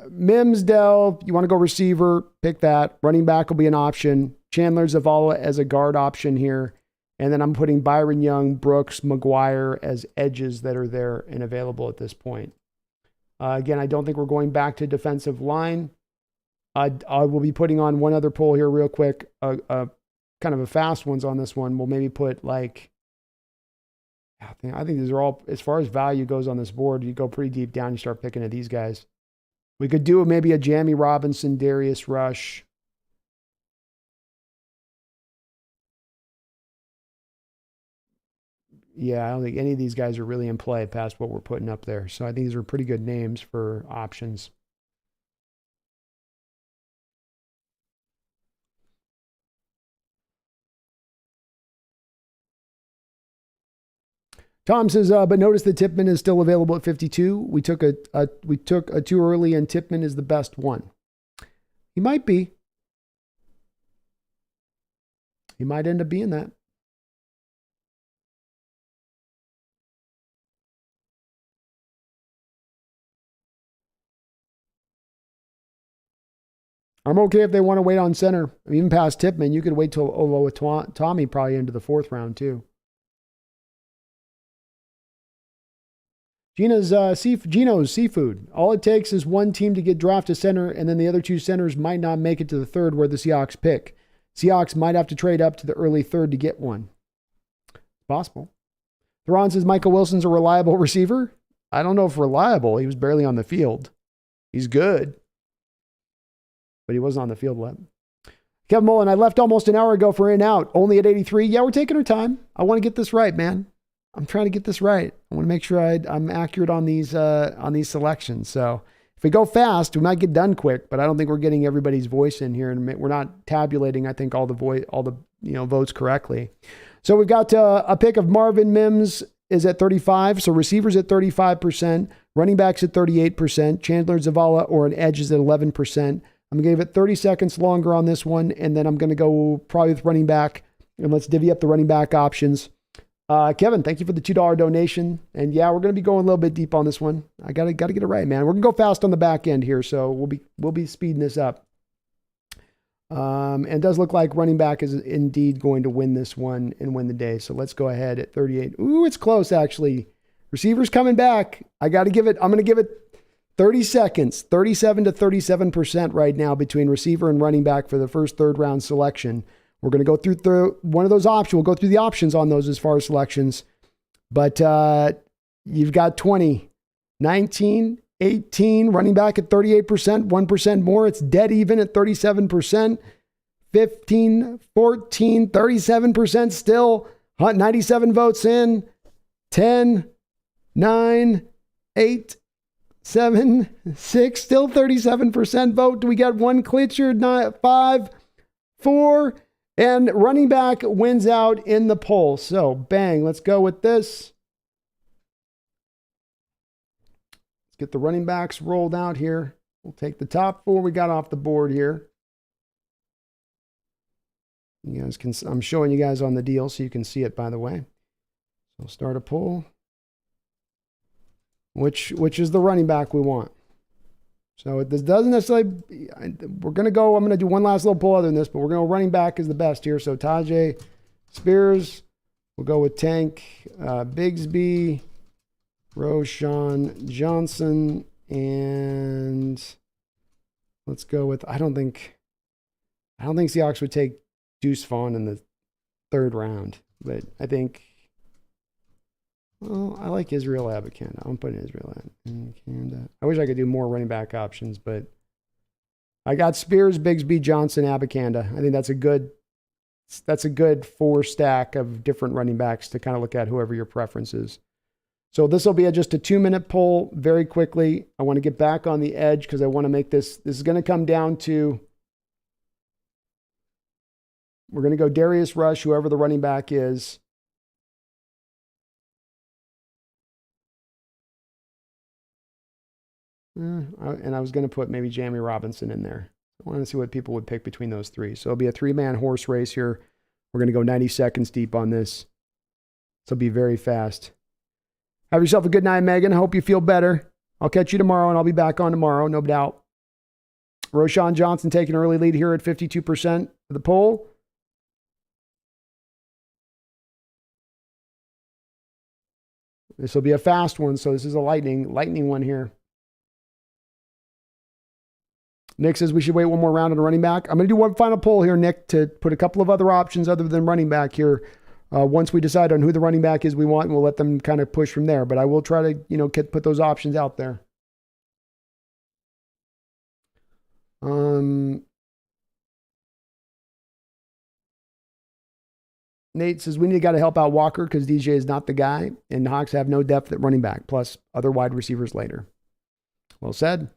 Mims, Dell. You want to go receiver, pick that. Running back will be an option. Chandler Zavala as a guard option here. And then I'm putting Byron Young, Brooks, McGuire as edges that are there and available at this point. Again, I don't think we're going back to defensive line. I will be putting on one other poll here real quick. Kind of a fast ones on this one. We'll maybe put like... I think these are all, as far as value goes on this board, you go pretty deep down, you start picking at these guys. We could do maybe a Jamie Robinson, Darius Rush. Yeah, I don't think any of these guys are really in play past what we're putting up there. So I think these are pretty good names for options. Tom says, but notice that Tipman is still available at 52. We took a too early, and Tipman is the best one. He might be. He might end up being that. I'm okay if they want to wait on center. Even past Tipman, you could wait till Ovo with Tommy probably into the 4th round too. Gino's Seafood. All it takes is one team to get drafted center, and then the other 2 centers might not make it to the 3rd where the Seahawks pick. Seahawks might have to trade up to the early 3rd to get one. Possible. Theron says Michael Wilson's a reliable receiver. I don't know if reliable. He was barely on the field. He's good, but he wasn't on the field yet. Kevin Mullen, I left almost an hour ago for in out, only at 83. Yeah, we're taking our time. I want to get this right, man. I'm trying to get this right. I want to make sure I'm accurate on these selections. So if we go fast, we might get done quick, but I don't think we're getting everybody's voice in here, and we're not tabulating, I think, all the votes correctly. So we've got a pick of Marvin Mims is at 35. So receivers at 35%, running backs at 38%, Chandler Zavala or an edge is at 11%. I'm going to give it 30 seconds longer on this one, and then I'm going to go probably with running back, and let's divvy up the running back options. Kevin, thank you for the $2 donation. And yeah, we're going to be going a little bit deep on this one. I gotta get it right, man. We're going to go fast on the back end here, so we'll be speeding this up. And it does look like running back is indeed going to win this one and win the day. So let's go ahead at 38. Ooh, it's close actually. Receivers coming back. I'm going to give it 30 seconds, 37 to 37% right now between receiver and running back for the first 3rd round selection. We're going to go through one of those options. We'll go through the options on those as far as selections. But you've got 20, 19, 18, running back at 38%, 1% more. It's dead even at 37%. 15, 14, 37% still. 97 votes in. 10, 9, 8, 7, 6, still 37% vote. Do we got one clincher? 5, 4, And running back wins out in the poll. So, bang, let's go with this. Let's get the running backs rolled out here. We'll take the top 4 we got off the board here. You guys can, I'm showing you guys on the deal so you can see it, by the way. So we'll start a poll. Which is the running back we want. So this doesn't necessarily, we're going to go, I'm going to do one last little poll other than this, but we're going to go running back is the best here. So Tajay Spears, we'll go with Tank Bigsby, Roschon Johnson, and let's go with, I don't think Seahawks would take Deuce Vaughn in the 3rd round, but I think, well, I like Israel Abakanda. I'm putting Israel Abakanda. I wish I could do more running back options, but I got Spears, Bigsby, Johnson, Abakanda. I think that's a good 4 stack of different running backs to kind of look at whoever your preference is. So this will be just a 2-minute poll very quickly. I want to get back on the edge because I want to make this is going to come down to, we're going to go Darius Rush, whoever the running back is. And I was going to put maybe Jamie Robinson in there. I want to see what people would pick between those 3. So it'll be a 3-man horse race here. We're going to go 90 seconds deep on this. So it'll be very fast. Have yourself a good night, Megan. I hope you feel better. I'll catch you tomorrow, and I'll be back on tomorrow, no doubt. Roschon Johnson taking an early lead here at 52% of the poll. This will be a fast one, so this is a lightning one here. Nick says we should wait one more round on a running back. I'm going to do one final poll here, Nick, to put a couple of other options other than running back here. Once we decide on who the running back is we want, we'll let them kind of push from there. But I will try to, put those options out there. Nate says we need to help out Walker because DJ is not the guy, and the Hawks have no depth at running back, plus other wide receivers later. Well said.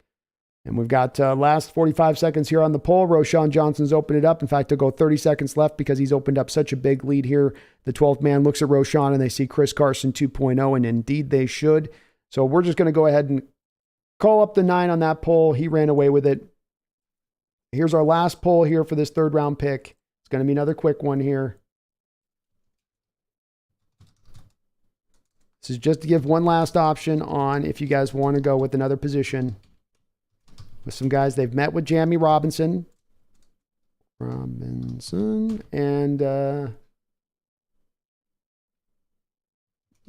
And we've got last 45 seconds here on the poll. Roschon Johnson's opened it up. In fact, they'll go 30 seconds left because he's opened up such a big lead here. The 12th man looks at Roschon and they see Chris Carson 2.0, and indeed they should. So we're just going to go ahead and call up the 9 on that poll. He ran away with it. Here's our last poll here for this 3rd round pick. It's going to be another quick one here. This is just to give one last option on if you guys want to go with another position. With some guys they've met with Jamie Robinson. And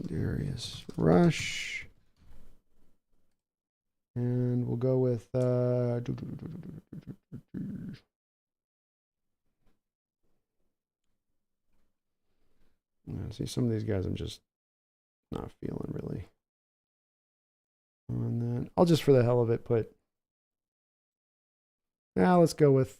Darius Rush. And we'll go with see, some of these guys I'm just not feeling really on that. I'll just for the hell of it put, let's go with,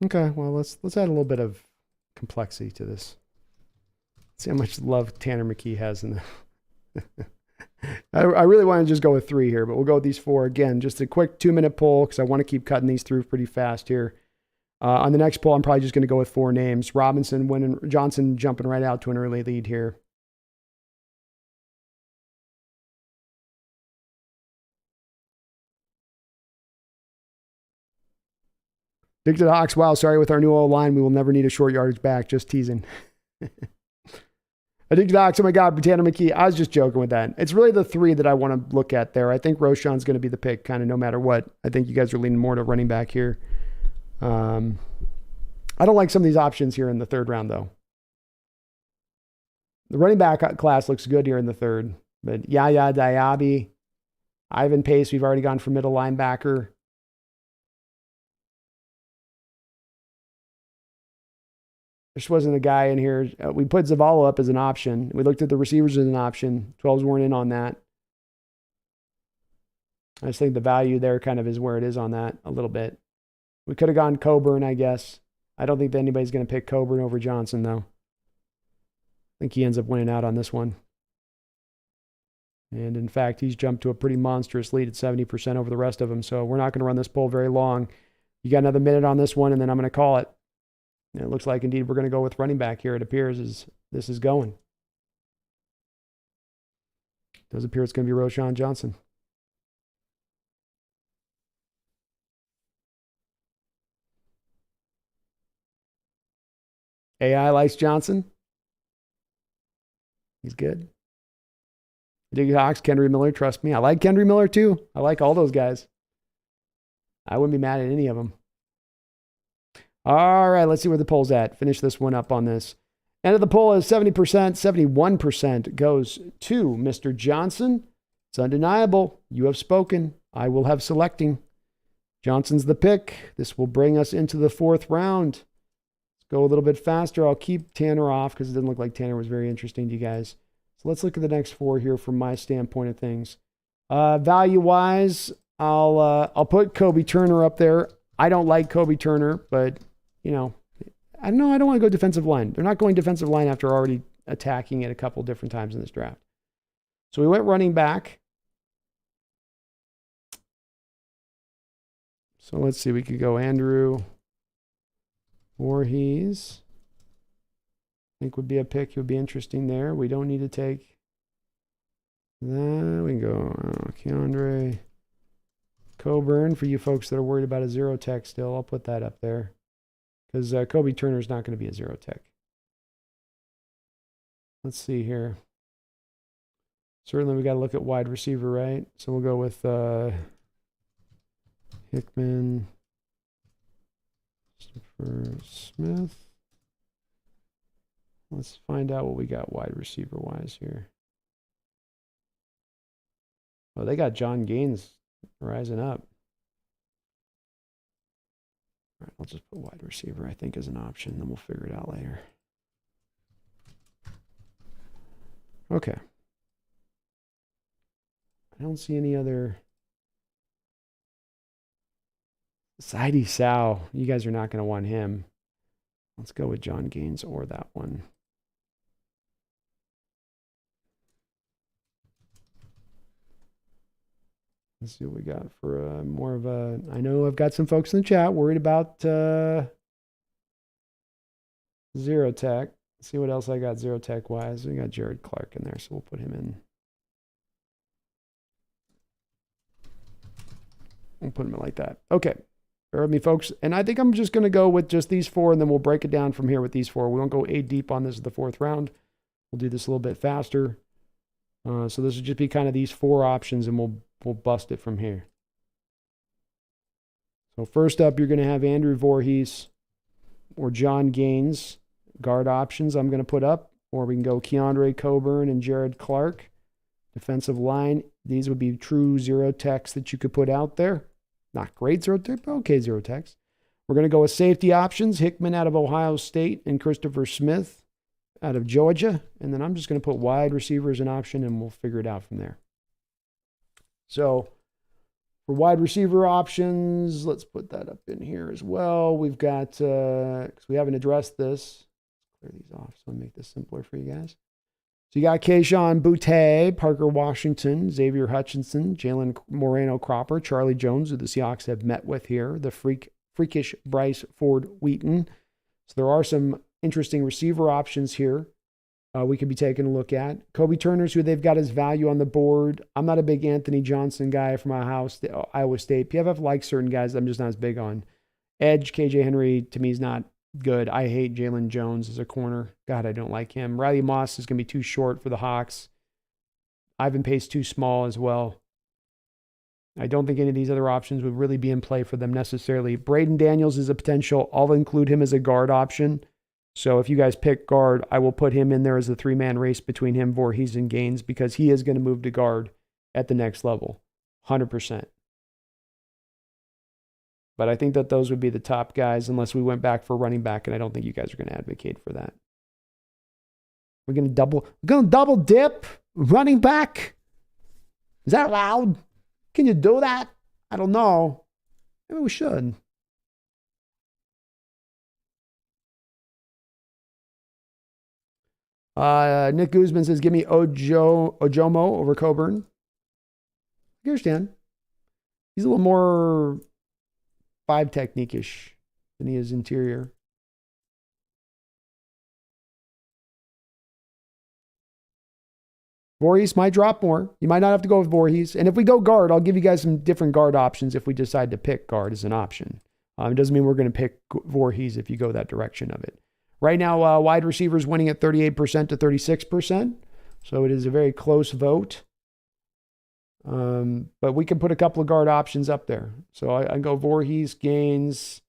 okay, well, let's add a little bit of complexity to this. See how much love Tanner McKee has in the I really want to just go with 3 here, but we'll go with these 4 again. Just a quick 2-minute poll because I want to keep cutting these through pretty fast here. On the next poll, I'm probably just going to go with 4 names. Robinson winning, Johnson jumping right out to an early lead here. Dick to the Hawks. Wow, sorry, with our new O-line, we will never need a short yardage back. Just teasing. I think the Hawks, oh my God, Tanner McKee. I was just joking with that. It's really the 3 that I want to look at there. I think Roschon's going to be the pick kind of no matter what. I think you guys are leaning more to running back here. I don't like some of these options here in the 3rd round, though. The running back class looks good here in the 3rd. But Yaya Diaby, Ivan Pace, we've already gone for middle linebacker. There just wasn't a guy in here. We put Zavala up as an option. We looked at the receivers as an option. 12s weren't in on that. I just think the value there kind of is where it is on that a little bit. We could have gone Coburn, I guess. I don't think that anybody's going to pick Coburn over Johnson, though. I think he ends up winning out on this one. And in fact, he's jumped to a pretty monstrous lead at 70% over the rest of them. So we're not going to run this poll very long. You got another minute on this one, and then I'm going to call it. And it looks like indeed we're going to go with running back here. It appears as this is going. It does appear it's going to be Roschon Johnson. AI likes Johnson. He's good. Dig Hawks, Kendry Miller, trust me. I like Kendry Miller too. I like all those guys. I wouldn't be mad at any of them. All right, let's see where the poll's at. Finish this one up on this. End of the poll is 70%. 71% goes to Mr. Johnson. It's undeniable. You have spoken. I will have selecting. Johnson's the pick. This will bring us into the fourth round. Let's go a little bit faster. I'll keep Tanner off because it didn't look like Tanner was very interesting to you guys. So let's look at the next four here from my standpoint of things. Value-wise, I'll put Kobe Turner up there. I don't like Kobe Turner, but, you know, I don't know. I don't want to go defensive line. They're not going defensive line after already attacking it a couple different times in this draft. So we went running back. So let's see. We could go Andrew Voorhees. I think would be a pick. It would be interesting there. We don't need to take that. We can go Keandre Coburn for you folks that are worried about a zero tech still. I'll put that up there because Kobe Turner is not going to be a zero tech. Let's see here. Certainly we got to look at wide receiver, right? So we'll go with Hickman, Christopher Smith. Let's find out what we got wide receiver wise here. Oh, they got John Gaines rising up. All right, I'll just put wide receiver, I think, as an option. Then we'll figure it out later. Okay. I don't see any other. Sidey Sow. You guys are not going to want him. Let's go with John Gaines or that one. Let's see what we got for more of a. I know I've got some folks in the chat worried about zero tech. Let's see what else I got zero tech wise. We got Jared Clark in there, so we'll put him in. We'll put him in like that. Okay. Bear with me, folks. And I think I'm just going to go with just these four, and then we'll break it down from here with these four. We won't go 8 deep on this in the fourth round. We'll do this a little bit faster. So this will just be kind of these four options, and we'll bust it from here. So first up, you're going to have Andrew Voorhees or John Gaines. Guard options I'm going to put up. Or we can go Keandre Coburn and Jared Clark. Defensive line, these would be true zero techs that you could put out there. Not great zero tech, but okay zero techs. We're going to go with safety options. Hickman out of Ohio State and Christopher Smith out of Georgia. And then I'm just going to put wide receiver as an option, and we'll figure it out from there. So for wide receiver options, let's put that up in here as well. We've got, because we haven't addressed this, clear these off so I'll make this simpler for you guys. So you got Kayshon Boutte, Parker Washington, Xavier Hutchinson, Jalen Moreno Cropper, Charlie Jones, who the Seahawks have met with here, the freakish Bryce Ford Wheaton. So there are some interesting receiver options here we could be taking a look at. Kobe Turner's who they've got his value on the board. I'm not a big Anthony Johnson guy from Iowa State. PFF likes certain guys I'm just not as big on. Edge, KJ Henry, to me, is not good. I hate Jalen Jones as a corner. God, I don't like him. Riley Moss is going to be too short for the Hawks. Ivan Pace too small as well. I don't think any of these other options would really be in play for them necessarily. Braden Daniels is a potential. I'll include him as a guard option. So if you guys pick guard, I will put him in there as a three-man race between him, Voorhees, and Gaines because he is going to move to guard at the next level. 100%. But I think that those would be the top guys unless we went back for running back, and I don't think you guys are going to advocate for that. We're going to double dip running back. Is that allowed? Can you do that? I don't know. Maybe we should. Nick Guzman says, give me Ojomo over Coburn. I understand. He's a little more 5 technique-ish than he is interior. Voorhees might drop more. You might not have to go with Voorhees. And if we go guard, I'll give you guys some different guard options if we decide to pick guard as an option. It doesn't mean we're going to pick Voorhees if you go that direction of it. Right now, wide receivers winning at 38% to 36%. So it is a very close vote. But we can put a couple of guard options up there. So I go Voorhees, Gaines.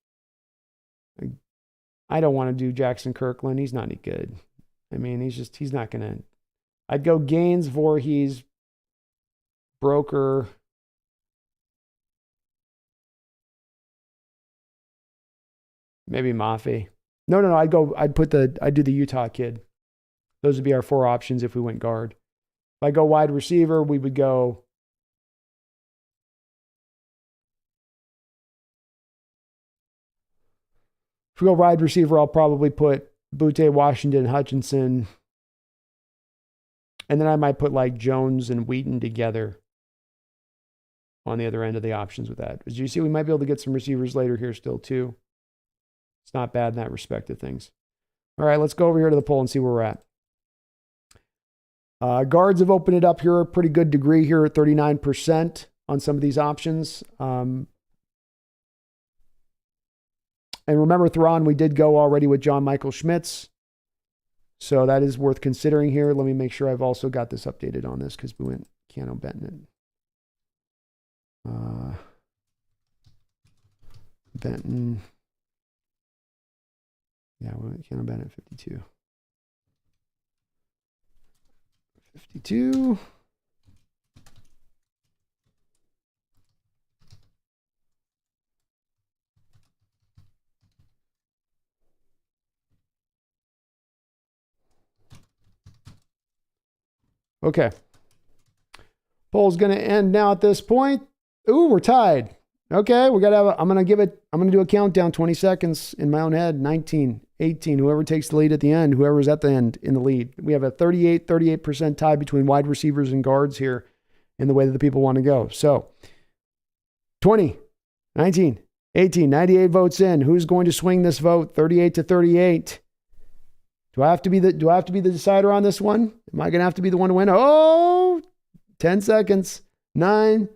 I don't want to do Jackson Kirkland. He's not any good. I mean, he's not going to. I'd go Gaines, Voorhees, Broker. Maybe Maffei. No. I'd do the Utah kid. Those would be our 4 options if we went guard. If I go wide receiver, we would go. If we go wide receiver, I'll probably put Butte, Washington, Hutchinson. And then I might put like Jones and Wheaton together on the other end of the options with that. As you see, we might be able to get some receivers later here still too. It's not bad in that respect of things. All right, let's go over here to the poll and see where we're at. Guards have opened it up here a pretty good degree here at 39% on some of these options. And remember, Thrawn, we did go already with John Michael Schmitz. So that is worth considering here. Let me make sure I've also got this updated on this because we went Keanu Benton. Benton. Yeah, we went Keanu Benton 52. 52. Okay. Poll's going to end now at this point. Ooh, we're tied. Okay, we got to have I'm going to do a countdown, 20 seconds in my own head. 19, 18, whoever takes the lead at the end, whoever's at the end in the lead. We have a 38% tie between wide receivers and guards here in the way that the people want to go. So 20, 19, 18, 98 votes in. Who's going to swing this vote? 38 to 38. Do I have to be the decider on this one? Am I going to have to be the one to win? Oh, 10 seconds. 9,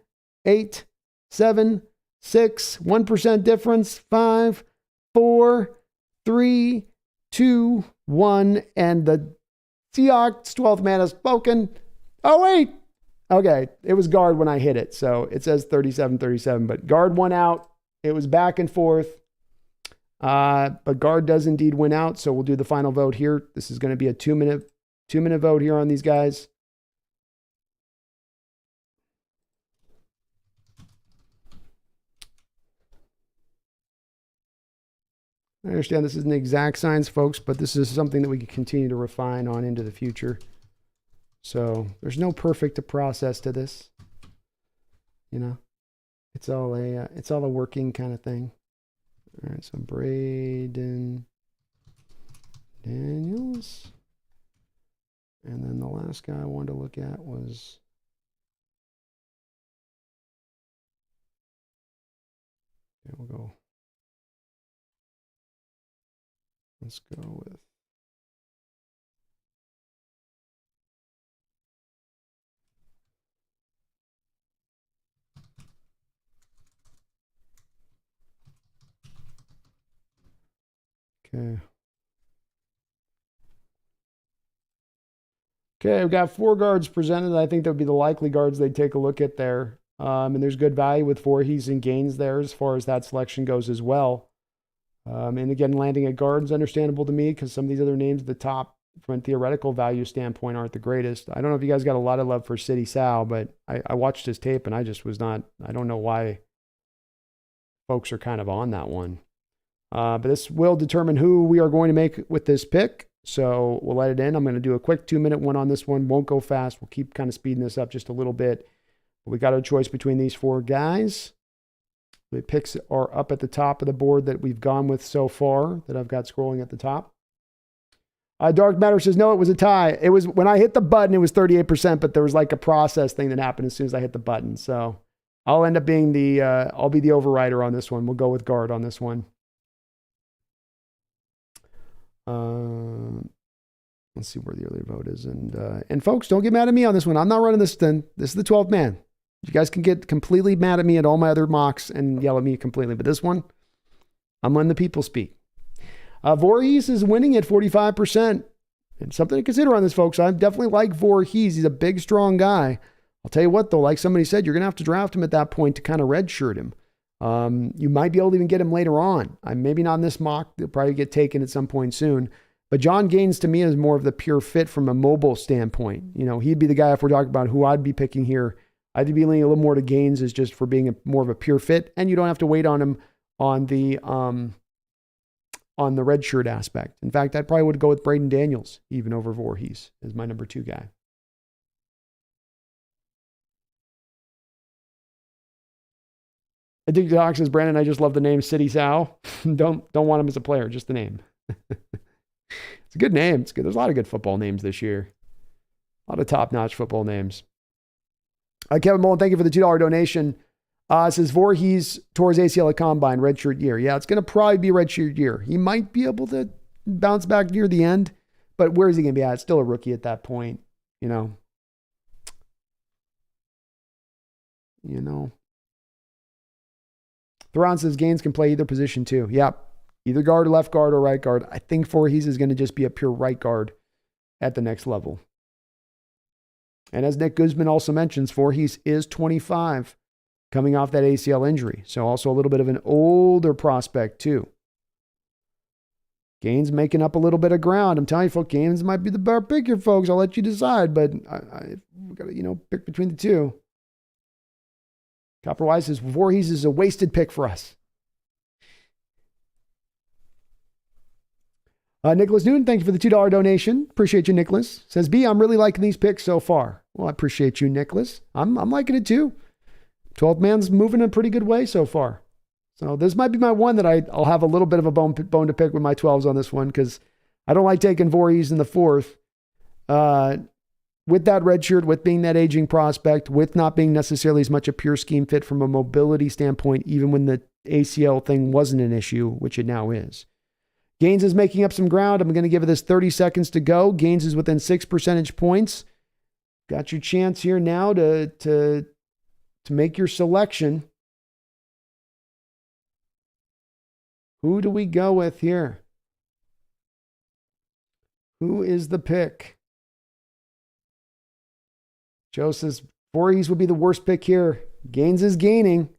8, 7, 6, 1% difference. 5, 4, 3, 2, 1. And the Seahawks 12th man has spoken. Oh, wait. Okay. It was guard when I hit it. So it says 37-37, but guard won out. It was back and forth. But guard does indeed win out. So we'll do the final vote here. This is going to be a 2-minute vote here on these guys. I understand this isn't exact science, folks, but this is something that we can continue to refine on into the future. So there's no perfect process to this. You know, it's all a working kind of thing. All right, so Braden Daniels. And then the last guy I wanted to look at was we'll go. Let's go with Okay, we've got 4 guards presented. I think that would be the likely guards they'd take a look at there. And there's good value with Voorhees and Gaines there as far as that selection goes as well. And again, landing at guard is understandable to me because some of these other names at the top from a theoretical value standpoint aren't the greatest. I don't know if you guys got a lot of love for City Sal, but I watched his tape and I just was not, I don't know why folks are kind of on that one. But this will determine who we are going to make with this pick. So we'll let it in. I'm going to do a quick 2-minute one on this one. Won't go fast. We'll keep kind of speeding this up just a little bit. But we got a choice between these 4 guys. The picks are up at the top of the board that we've gone with so far that I've got scrolling at the top. Dark Matter says, no, it was a tie. It was when I hit the button, it was 38%, but there was like a process thing that happened as soon as I hit the button. So I'll end up being I'll be the overrider on this one. We'll go with guard on this one. Let's see where the early vote is. And folks, don't get mad at me on this one. I'm not running this then. This is the 12th man. You guys can get completely mad at me at all my other mocks and yell at me completely. But this one, I'm letting the people speak. Voorhees is winning at 45%. And something to consider on this, folks. I definitely like Voorhees. He's a big, strong guy. I'll tell you what, though, like somebody said, you're going to have to draft him at that point to kind of redshirt him. You might be able to even get him later on. Maybe not in this mock. They'll probably get taken at some point soon. But John Gaines, to me, is more of the pure fit from a mobile standpoint. You know, he'd be the guy, if we're talking about who I'd be picking here, I'd be leaning a little more to Gaines as just for being more of a pure fit. And you don't have to wait on him on the red shirt aspect. In fact, I probably would go with Braden Daniels, even over Voorhees, as my number 2 guy. Addicted Hawk says, Brandon, I just love the name City Sal. don't want him as a player, just the name. It's a good name. It's good. There's a lot of good football names this year. A lot of top-notch football names. Kevin Mullen, thank you for the $2 donation. It says Voorhees towards ACL at Combine, redshirt year. Yeah, it's going to probably be redshirt year. He might be able to bounce back near the end, but where is he going to be at? It's still a rookie at that point, you know. Theron says Gaines can play either position too. Yep. Either guard or left guard or right guard. I think Voorhees is going to just be a pure right guard at the next level. And as Nick Guzman also mentions, Voorhees is 25 coming off that ACL injury. So also a little bit of an older prospect too. Gaines making up a little bit of ground. I'm telling you, folks, Gaines might be the better pick here, folks. I'll let you decide, but we got to, pick between the two. Copper Wise says Voorhees is a wasted pick for us. Nicholas Newton, thank you for the $2 donation. Appreciate you, Nicholas. Says, B, I'm really liking these picks so far. Well, I appreciate you, Nicholas. I'm liking it too. 12th man's moving in a pretty good way so far. So this might be my one that I'll have a little bit of a bone to pick with my 12s on this one because I don't like taking Voorhees in the 4th. With that red shirt, with being that aging prospect, with not being necessarily as much a pure scheme fit from a mobility standpoint, even when the ACL thing wasn't an issue, which it now is. Gaines is making up some ground. I'm going to give it this 30 seconds to go. Gaines is within 6 percentage points. Got your chance here now to make your selection. Who do we go with here? Who is the pick? Joe says Voorhees would be the worst pick here. Gaines is gaining.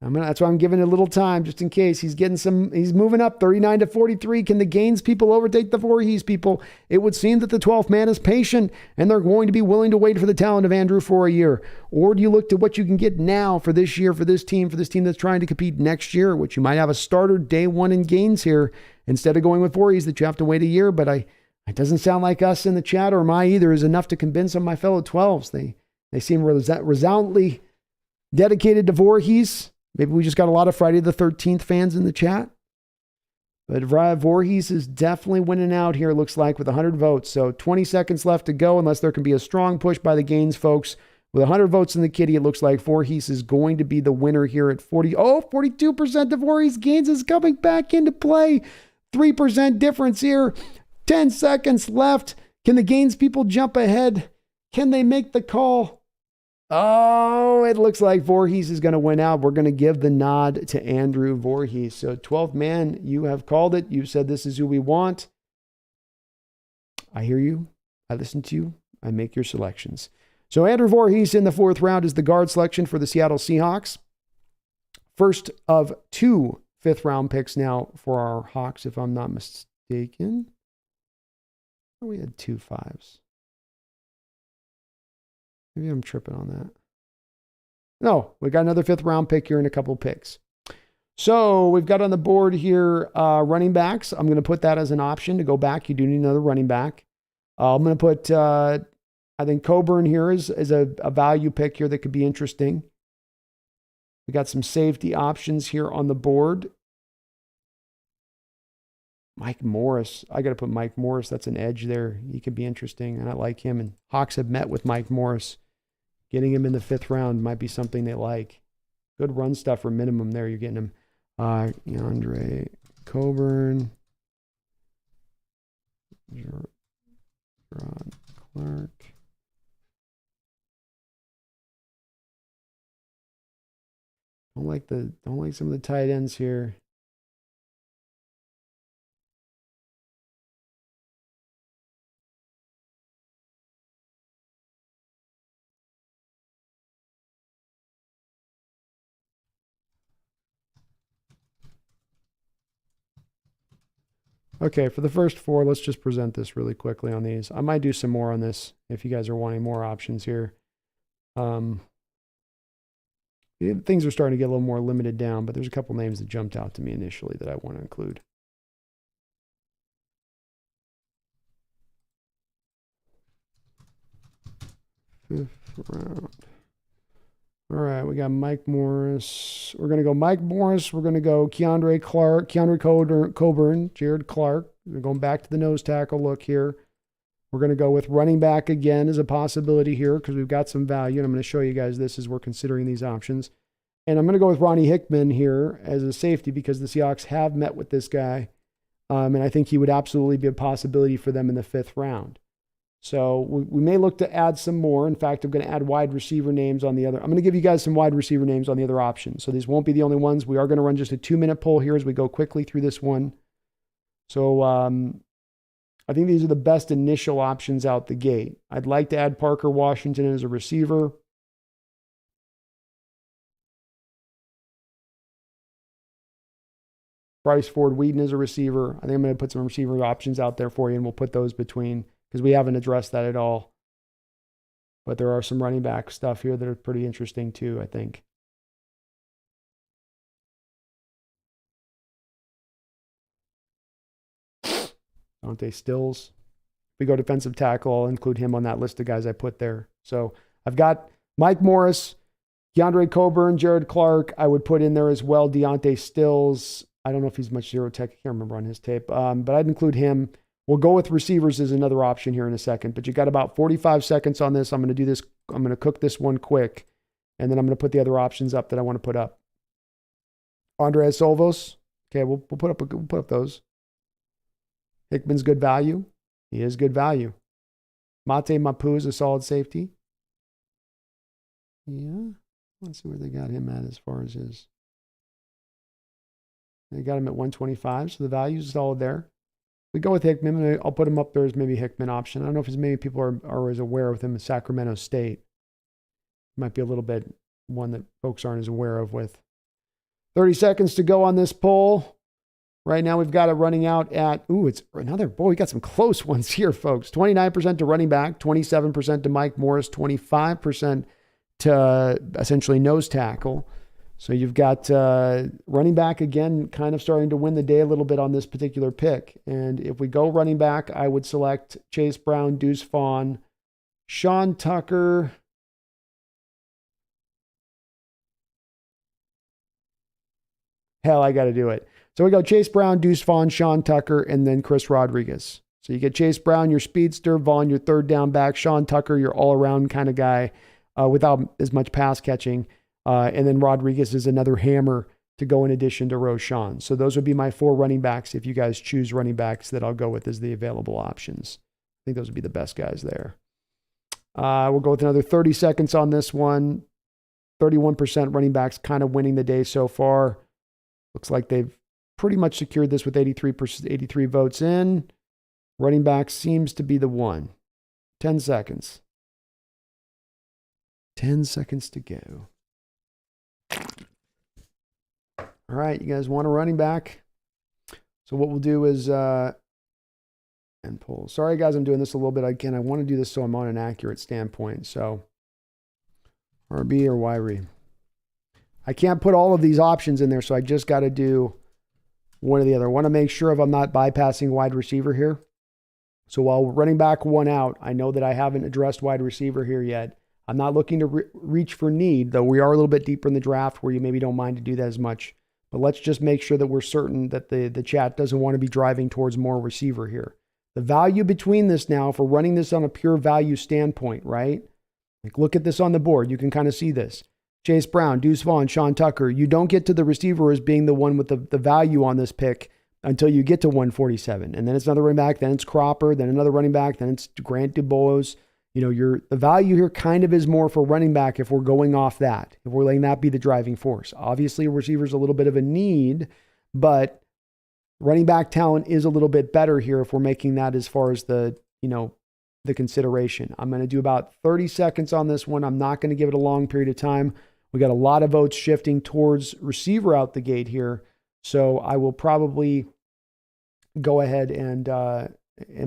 That's why I'm giving it a little time just in case. He's moving up 39 to 43. Can the Gaines people overtake the Voorhees people? It would seem that the 12th man is patient and they're going to be willing to wait for the talent of Andrew for a year. Or do you look to what you can get now for this year, for this team that's trying to compete next year, which you might have a starter day one in Gaines here instead of going with Voorhees that you have to wait a year. But it doesn't sound like us in the chat or my either is enough to convince some of my fellow 12s. They seem resoundingly dedicated to Voorhees. Maybe we just got a lot of Friday the 13th fans in the chat. But Voorhees is definitely winning out here, it looks like, with 100 votes. So 20 seconds left to go, unless there can be a strong push by the Gaines folks. With 100 votes in the kitty, it looks like Voorhees is going to be the winner here at 42% of Voorhees. Gaines is coming back into play. 3% difference here. 10 seconds left. Can the Gaines people jump ahead? Can they make the call? Oh, it looks like Voorhees is going to win out. We're going to give the nod to Andrew Voorhees. So 12th man, you have called it. You said this is who we want. I hear you. I listen to you. I make your selections. So Andrew Voorhees in the 4th round is the guard selection for the Seattle Seahawks. First of 2 5th-round picks now for our Hawks, if I'm not mistaken. We had 2 5s. Maybe I'm tripping on that. No, we got another 5th-round pick here and a couple picks. So we've got on the board here running backs. I'm going to put that as an option to go back. You do need another running back. I'm going to put, I think Coburn here is a value pick here that could be interesting. We got some safety options here on the board. Mike Morris. I got to put Mike Morris. That's an edge there. He could be interesting, and I like him. And Hawks have met with Mike Morris. Getting him in the 5th round might be something they like. Good run stuff for minimum there. You're getting him. Andre Coburn. Gerard Clark. Don't like some of the tight ends here. Okay, for the first 4, let's just present this really quickly on these. I might do some more on this if you guys are wanting more options here. Things are starting to get a little more limited down, but there's a couple names that jumped out to me initially that I want to include. Fifth round. All right, we got Mike Morris. We're going to go Mike Morris. We're going to go Keandre Coburn, Jared Clark. We're going back to the nose tackle look here. We're going to go with running back again as a possibility here because we've got some value, and I'm going to show you guys this as we're considering these options. And I'm going to go with Ronnie Hickman here as a safety because the Seahawks have met with this guy, and I think he would absolutely be a possibility for them in the 5th round. So we may look to add some more. In fact, I'm going to add wide receiver names on the other. I'm going to give you guys some wide receiver names on the other options. So these won't be the only ones. We are going to run just a 2-minute poll here as we go quickly through this one. So I think these are the best initial options out the gate. I'd like to add Parker Washington as a receiver. Bryce Ford Whedon as a receiver. I think I'm going to put some receiver options out there for you, and we'll put those between because we haven't addressed that at all. But there are some running back stuff here that are pretty interesting too, I think. Dante Stills. If we go defensive tackle, I'll include him on that list of guys I put there. So I've got Mike Morris, Keandre Coburn, Jared Clark. I would put in there as well Deontay Stills. I don't know if he's much zero tech. I can't remember on his tape. But I'd include him. We'll go with receivers as another option here in a second. But you got about 45 seconds on this. I'm going to do this. I'm going to cook this one quick. And then I'm going to put the other options up that I want to put up. Andres Solvos. Okay, we'll put up those. Hickman's good value. He is good value. Mate Mapu is a solid safety. Yeah. Let's see where they got him at as far as his. They got him at 125, so the value is solid there. We go with Hickman, and I'll put him up there as maybe Hickman option. I don't know if as many people are as aware with him as Sacramento State. Might be a little bit one that folks aren't as aware of with. 30 seconds to go on this poll. Right now we've got it running out at, it's another, we got some close ones here, folks. 29% to running back, 27% to Mike Morris, 25% to essentially nose tackle. So you've got running back again, kind of starting to win the day a little bit on this particular pick. And if we go running back, I would select Chase Brown, Deuce Vaughn, Sean Tucker. Hell, I got to do it. So we go Chase Brown, Deuce Vaughn, Sean Tucker, and then Chris Rodriguez. So you get Chase Brown, your speedster, Vaughn, your third down back, Sean Tucker, your all-around kind of guy without as much pass catching. And then Rodriguez is another hammer to go in addition to Roshan. So those would be my 4 running backs if you guys choose running backs that I'll go with as the available options. I think those would be the best guys there. We'll go with another 30 seconds on this one. 31% running backs kind of winning the day so far. Looks like they've pretty much secured this with 83 votes in. Running back seems to be the one. 10 seconds. 10 seconds to go. All right, you guys want a running back? So what we'll do is and pull. Sorry, guys, I'm doing this a little bit. Again, I want to do this so I'm on an accurate standpoint. So RB or YRE. I can't put all of these options in there, so I just got to do one or the other. I want to make sure if I'm not bypassing wide receiver here. So while running back one out, I know that I haven't addressed wide receiver here yet. I'm not looking to reach for need, though we are a little bit deeper in the draft where you maybe don't mind to do that as much. But let's just make sure that we're certain that the chat doesn't want to be driving towards more receiver here. The value between this now, if we're running this on a pure value standpoint, right? Like look at this on the board. You can kind of see this. Chase Brown, Deuce Vaughn, Sean Tucker. You don't get to the receiver as being the one with the value on this pick until you get to 147. And then it's another running back, then it's Cropper, then another running back, then it's Grant DuBose. The value here kind of is more for running back if we're going off that, if we're letting that be the driving force. Obviously, a receiver is a little bit of a need, but running back talent is a little bit better here if we're making that as far as the consideration. I'm going to do about 30 seconds on this one. I'm not going to give it a long period of time. We got a lot of votes shifting towards receiver out the gate here. So I will probably go ahead and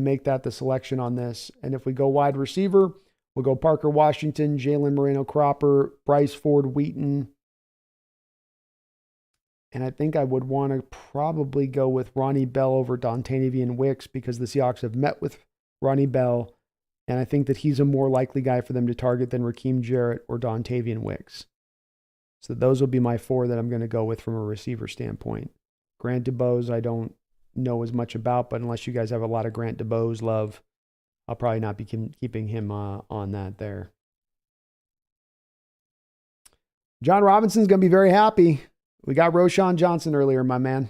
make that the selection on this. And if we go wide receiver, we'll go Parker Washington, Jalen Moreno Cropper, Bryce Ford Wheaton. And I think I would want to probably go with Ronnie Bell over Dontavian Wicks because the Seahawks have met with Ronnie Bell. And I think that he's a more likely guy for them to target than Rakeem Jarrett or Dontavian Wicks. So those will be my 4 that I'm going to go with from a receiver standpoint. Grant DuBose, I don't know as much about, but unless you guys have a lot of Grant DuBose love, I'll probably not be keeping him on that there. John Robinson's going to be very happy. We got Roschon Johnson earlier, my man.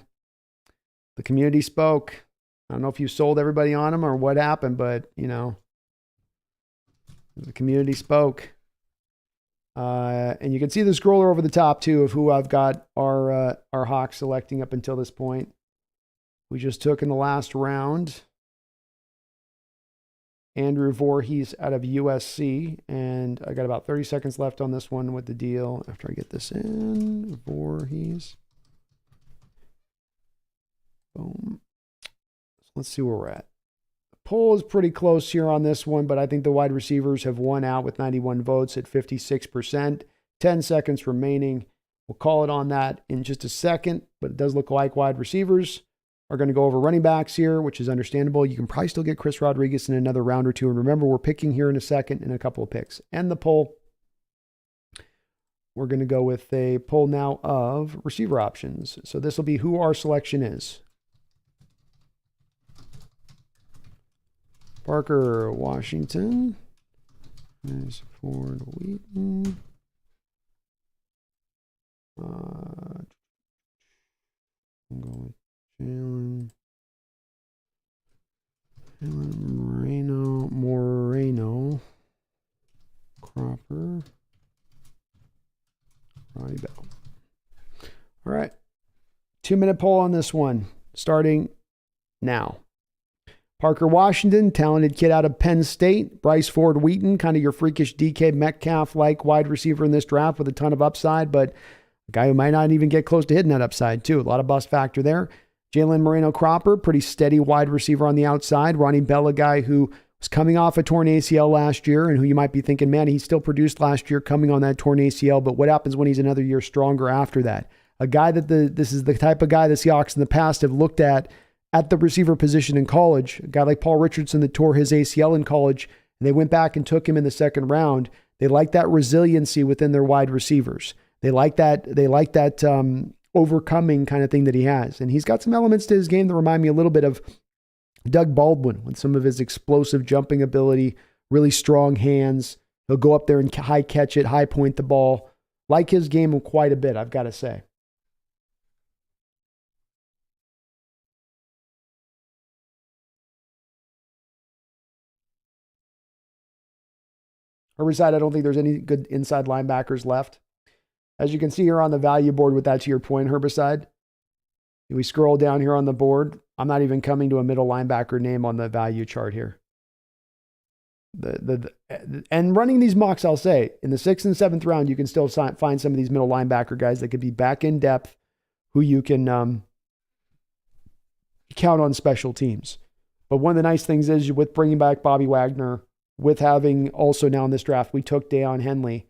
The community spoke. I don't know if you sold everybody on him or what happened, but, the community spoke. And you can see the scroller over the top too of who I've got our Hawks selecting up until this point. We just took in the last round Andrew Voorhees out of USC, and I got about 30 seconds left on this one with the deal after I get this in. Voorhees. Boom. So let's see where we're at. Poll is pretty close here on this one, but I think the wide receivers have won out with 91 votes at 56%. 10 seconds remaining. We'll call it on that in just a second, but it does look like wide receivers are going to go over running backs here, which is understandable. You can probably still get Chris Rodriguez in another round or two. And remember, we're picking here in a second in a couple of picks. And the poll, we're going to go with a poll now of receiver options. So this will be who our selection is. Parker Washington. There's Ford Wheaton. I'm going with Jalen Moreno, Cropper, Ronnie Bell. All right. 2-minute poll on this one, starting now. Parker Washington, talented kid out of Penn State. Bryce Ford Wheaton, kind of your freakish DK Metcalf-like wide receiver in this draft with a ton of upside, but a guy who might not even get close to hitting that upside too. A lot of bust factor there. Jalen Moreno Cropper, pretty steady wide receiver on the outside. Ronnie Bell, a guy who was coming off a torn ACL last year and who you might be thinking, man, he still produced last year coming on that torn ACL, but what happens when he's another year stronger after that? A guy that this is the type of guy the Seahawks in the past have looked at the receiver position in college. A guy like Paul Richardson that tore his ACL in college, and they went back and took him in the second round. They like that resiliency within their wide receivers. They like that overcoming kind of thing that he has. And he's got some elements to his game that remind me a little bit of Doug Baldwin with some of his explosive jumping ability, really strong hands. He'll go up there and high catch it, high point the ball. Like his game quite a bit, I've got to say. Herbicide, I don't think there's any good inside linebackers left. As you can see here on the value board with that to your point, Herbicide, we scroll down here on the board. I'm not even coming to a middle linebacker name on the value chart here. And running these mocks, I'll say, in the 6th and 7th round, you can still find some of these middle linebacker guys that could be back in depth who you can count on special teams. But one of the nice things is with bringing back Bobby Wagner, with having also now in this draft, we took Deion Henley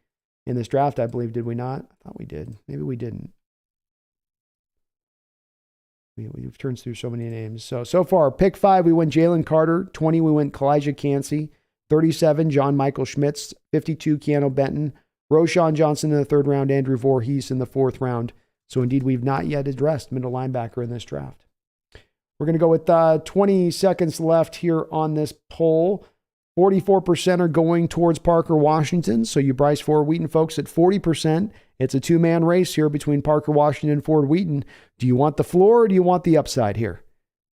in this draft, I believe. Did we not? I thought we did. Maybe we didn't. We've turned through so many names. So far, pick 5, we went Jalen Carter. 20, we went Kalijah Cansey. 37, John Michael Schmitz. 52, Keanu Benton. Roschon Johnson in the 3rd round. Andrew Voorhees in the 4th round. So indeed, we've not yet addressed middle linebacker in this draft. We're going to go with 20 seconds left here on this poll. 44% are going towards Parker Washington. So you Bryce Ford Wheaton folks at 40%. It's a two-man race here between Parker Washington and Ford Wheaton. Do you want the floor or do you want the upside here?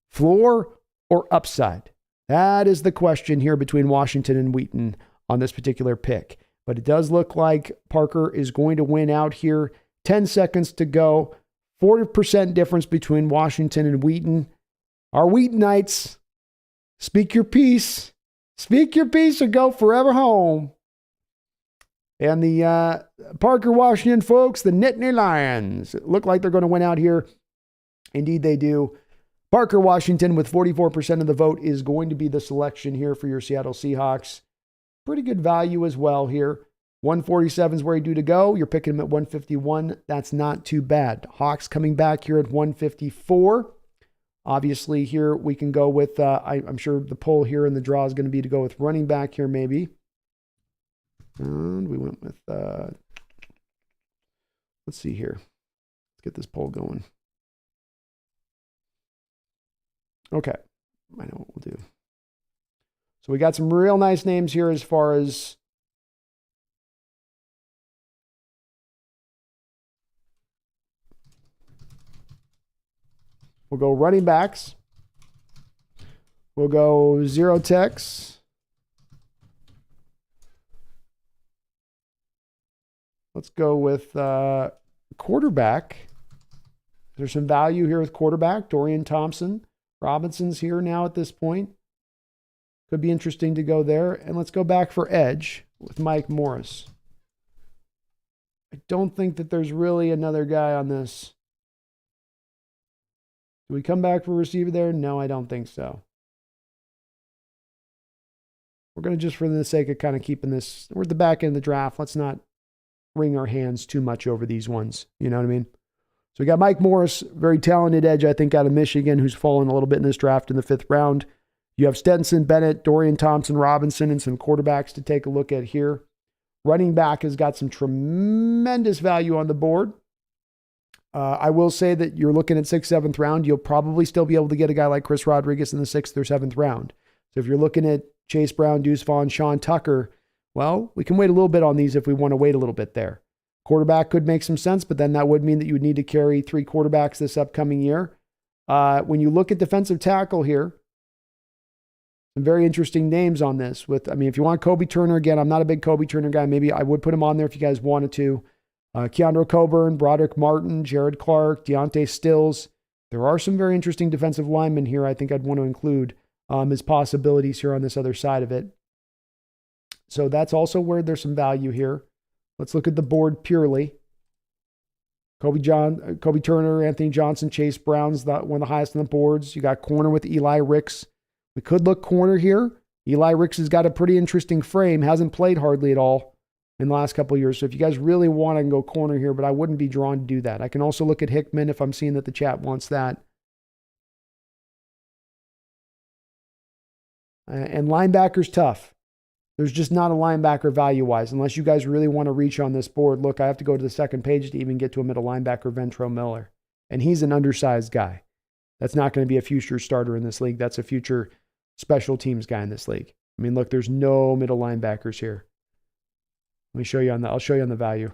Floor or upside? That is the question here between Washington and Wheaton on this particular pick. But it does look like Parker is going to win out here. 10 seconds to go. 40% difference between Washington and Wheaton. Our Wheatonites, speak your piece. Speak your piece or go forever home. And the Parker Washington folks, the Nittany Lions, look like they're going to win out here. Indeed, they do. Parker Washington with 44% of the vote is going to be the selection here for your Seattle Seahawks. Pretty good value as well here. 147 is where you do to go. You're picking him at 151. That's not too bad. Hawks coming back here at 154. Obviously, here we can go with, I'm sure the poll here in the draw is going to be to go with running back here maybe. And we went with, let's see here. Let's get this poll going. Okay, I know what we'll do. So we got some real nice names here as far as we'll go running backs. We'll go zero techs. Let's go with quarterback. There's some value here with quarterback. Dorian Thompson. Robinson's here now at this point. Could be interesting to go there. And let's go back for edge with Mike Morris. I don't think that there's really another guy on this. Do we come back for receiver there? No, I don't think so. We're going to just, for the sake of kind of keeping this, we're at the back end of the draft. Let's not wring our hands too much over these ones. You know what I mean? So we got Mike Morris, very talented edge, I think, out of Michigan, who's fallen a little bit in this draft in the 5th round. You have Stetson Bennett, Dorian Thompson, Robinson, and some quarterbacks to take a look at here. Running back has got some tremendous value on the board. I will say that you're looking at 6th, 7th round. You'll probably still be able to get a guy like Chris Rodriguez in the 6th or 7th round. So if you're looking at Chase Brown, Deuce Vaughn, Sean Tucker, well, we can wait a little bit on these if we want to wait a little bit there. Quarterback could make some sense, but then that would mean that you would need to carry 3 quarterbacks this upcoming year. When you look at defensive tackle here, some very interesting names on this. If you want Kobe Turner, again, I'm not a big Kobe Turner guy. Maybe I would put him on there if you guys wanted to. Keandre Coburn, Broderick Martin, Jared Clark, Deontay Stills. There are some very interesting defensive linemen here I think I'd want to include as possibilities here on this other side of it. So that's also where there's some value here. Let's look at the board purely. Kobe Turner, Anthony Johnson, Chase Brown's one of the highest on the boards. You got corner with Eli Ricks. We could look corner here. Eli Ricks has got a pretty interesting frame. Hasn't played hardly at all in the last couple of years. So if you guys really want, I can go corner here, but I wouldn't be drawn to do that. I can also look at Hickman if I'm seeing that the chat wants that. And linebacker's tough. There's just not a linebacker value-wise, unless you guys really want to reach on this board. Look, I have to go to the second page to even get to a middle linebacker, Ventrell Miller. And he's an undersized guy. That's not going to be a future starter in this league. That's a future special teams guy in this league. I mean, look, there's no middle linebackers here. Let me show you I'll show you on the value.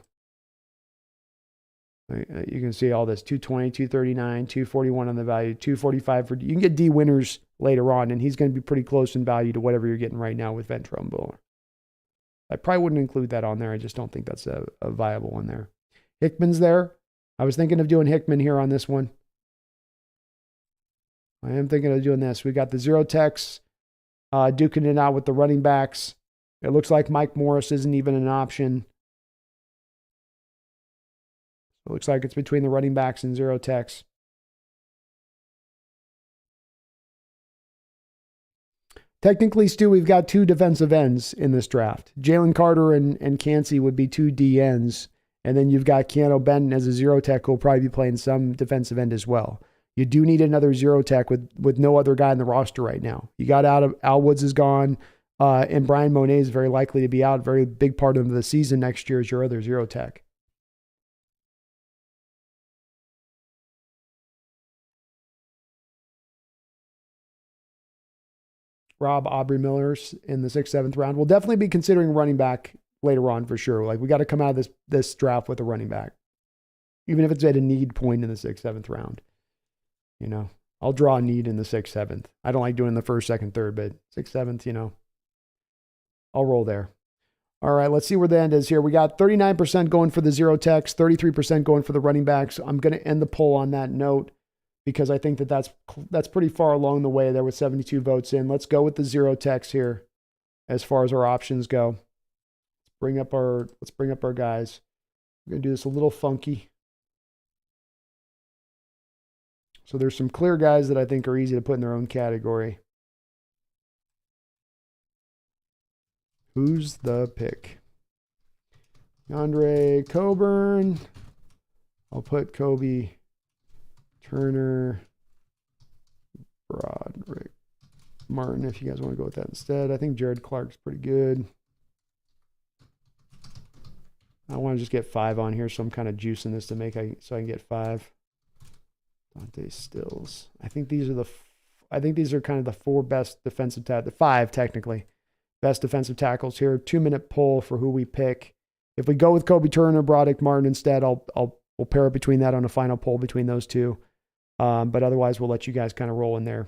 You can see all this, 220, 239, 241 on the value, 245 you can get D winners later on, and he's going to be pretty close in value to whatever you're getting right now with Ventrell Miller. I probably wouldn't include that on there. I just don't think that's a viable one there. Hickman's there. I was thinking of doing Hickman here on this one. I am thinking of doing this. We got the zero techs duking it out with the running backs. It looks like Mike Morris isn't even an option. It looks like it's between the running backs and zero techs. Technically, Stu, we've got 2 defensive ends in this draft. Jalen Carter and Cansey would be 2 DNs. And then you've got Keanu Benton as a zero tech who will probably be playing some defensive end as well. You do need another zero tech with no other guy in the roster right now. You got out of Al Woods is gone, and Brian Monet is very likely to be out. Very big part of the season next year is your other zero tech. Rob Aubrey Millers in the 6th, 7th round. We'll definitely be considering running back later on for sure. Like we got to come out of this draft with a running back, even if it's at a need point in the 6th, 7th round. You know, I'll draw a need in the 6th, 7th. I don't like doing the 1st, 2nd, 3rd, but 6th, 7th, you know, I'll roll there. All right, let's see where the end is here. We got 39% going for the zero techs, 33% going for the running backs. I'm going to end the poll on that note because I think that's pretty far along the way there with 72 votes in. Let's go with the zero techs here as far as our options go. Let's bring up our guys. We're going to do this a little funky. So there's some clear guys that I think are easy to put in their own category. Who's the pick? Andre Coburn. I'll put Kobe Turner, Broderick Martin, if you guys want to go with that instead. I think Jared Clark's pretty good. I want to just get 5 on here, so I'm kind of juicing this to so I can get 5. Dante Stills. I think these are kind of the 4 best defensive the 5 technically. Best defensive tackles here. 2-minute poll for who we pick. If we go with Kobe Turner, Broderick Martin instead, we'll pair it between that on a final poll between those two. But otherwise, we'll let you guys kind of roll in there.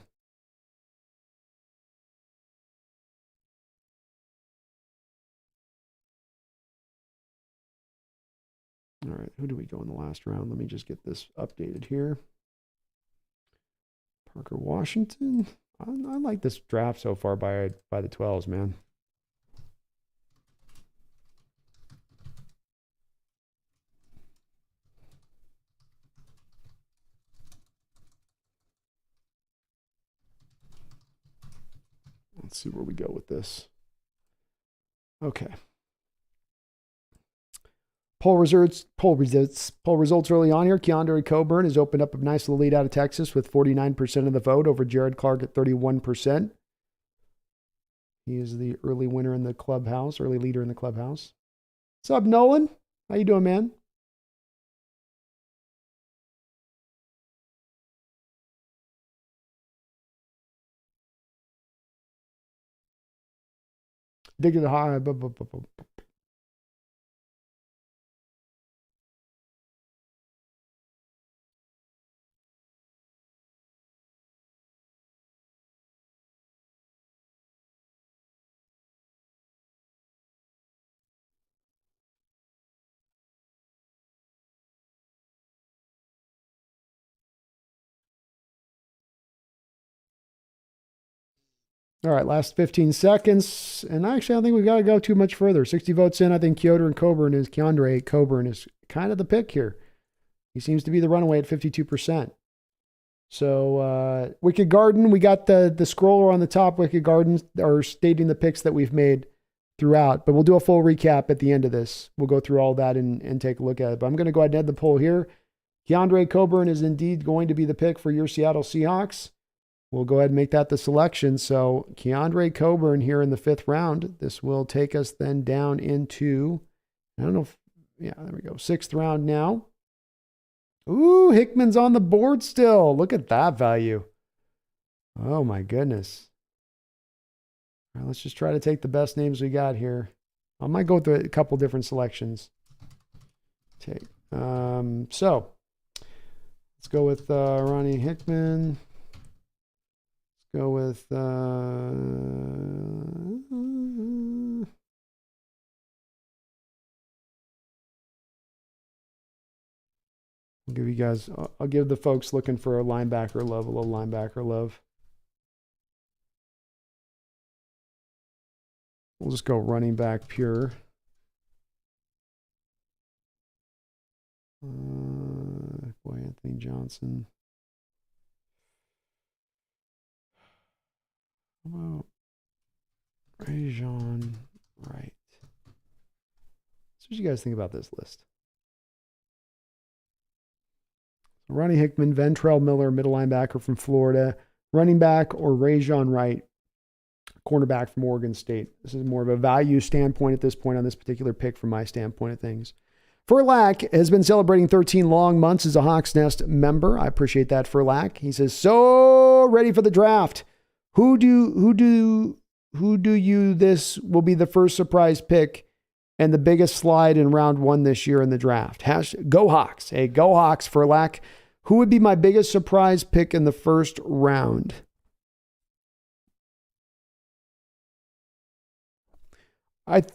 All right, who do we go in the last round? Let me just get this updated here. Parker Washington. I like this draft so far by the 12s, man. Let's see where we go with this. Okay. Poll results early on here. Keandre Coburn has opened up a nice little lead out of Texas with 49% of the vote over Jared Clark at 31%. He is the early winner in the clubhouse, early leader in the clubhouse. What's up, Nolan? How you doing, man? Dig to the high. All right, last 15 seconds. And actually, I don't think we've got to go too much further. 60 votes in. I think Keandre Coburn is kind of the pick here. He seems to be the runaway at 52%. So, Wicked Garden, we got the scroller on the top. Wicked Garden are stating the picks that we've made throughout. But we'll do a full recap at the end of this. We'll go through all that and take a look at it. But I'm going to go ahead and end the poll here. Keandre Coburn is indeed going to be the pick for your Seattle Seahawks. We'll go ahead and make that the selection. So Keandre Coburn here in the 5th round. This will take us then down into, I don't know if, yeah, there we go. 6th round now. Ooh, Hickman's on the board still. Look at that value. Oh my goodness. All right, let's just try to take the best names we got here. I might go through a couple different selections. So let's go with Ronnie Hickman. Go with I'll give you guys, I'll give the folks looking for a linebacker love, a little linebacker love. We'll just go running back pure. Boy, Anthony Johnson. How about Rajon Wright? So what do you guys think about this list? Ronnie Hickman, Ventrell Miller, middle linebacker from Florida, running back, or Rajon Wright, cornerback from Oregon State. This is more of a value standpoint at this point on this particular pick from my standpoint of things. Furlack has been celebrating 13 long months as a Hawks Nest member. I appreciate that, Furlack. He says, so ready for the draft. Who do you this will be the first surprise pick and the biggest slide in round 1 this year in the draft? Go Hawks. Hey, go Hawks for lack. Who would be my biggest surprise pick in the first round? That's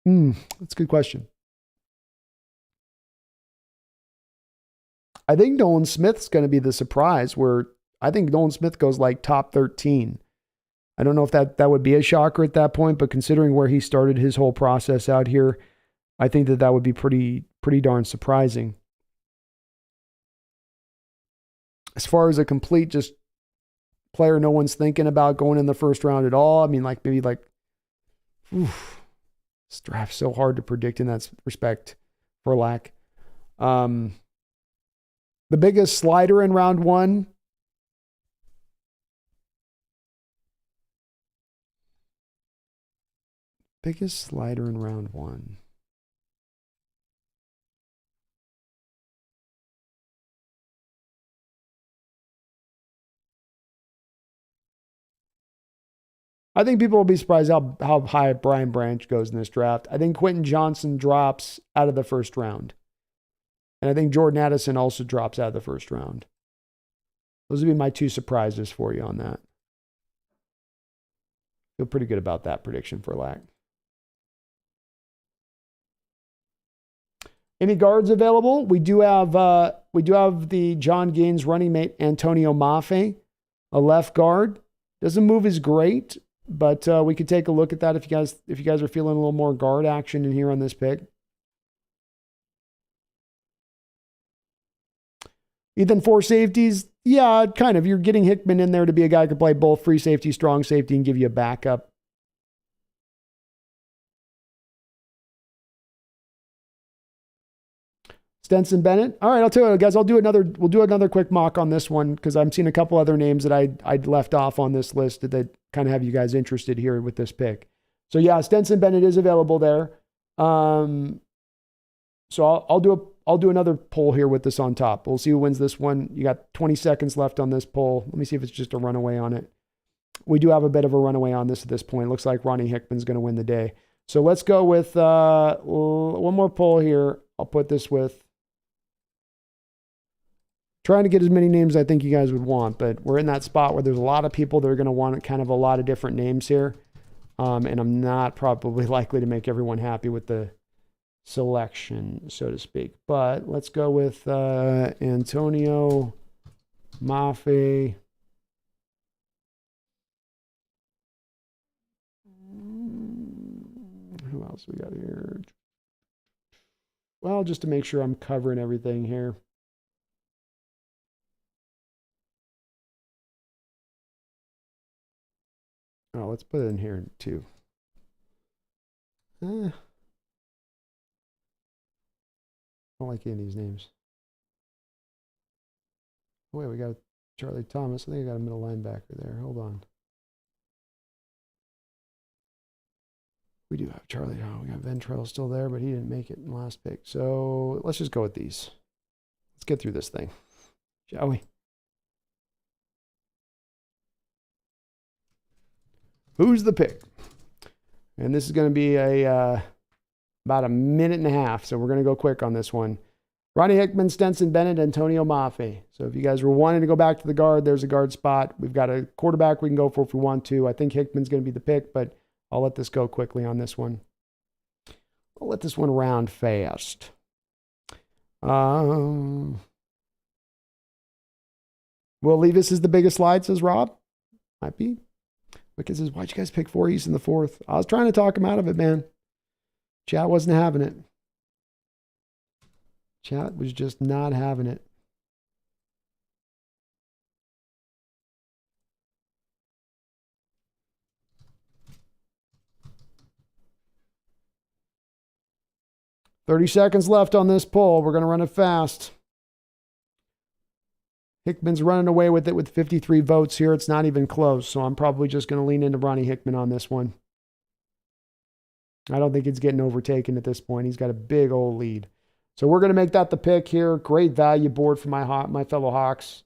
a good question. I think Nolan Smith's going to be the surprise, where I think Nolan Smith goes like top 13. I don't know if that would be a shocker at that point, but considering where he started his whole process out here, I think that would be pretty darn surprising. As far as a complete just player no one's thinking about going in the first round at all, I mean, like maybe like, this draft's so hard to predict in that respect for lack. The biggest slider in round 1. Biggest slider in round 1. I think people will be surprised how high Brian Branch goes in this draft. I think Quentin Johnson drops out of the first round. And I think Jordan Addison also drops out of the first round. Those would be my 2 surprises for you on that. Feel pretty good about that prediction for lack. Any guards available? We do have the John Gaines running mate Antonio Mafe, a left guard. Doesn't move as great, but we could take a look at that if you guys are feeling a little more guard action in here on this pick. Ethan, 4 safeties. Yeah, kind of. You're getting Hickman in there to be a guy who can play both free safety, strong safety, and give you a backup. Stenson Bennett. All right, I'll tell you what, guys. We'll do another quick mock on this one because I'm seeing a couple other names that I'd left off on this list that kind of have you guys interested here with this pick. So yeah, Stenson Bennett is available there. So I'll do another poll here with this on top. We'll see who wins this one. You got 20 seconds left on this poll. Let me see if it's just a runaway on it. We do have a bit of a runaway on this at this point. It looks like Ronnie Hickman's going to win the day. So let's go with one more poll here. I'll put this with trying to get as many names I think you guys would want, but we're in that spot where there's a lot of people that are going to want kind of a lot of different names here. And I'm not probably likely to make everyone happy with the selection, so to speak. But let's go with Antonio Mafe. Who else we got here? Well, just to make sure I'm covering everything here. Oh, let's put it in here too. I don't like any of these names. Oh, wait, we got Charlie Thomas. I think I got a middle linebacker there. Hold on. We do have Charlie. Oh, we got Ventrell still there, but he didn't make it in the last pick. So let's just go with these. Let's get through this thing, shall we? Who's the pick? And this is going to be about a minute and a half, so we're going to go quick on this one. Ronnie Hickman, Stenson Bennett, Antonio Mafe. So if you guys were wanting to go back to the guard, there's a guard spot. We've got a quarterback we can go for if we want to. I think Hickman's going to be the pick, but I'll let this go quickly on this one. I'll let this one round fast. Will Levis is the biggest slide, says Rob. Might be. Because says, why'd you guys pick 4 East in the 4th? I was trying to talk him out of it, man. Chat wasn't having it. Chat was just not having it. "30 seconds left on this poll. We're going to run it fast. Hickman's running away with it with 53 votes here. It's not even close, so I'm probably just going to lean into Ronnie Hickman on this one. I don't think it's getting overtaken at this point. He's got a big old lead. So we're going to make that the pick here. Great value board for my fellow Hawks.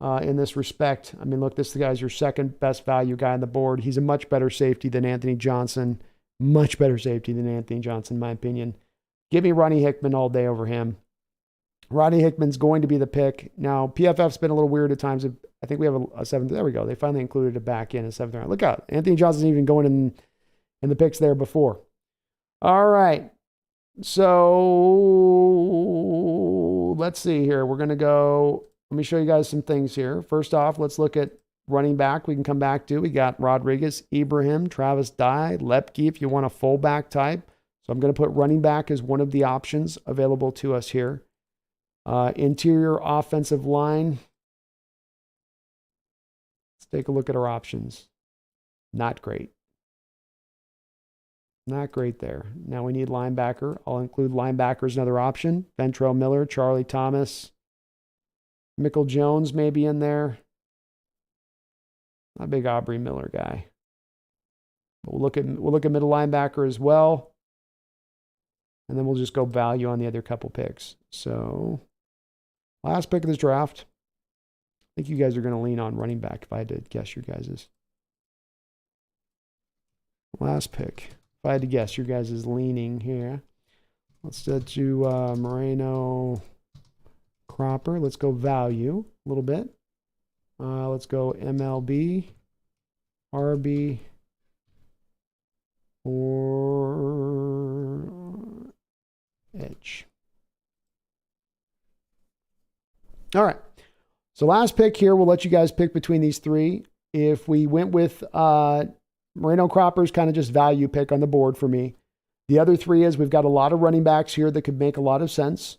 in this respect. I mean, look, this guy's your second best value guy on the board. He's a much better safety than Anthony Johnson. Much better safety than Anthony Johnson, in my opinion. Give me Ronnie Hickman all day over him. Ronnie Hickman's going to be the pick. Now, PFF's been a little weird at times. I think we have a seventh. There we go. They finally included it back in a seventh round. Look out. Anthony Johnson's even going in the picks there before. All right. So let's see here. We're going to go. Let me show you guys some things here. First off, let's look at running back. We can come back to. We got Rodriguez, Ibrahim, Travis Dye, Lepke if you want a fullback type. So I'm going to put running back as one of the options available to us here. Interior offensive line. Let's take a look at our options. Not great. Not great there. Now we need linebacker. I'll include linebacker as another option. Ventrell Miller, Charlie Thomas, Michael Jones maybe in there. Not a big Aubrey Miller guy. But we'll look at middle linebacker as well. And then we'll just go value on the other couple picks. So last pick of this draft. I think you guys are going to lean on running back if I had to guess your guys's. Last pick. If I had to guess, your guys is leaning here. Let's do Moreno Cropper. Let's go value a little bit. Let's go MLB, RB, or edge. All right. So last pick here, we'll let you guys pick between these three. If we went with Moreno Cropper's kind of just value pick on the board for me. The other three is we've got a lot of running backs here that could make a lot of sense.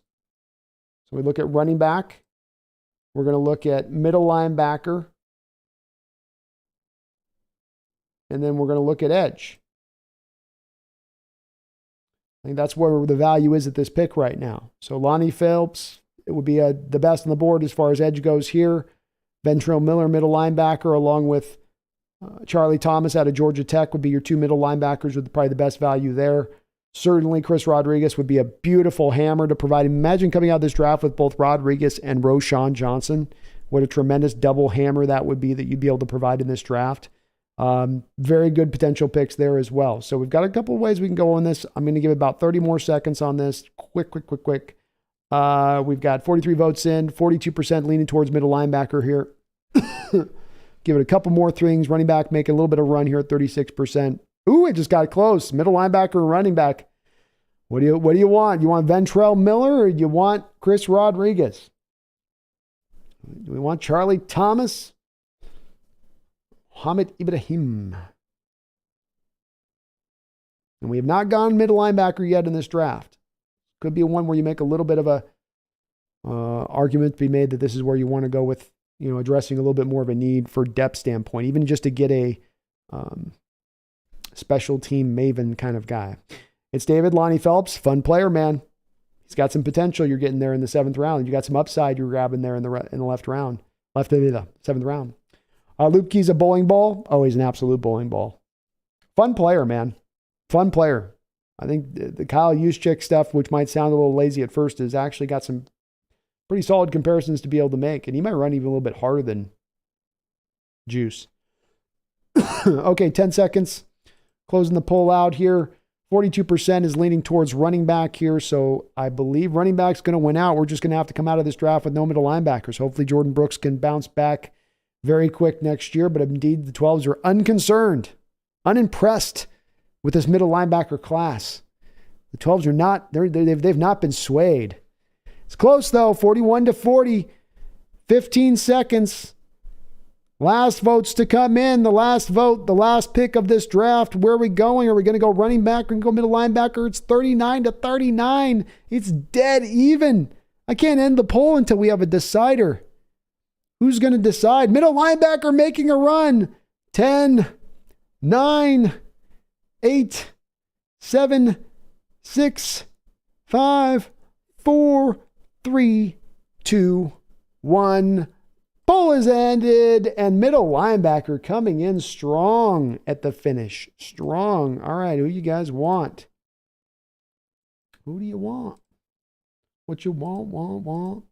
So we look at running back. We're going to look at middle linebacker. And then we're going to look at edge. I think that's where the value is at this pick right now. So Lonnie Phillips, it would be the best on the board as far as edge goes here. Ventrell Miller, middle linebacker, along with Charlie Thomas out of Georgia Tech would be your two middle linebackers with probably the best value there. Certainly Chris Rodriguez would be a beautiful hammer to provide. Imagine coming out of this draft with both Rodriguez and Roschon Johnson. What a tremendous double hammer that would be that you'd be able to provide in this draft. Very good potential picks there as well. So we've got a couple of ways we can go on this. I'm going to give about 30 more seconds on this. Quick. We've got 43 votes in, 42% leaning towards middle linebacker here. Give it a couple more things. Running back making a little bit of run here at 36%. Ooh, it just got close. Middle linebacker and running back. What do you want? You want Ventrell Miller or you want Chris Rodriguez? Do we want Charlie Thomas? Hamid Ibrahim. And we have not gone middle linebacker yet in this draft. Could be one where you make a little bit of a argument to be made that this is where you want to go with, addressing a little bit more of a need for depth standpoint, even just to get a special team maven kind of guy. It's David Lonnie Phelps, fun player, man. He's got some potential. You're getting there in the seventh round. You got some upside you're grabbing there in the left round, left of the seventh round. Luke Key's a bowling ball. Oh, he's an absolute bowling ball. Fun player, man. Fun player. I think the Kyle Juszczyk stuff, which might sound a little lazy at first, has actually got some pretty solid comparisons to be able to make. And he might run even a little bit harder than Juice. Okay, 10 seconds. Closing the poll out here. 42% is leaning towards running back here. So I believe running back's going to win out. We're just going to have to come out of this draft with no middle linebackers. Hopefully Jordan Brooks can bounce back very quick next year. But indeed, the 12s are unconcerned, unimpressed with this middle linebacker class. The 12s are not, they've not been swayed. It's close though, 41-40, 15 seconds. Last votes to come in. The last vote, the last pick of this draft. Where are we going? Are we going to go running back or go middle linebacker? It's 39-39. It's dead even. I can't end the poll until we have a decider. Who's going to decide? Middle linebacker making a run. 10, 9, 8, 7, 6, 5, 4, 3, 2, 1. Poll is ended, and middle linebacker coming in strong at the finish. Strong. All right, who you guys want? Who do you want? What you want?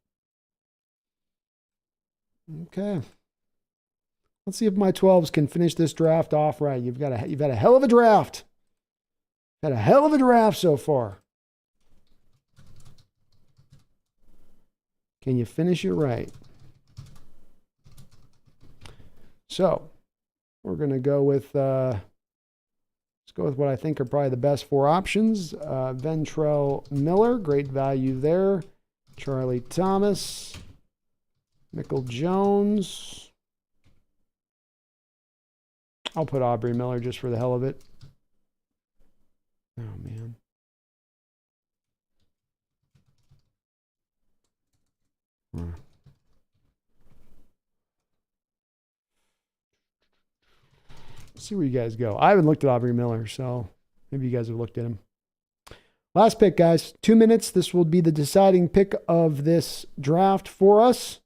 Okay. Let's see if my 12s can finish this draft off right. You've had a hell of a draft. Had a hell of a draft so far. Can you finish it right? So we're going to go with, let's go with what I think are probably the best 4 options. Ventrell Miller, great value there. Charlie Thomas, Michael Jones. I'll put Aubrey Miller just for the hell of it. Oh, man. Let's see where you guys go. I haven't looked at Aubrey Miller, so maybe you guys have looked at him. Last pick, guys. 2 minutes. This will be the deciding pick of this draft for us.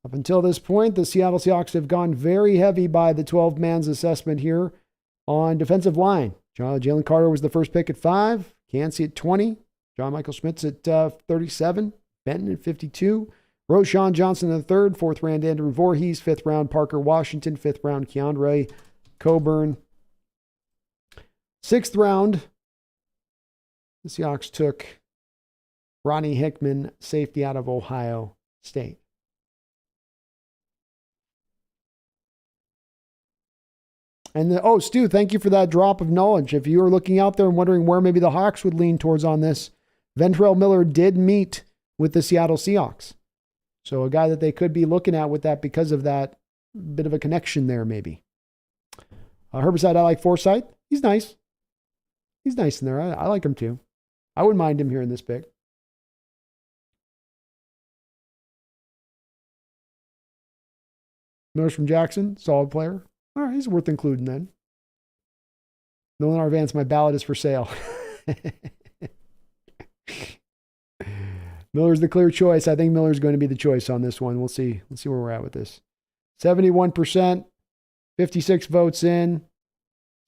Up until this point, the Seattle Seahawks have gone very heavy by the 12-man's assessment here on defensive line. Jalen Carter was the first pick at 5. Yancey at 20. John Michael Schmitz at 37. Benton at 52. Roshan Johnson the third. 4th round, Andrew Voorhees. 5th round, Parker Washington. 5th round, Keandre Coburn. 6th round, the Seahawks took Ronnie Hickman, safety out of Ohio State. And Stu, thank you for that drop of knowledge. If you were looking out there and wondering where maybe the Hawks would lean towards on this, Ventrell Miller did meet with the Seattle Seahawks. So a guy that they could be looking at with that because of that bit of a connection there, maybe. Herbicide, I like Forsythe. He's nice. He's nice in there. I like him too. I wouldn't mind him here in this pick. Miller's from Jackson, solid player. All right, he's worth including then. Nolan R. Vance, my ballot is for sale. Miller's the clear choice. I think Miller's going to be the choice on this one. We'll see. Let's see where we're at with this. 71%, 56 votes in.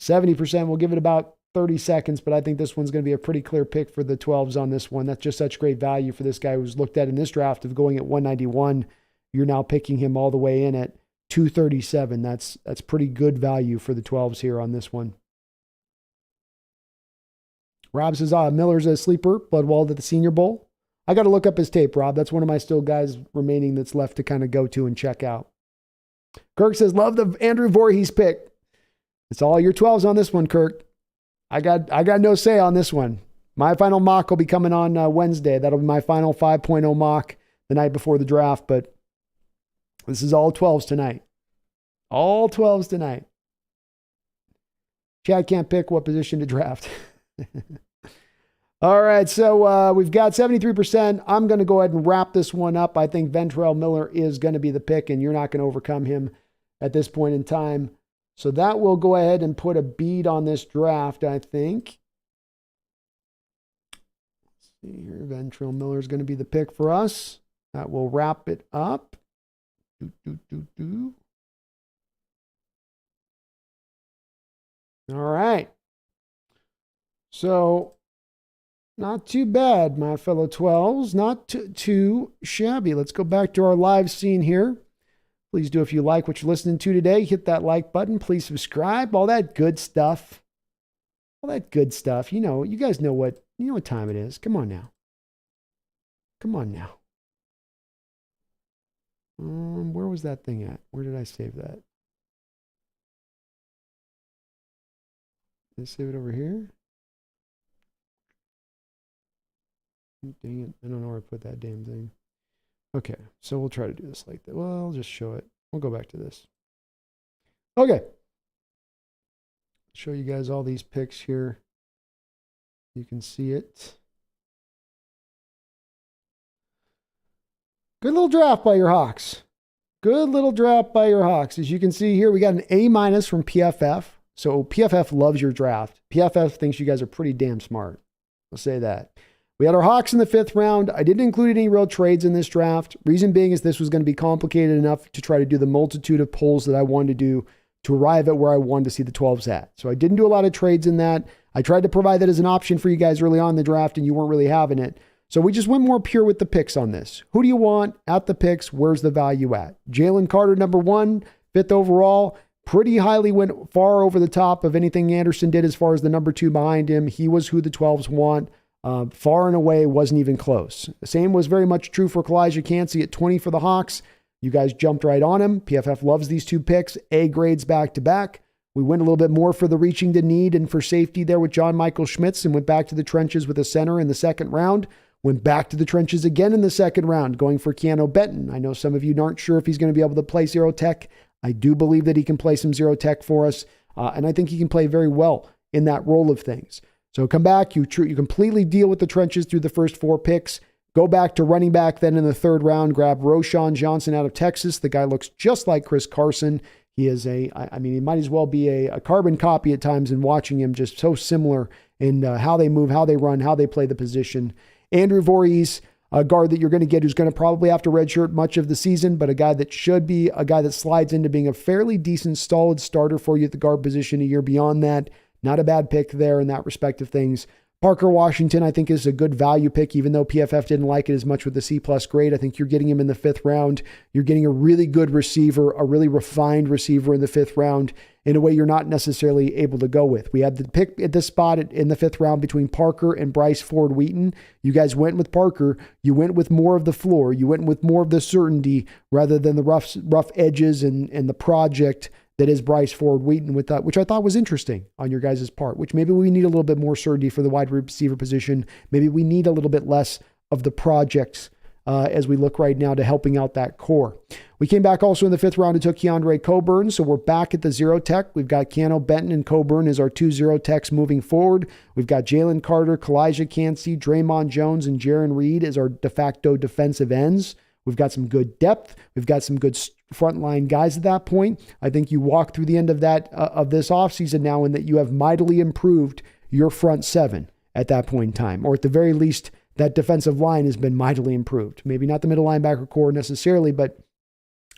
70%, we'll give it about 30 seconds, but I think this one's going to be a pretty clear pick for the 12s on this one. That's just such great value for this guy who's looked at in this draft of going at 191. You're now picking him all the way in at 237. That's pretty good value for the 12s here on this one. Rob says, Miller's a sleeper, Bloodwald at the Senior Bowl. I got to look up his tape, Rob. That's one of my still guys remaining that's left to kind of go to and check out. Kirk says, love the Andrew Voorhees pick. It's all your 12s on this one, Kirk. I got no say on this one. My final mock will be coming on Wednesday. That'll be my final 5.0 mock the night before the draft, but this is all 12s tonight. All 12s tonight. Chad can't pick what position to draft. All right, so we've got 73%. I'm going to go ahead and wrap this one up. I think Ventrell Miller is going to be the pick, and you're not going to overcome him at this point in time. So that will go ahead and put a bead on this draft, I think. Let's see here. Ventrell Miller is going to be the pick for us. That will wrap it up. All right. So, not too bad, my fellow 12s. Not too shabby. Let's go back to our live scene here. Please do, if you like what you're listening to today, hit that like button. Please subscribe. All that good stuff. All that good stuff. You know, you guys know what time it is. Come on now. Come on now. Where was that thing at? Where did I save that? Did I save it over here? Dang it. I don't know where I put that damn thing. Okay, so we'll try to do this like that. Well, I'll just show it. We'll go back to this. Okay. Show you guys all these picks here. You can see it. Good little draft by your Hawks. Good little draft by your Hawks. As you can see here, we got an A- from PFF. So PFF loves your draft. PFF thinks you guys are pretty damn smart. I'll say that. We had our Hawks in the 5th round. I didn't include any real trades in this draft. Reason being is this was going to be complicated enough to try to do the multitude of polls that I wanted to do to arrive at where I wanted to see the 12s at. So I didn't do a lot of trades in that. I tried to provide that as an option for you guys early on in the draft, and you weren't really having it. So we just went more pure with the picks on this. Who do you want at the picks? Where's the value at? Jalen Carter, number 1, 5th overall. Pretty highly, went far over the top of anything Anderson did as far as the number 2 behind him. He was who the 12s want. Far and away, wasn't even close. The same was very much true for Kalijah Cansey at 20 for the Hawks. You guys jumped right on him. PFF loves these 2 picks. A grades back to back. We went a little bit more for the reaching the need and for safety there with John Michael Schmitz and went back to the trenches with a center in the 2nd round. Went back to the trenches again in the 2nd round, going for Keanu Benton. I know some of you aren't sure if he's going to be able to play zero tech. I do believe that he can play some zero tech for us, and I think he can play very well in that role of things. So come back, you completely deal with the trenches through the first 4 picks. Go back to running back then in the 3rd round, grab Roschon Johnson out of Texas. The guy looks just like Chris Carson. He is he might as well be a carbon copy at times in watching him, just so similar in how they move, how they run, how they play the position. Andrew Voorhees, a guard that you're going to get who's going to probably have to redshirt much of the season, but a guy that should be a guy that slides into being a fairly decent, solid starter for you at the guard position a year beyond that. Not a bad pick there in that respect of things. Parker Washington, I think, is a good value pick, even though PFF didn't like it as much with the C+ grade. I think you're getting him in the 5th round. You're getting a really good receiver, a really refined receiver in the 5th round in a way you're not necessarily able to go with. We had the pick at this spot in the 5th round between Parker and Bryce Ford Wheaton. You guys went with Parker. You went with more of the floor. You went with more of the certainty rather than the rough edges and the project that is Bryce Ford Wheaton with that, which I thought was interesting on your guys' part, which maybe we need a little bit more certainty for the wide receiver position. Maybe we need a little bit less of the projects as we look right now to helping out that core. We came back also in the 5th round and took Keandre Coburn, so we're back at the zero tech. We've got Keanu Benton and Coburn as our 2 zero techs moving forward. We've got Jalen Carter, Kalijah Cansey, Draymond Jones, and Jaron Reed as our de facto defensive ends. We've got some good depth. We've got some good frontline guys at that point. I think you walk through the end of that of this offseason now in that you have mightily improved your front 7 at that point in time, or at the very least, that defensive line has been mightily improved. Maybe not the middle linebacker core necessarily, but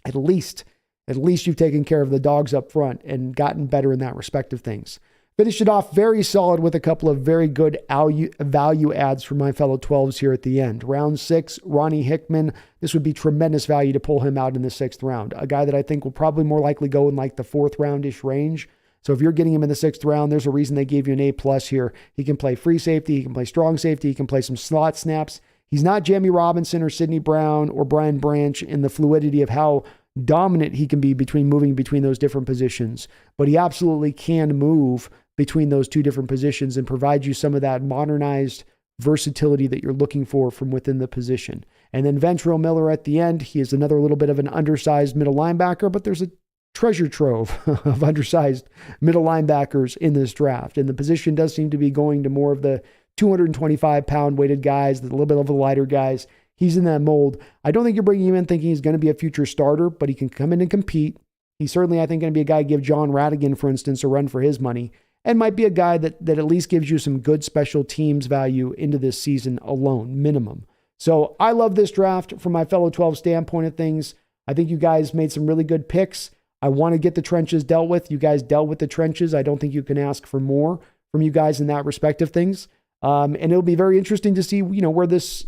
at least you've taken care of the dogs up front and gotten better in that respect of things. Finished it off very solid with a couple of very good value adds for my fellow 12s here at the end. Round 6, Ronnie Hickman. This would be tremendous value to pull him out in the 6th round. A guy that I think will probably more likely go in like the 4th roundish range. So if you're getting him in the 6th round, there's a reason they gave you an A+ here. He can play free safety. He can play strong safety. He can play some slot snaps. He's not Jamie Robinson or Sidney Brown or Brian Branch in the fluidity of how dominant he can be moving between those different positions. But he absolutely can move between those 2 different positions and provide you some of that modernized versatility that you're looking for from within the position. And then Ventrell Miller at the end, he is another little bit of an undersized middle linebacker, but there's a treasure trove of undersized middle linebackers in this draft. And the position does seem to be going to more of the 225-pound weighted guys, the little bit of the lighter guys. He's in that mold. I don't think you're bringing him in thinking he's going to be a future starter, but he can come in and compete. He's certainly, I think, going to be a guy give John Radigan, for instance, a run for his money, and might be a guy that at least gives you some good special teams value into this season alone, minimum. So I love this draft from my fellow 12 standpoint of things. I think you guys made some really good picks. I want to get the trenches dealt with. You guys dealt with the trenches. I don't think you can ask for more from you guys in that respect of things. And it'll be very interesting to see, where this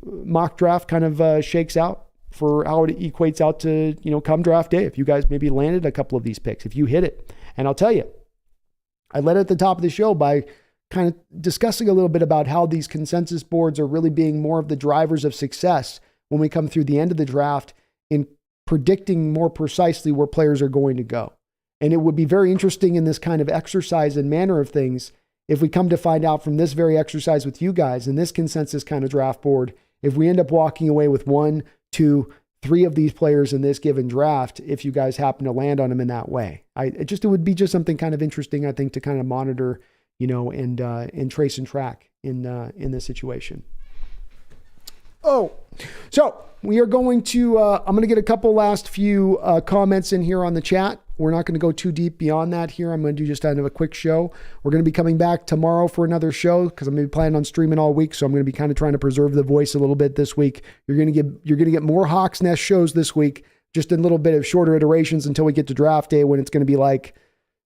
mock draft kind of shakes out for how it equates out to, come draft day. If you guys maybe landed a couple of these picks, if you hit it. And I'll tell you, I led at the top of the show by kind of discussing a little bit about how these consensus boards are really being more of the drivers of success when we come through the end of the draft in predicting more precisely where players are going to go. And it would be very interesting in this kind of exercise and manner of things if we come to find out from this very exercise with you guys in this consensus kind of draft board, if we end up walking away with 1, 2, 3 of these players in this given draft, if you guys happen to land on them in that way. It would be just something kind of interesting, I think, to kind of monitor, and trace and track in this situation. Oh, so we are going to, I'm going to get a couple last few comments in here on the chat. We're not going to go too deep beyond that here. I'm going to do just kind of a quick show. We're going to be coming back tomorrow for another show because I'm going to be planning on streaming all week. So I'm going to be kind of trying to preserve the voice a little bit this week. You're going to get more Hawks Nest shows this week, just in a little bit of shorter iterations until we get to draft day when it's going to be like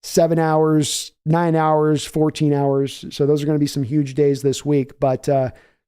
7 hours, 9 hours, 14 hours. So those are going to be some huge days this week. But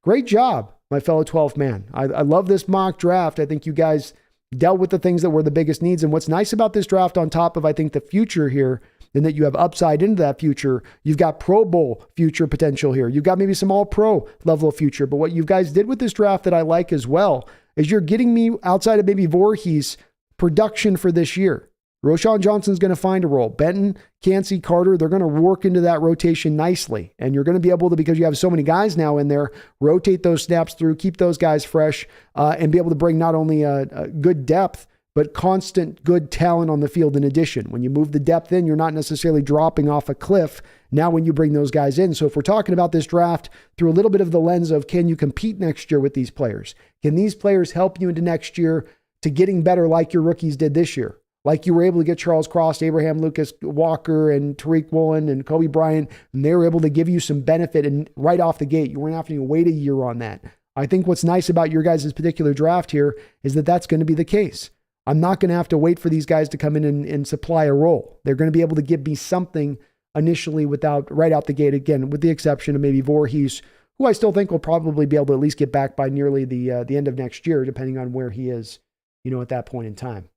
great job, my fellow 12th man. I love this mock draft. I think you guys dealt with the things that were the biggest needs. And what's nice about this draft on top of, I think, the future here, and that you have upside into that future, you've got Pro Bowl future potential here. You've got maybe some all-pro level of future. But what you guys did with this draft that I like as well is you're getting me outside of maybe Voorhees production for this year. Roschon Johnson's going to find a role. Benton, Cansey, Carter, they're going to work into that rotation nicely. And you're going to be able to, because you have so many guys now in there, rotate those snaps through, keep those guys fresh, and be able to bring not only a good depth, but constant good talent on the field in addition. When you move the depth in, you're not necessarily dropping off a cliff now when you bring those guys in. So if we're talking about this draft through a little bit of the lens of, can you compete next year with these players? Can these players help you into next year to getting better like your rookies did this year? Like you were able to get Charles Cross, Abraham Lucas, Walker, and Tariq Woolen, and Kobe Bryant, and they were able to give you some benefit and right off the gate. You weren't having to wait a year on that. I think what's nice about your guys' particular draft here is that that's going to be the case. I'm not going to have to wait for these guys to come in and supply a role. They're going to be able to give me something initially right out the gate, again, with the exception of maybe Voorhees, who I still think will probably be able to at least get back by nearly the end of next year, depending on where he is, at that point in time.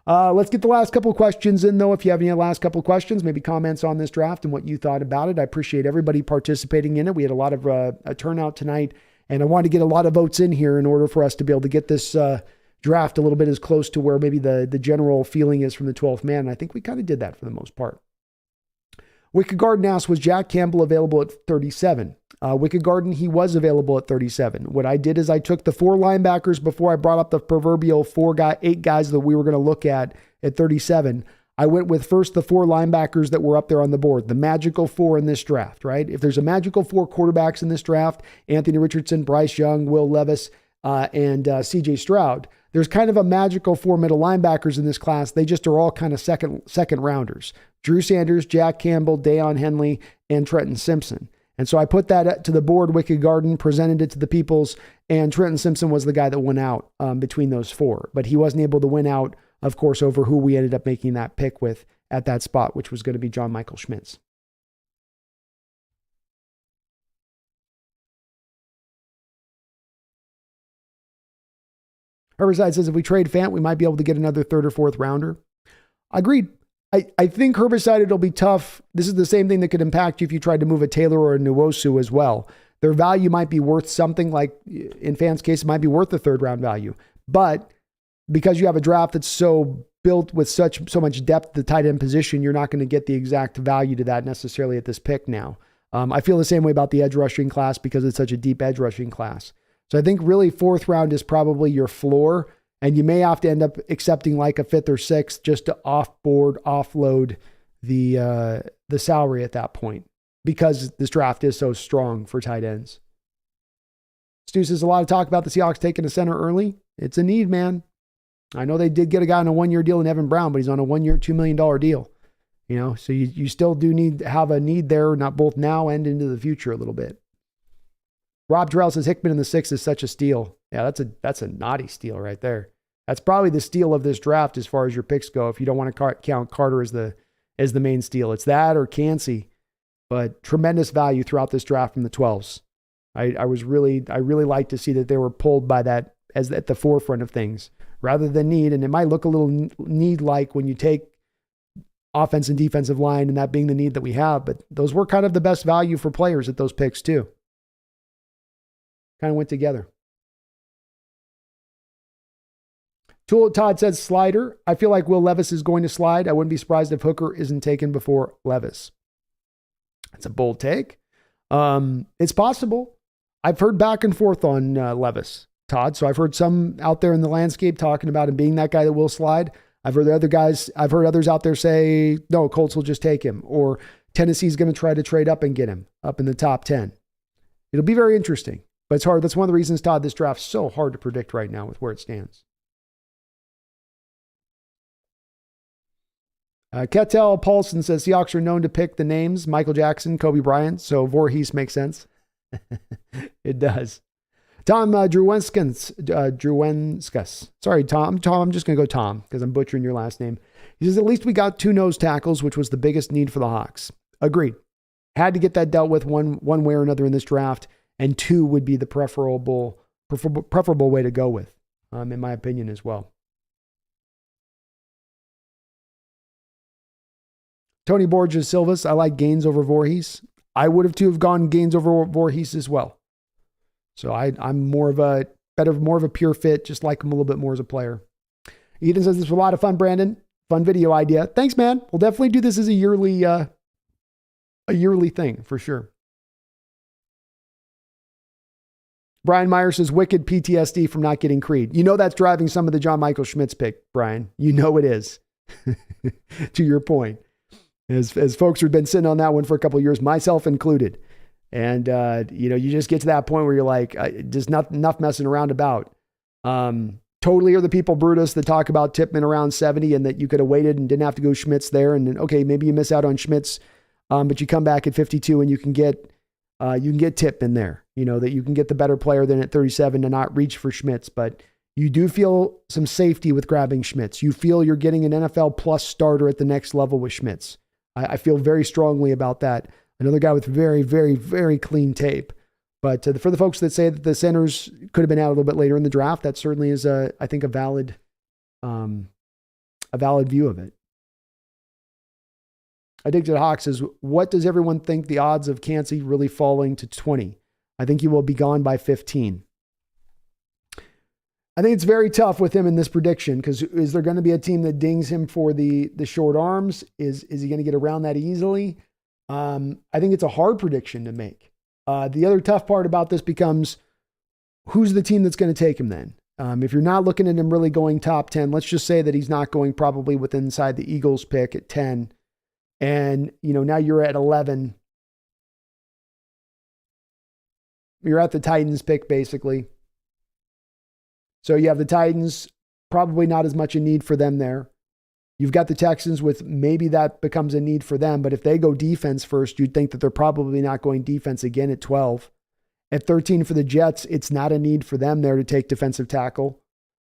Let's get the last couple of questions in, though. If you have any last couple of questions, maybe comments on this draft and what you thought about it. I appreciate everybody participating in it. We had a lot of a turnout tonight, and I wanted to get a lot of votes in here in order for us to be able to get this draft a little bit as close to where maybe the general feeling is from the 12th man. And I think we kind of did that for the most part. Wicked Garden asks, was Jack Campbell available at 37? Wicked Garden, he was available at 37. What I did is I took the 4 linebackers before I brought up the proverbial 8 guys that we were going to look at 37. I went with first the 4 linebackers that were up there on the board, the magical 4 in this draft, right? If there's a magical 4 quarterbacks in this draft, Anthony Richardson, Bryce Young, Will Levis, and CJ Stroud, there's kind of a magical 4 middle linebackers in this class. They just are all kind of second rounders. Drew Sanders, Jack Campbell, Deion Henley, and Trenton Simpson. And so I put that to the board, Wicked Garden, presented it to the peoples, and Trenton Simpson was the guy that went out between those 4. But he wasn't able to win out, of course, over who we ended up making that pick with at that spot, which was going to be John Michael Schmitz. Herbicide says, if we trade Fant, we might be able to get another 3rd or 4th rounder. Agreed. I think Herbicide, it'll be tough. This is the same thing that could impact you if you tried to move a Taylor or a Nwosu as well. Their value might be worth something, like in Fant's case, it might be worth the 3rd round value. But because you have a draft that's so built with so much depth at the tight end position, you're not going to get the exact value to that necessarily at this pick now. I feel the same way about the edge rushing class because it's such a deep edge rushing class. So I think really 4th round is probably your floor, and you may have to end up accepting like a 5th or 6th just to offload the salary at that point because this draft is so strong for tight ends. Stu says, a lot of talk about the Seahawks taking a center early. It's a need, man. I know they did get a guy on a 1-year deal in Evan Brown, but he's on a 1-year, $2 million deal. So you still do need to have a need there, not both now and into the future a little bit. Rob Terrell says Hickman in the 6th is such a steal. Yeah, that's a naughty steal right there. That's probably the steal of this draft as far as your picks go. If you don't want to count Carter as the main steal, it's that or Cansey. But tremendous value throughout this draft from the 12s. I really like to see that they were pulled by that as at the forefront of things rather than need. And it might look a little need like when you take offense and defensive line and that being the need that we have, but those were kind of the best value for players at those picks too. Kind of went together. Todd says slider. I feel like Will Levis is going to slide. I wouldn't be surprised if Hooker isn't taken before Levis. That's a bold take. It's possible. I've heard back and forth on Levis, Todd. So I've heard some out there in the landscape talking about him being that guy that will slide. I've heard others out there say, no, Colts will just take him, or Tennessee's going to try to trade up and get him up in the top 10. It'll be very interesting. But it's hard. That's one of the reasons, Todd, this draft's so hard to predict right now with where it stands. Kettel Paulson says Seahawks are known to pick the names Michael Jackson, Kobe Bryant, so Voorhees makes sense. It does. Tom Drewenskas. Sorry, Tom. I'm just going to go Tom because I'm butchering your last name. He says, at least we got 2 nose tackles, which was the biggest need for the Hawks. Agreed. Had to get that dealt with one way or another in this draft, and 2 would be the preferable way to go with, in my opinion as well. Tony Borges Silvas, I like Gaines over Voorhees. I would have too have gone Gaines over Voorhees as well. So I'm more of a pure fit, just like him a little bit more as a player. Ethan says, this was a lot of fun, Brandon. Fun video idea. Thanks, man. We'll definitely do this as a yearly thing for sure. Brian Meyer says, wicked PTSD from not getting Creed. You know that's driving some of the John Michael Schmitz pick, Brian. You know it is. To your point. As folks who've been sitting on that one for a couple of years, myself included. And, you just get to that point where you're like, just not enough messing around about. Totally are the people, Brutus, that talk about Tippmann around 70 and that you could have waited and didn't have to go Schmitz there. And then, okay, maybe you miss out on Schmitz, but you come back at 52 and you can get Tippmann there, that you can get the better player than at 37 to not reach for Schmitz. But you do feel some safety with grabbing Schmitz. You feel you're getting an NFL plus starter at the next level with Schmitz. I feel very strongly about that. Another guy with very, very, very clean tape. But for the folks that say that the centers could have been out a little bit later in the draft, that certainly is, I think, a valid view of it. Addicted Hawk says, what does everyone think the odds of Cansey really falling to 20? I think he will be gone by 15. I think it's very tough with him in this prediction because is there going to be a team that dings him for the short arms? Is he going to get around that easily? I think it's a hard prediction to make. The other tough part about this becomes who's the team that's going to take him then? If you're not looking at him really going top 10, let's just say that he's not going probably within inside the Eagles pick at 10. And, now you're at 11. You're at the Titans pick basically. So you have the Titans, probably not as much a need for them there. You've got the Texans with maybe that becomes a need for them, but if they go defense first, you'd think that they're probably not going defense again at 12. At 13 for the Jets, it's not a need for them there to take defensive tackle.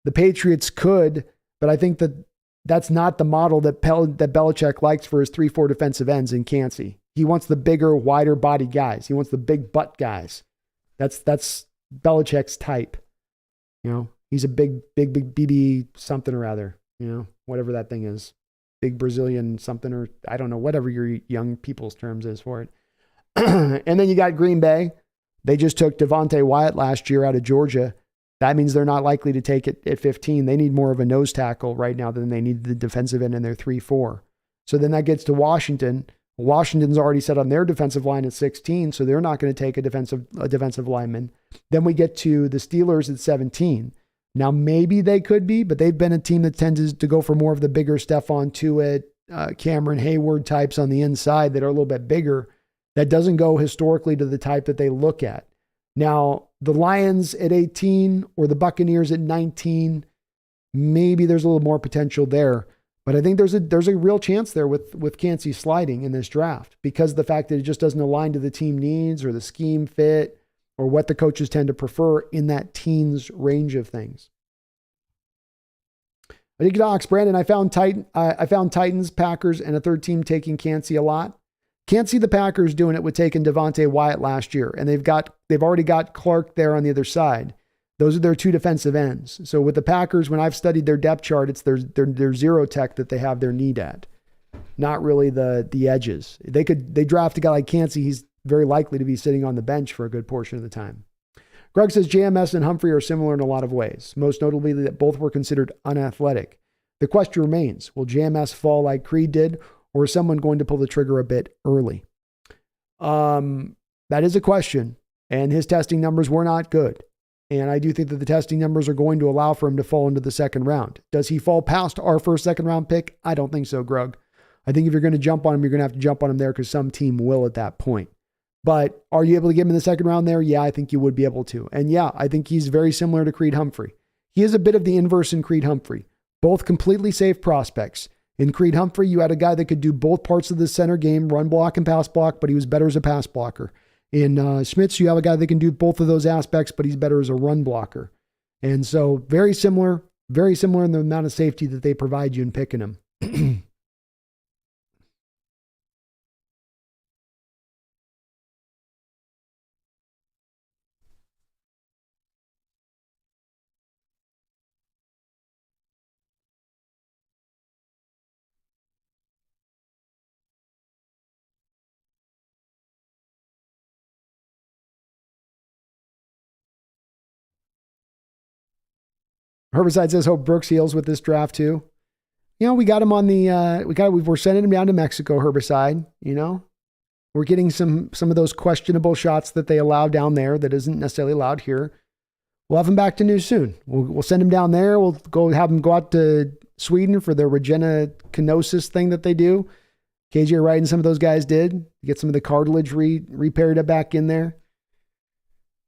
The Patriots could, but I think that that's not the model that Belichick likes for his 3-4 defensive ends in Cansey. He wants the bigger, wider body guys. He wants the big butt guys. That's Belichick's type. He's a big BB something or other, whatever that thing is. Big Brazilian something, or I don't know, whatever your young people's terms is for it. And then you got Green Bay. They just took Devontae Wyatt last year out of Georgia. That means they're not likely to take it at 15. They need more of a nose tackle right now than they need the defensive end in their 3-4. So then that gets to Washington. Washington's already set on their defensive line at 16, so they're not going to take a defensive lineman. Then we get to the Steelers at 17. Now, maybe they could be, but they've been a team that tends to go for more of the bigger Stephon Tuitt, Cameron Hayward types on the inside that are a little bit bigger. That doesn't go historically to the type that they look at. Now, the Lions at 18 or the Buccaneers at 19, maybe there's a little more potential there. But I think there's a real chance there with Cansey sliding in this draft because of the fact that it just doesn't align to the team needs or the scheme fit or what the coaches tend to prefer in that teens range of things. I think Docs, Brandon, I found Titans, Packers, and a third team taking Cansey a lot. Can't see the Packers doing it with taking Devontae Wyatt last year, and they've already got Clark there on the other side. Those are their 2 defensive ends. So with the Packers, when I've studied their depth chart, it's their zero tech that they have their need at, not really the edges. They draft a guy like Cansey. He's very likely to be sitting on the bench for a good portion of the time. Greg says JMS and Humphrey are similar in a lot of ways, most notably that both were considered unathletic. The question remains, will JMS fall like Creed did, or is someone going to pull the trigger a bit early? That is a question, and his testing numbers were not good. And I do think that the testing numbers are going to allow for him to fall into the second round. Does he fall past our first second round pick? I don't think so, Greg. I think if you're going to jump on him, you're going to have to jump on him there because some team will at that point. But are you able to get him in the second round there? Yeah, I think you would be able to. And yeah, I think he's very similar to Creed Humphrey. He is a bit of the inverse in Creed Humphrey. Both completely safe prospects. In Creed Humphrey, you had a guy that could do both parts of the center game, run block and pass block, but he was better as a pass blocker. In Schmitz, you have a guy that can do both of those aspects, but he's better as a run blocker. And so very similar in the amount of safety that they provide you in picking him. Herbicide says hope Brooks heals with this draft too. We got him on the we're sending him down to Mexico, Herbicide. We're getting some of those questionable shots that they allow down there that isn't necessarily allowed here. We'll have him back to news soon. We'll send him down there. We'll go have him go out to Sweden for the regenocanosis thing that they do. KJ Wright and some of those guys did. Get some of the cartilage repaired back in there.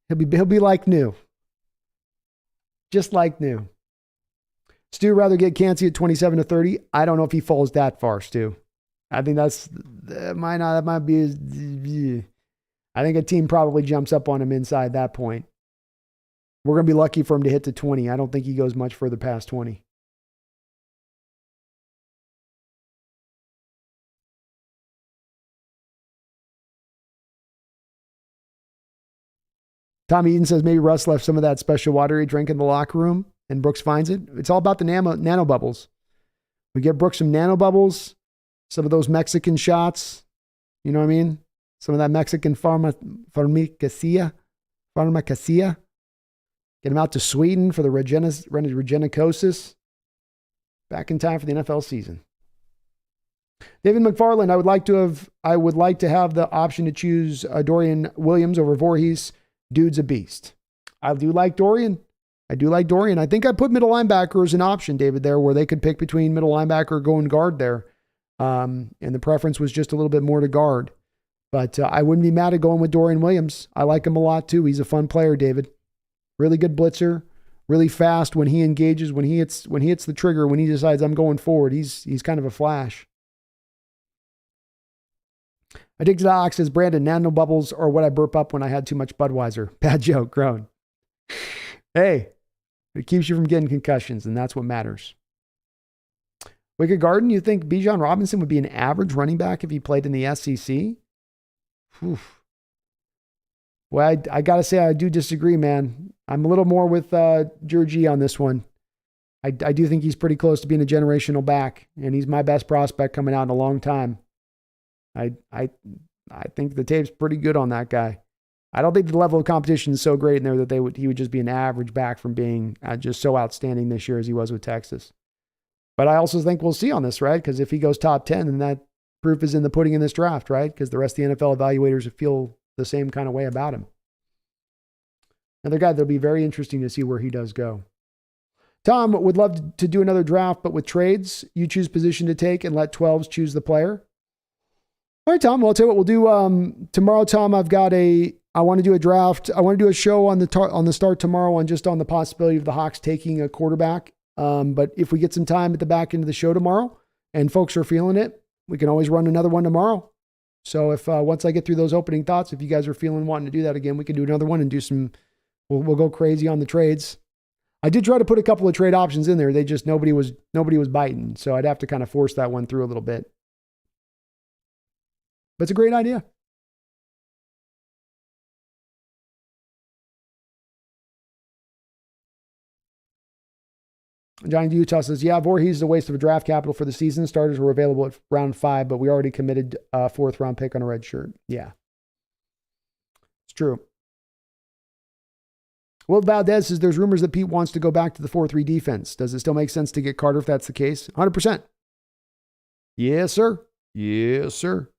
He'll be like new. Just like new. Stu rather get Cansey at 27-30. I don't know if he falls that far, Stu. I think that might be. I think a team probably jumps up on him inside that point. We're going to be lucky for him to hit to 20. I don't think he goes much further past 20. Tom Eaton says maybe Russ left some of that special water he drank in the locker room and Brooks finds it. It's all about the nano bubbles. We get Brooks some nano bubbles, some of those Mexican shots. You know what I mean? Some of that Mexican pharmacacia. Get him out to Sweden for the regenocanosis. Back in time for the NFL season. David McFarland, I would like to have the option to choose Dorian Williams over Voorhees. Dude's a beast. I do like Dorian. I think I put middle linebacker as an option, David, there where they could pick between middle linebacker going guard there. And the preference was just a little bit more to guard. But I wouldn't be mad at going with Dorian Williams. I like him a lot too. He's a fun player, David. Really good blitzer. Really fast when he engages, when he hits the trigger, when he decides I'm going forward. He's kind of a flash. Addicted Ox says, Brandon, nano bubbles are what I burp up when I had too much Budweiser. Bad joke, grown. Hey, it keeps you from getting concussions, and that's what matters. Wicked Garden, you think Bijan Robinson would be an average running back if he played in the SEC? Whew. Well, I got to say, I do disagree, man. I'm a little more with Georgie on this one. I do think he's pretty close to being a generational back, and he's my best prospect coming out in a long time. I think the tape's pretty good on that guy. I don't think the level of competition is so great in there that he would just be an average back from being just so outstanding this year as he was with Texas. But I also think we'll see on this, right? Because if he goes top 10, then that proof is in the pudding in this draft, right? Because the rest of the NFL evaluators feel the same kind of way about him. Another guy that'll be very interesting to see where he does go. Tom would love to do another draft, but with trades, you choose position to take and let 12s choose the player. All right, Tom. Well, I'll tell you what we'll do tomorrow. Tom, I want to do a draft. I want to do a show on the start tomorrow on the possibility of the Hawks taking a quarterback. But if we get some time at the back end of the show tomorrow and folks are feeling it, we can always run another one tomorrow. So if once I get through those opening thoughts, if you guys are wanting to do that again, we can do another one and do some. We'll go crazy on the trades. I did try to put a couple of trade options in there. They just nobody was biting, so I'd have to kind of force that one through a little bit. But it's a great idea. Johnny Utah says, yeah, Voorhees is a waste of draft capital for the season. Starters were available at round 5, but we already committed a 4th round pick on a red shirt. Yeah. It's true. Will Valdez says, there's rumors that Pete wants to go back to the 4-3 defense. Does it still make sense to get Carter if that's the case? 100%. Yes, sir. Yes, sir.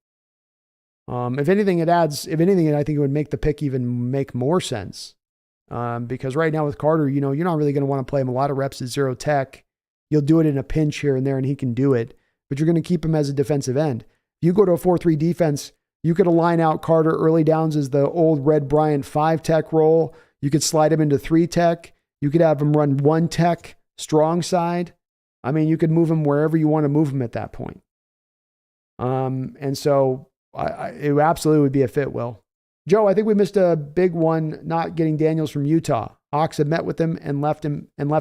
If anything, I think it would make the pick even make more sense. Because right now with Carter, you're not really going to want to play him a lot of reps at 0 tech. You'll do it in a pinch here and there, and he can do it. But you're going to keep him as a defensive end. If you go to a 4-3 defense, you could align out Carter early downs as the old Red Bryant 5 tech role. You could slide him into 3 tech. You could have him run 1 tech, strong side. I mean, you could move him wherever you want to move him at that point. And so it absolutely would be a fit, Will. Joe, I think we missed a big one not getting Daniels from Utah. Hawks had met with him and left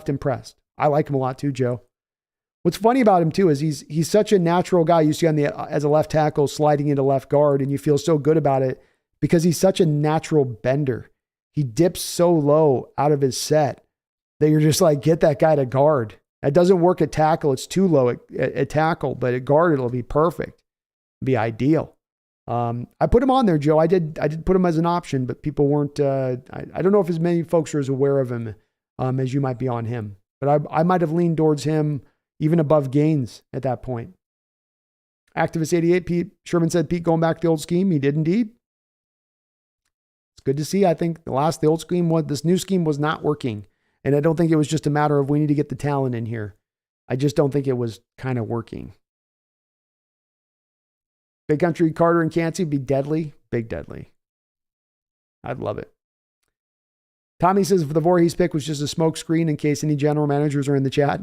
impressed. I like him a lot too, Joe. What's funny about him too is he's such a natural guy. You see as a left tackle sliding into left guard, and you feel so good about it because he's such a natural bender. He dips so low out of his set that you're just like, get that guy to guard. That doesn't work at tackle. It's too low at tackle, but at guard, it'll be perfect. It'll be ideal. I put him on there, Joe. I did put him as an option, but people weren't, I don't know if as many folks are as aware of him as you might be on him, but I might have leaned towards him even above Gaines at that point. Activist 88, Pete Sherman said, Pete going back to the old scheme. He did indeed. It's good to see. I think the old scheme this new scheme was not working. And I don't think it was just a matter of we need to get the talent in here. I just don't think it was kind of working. Big Country, Carter, and Cansey would be deadly. Big deadly. I'd love it. Tommy says the Voorhees pick was just a smoke screen in case any general managers are in the chat.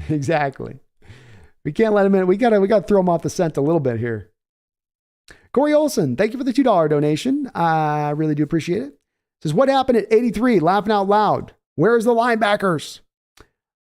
Exactly. We can't let him in. We gotta throw him off the scent a little bit here. Corey Olson, thank you for the $2 donation. I really do appreciate it. Says, what happened at 83? Laughing out loud. Where's the linebackers?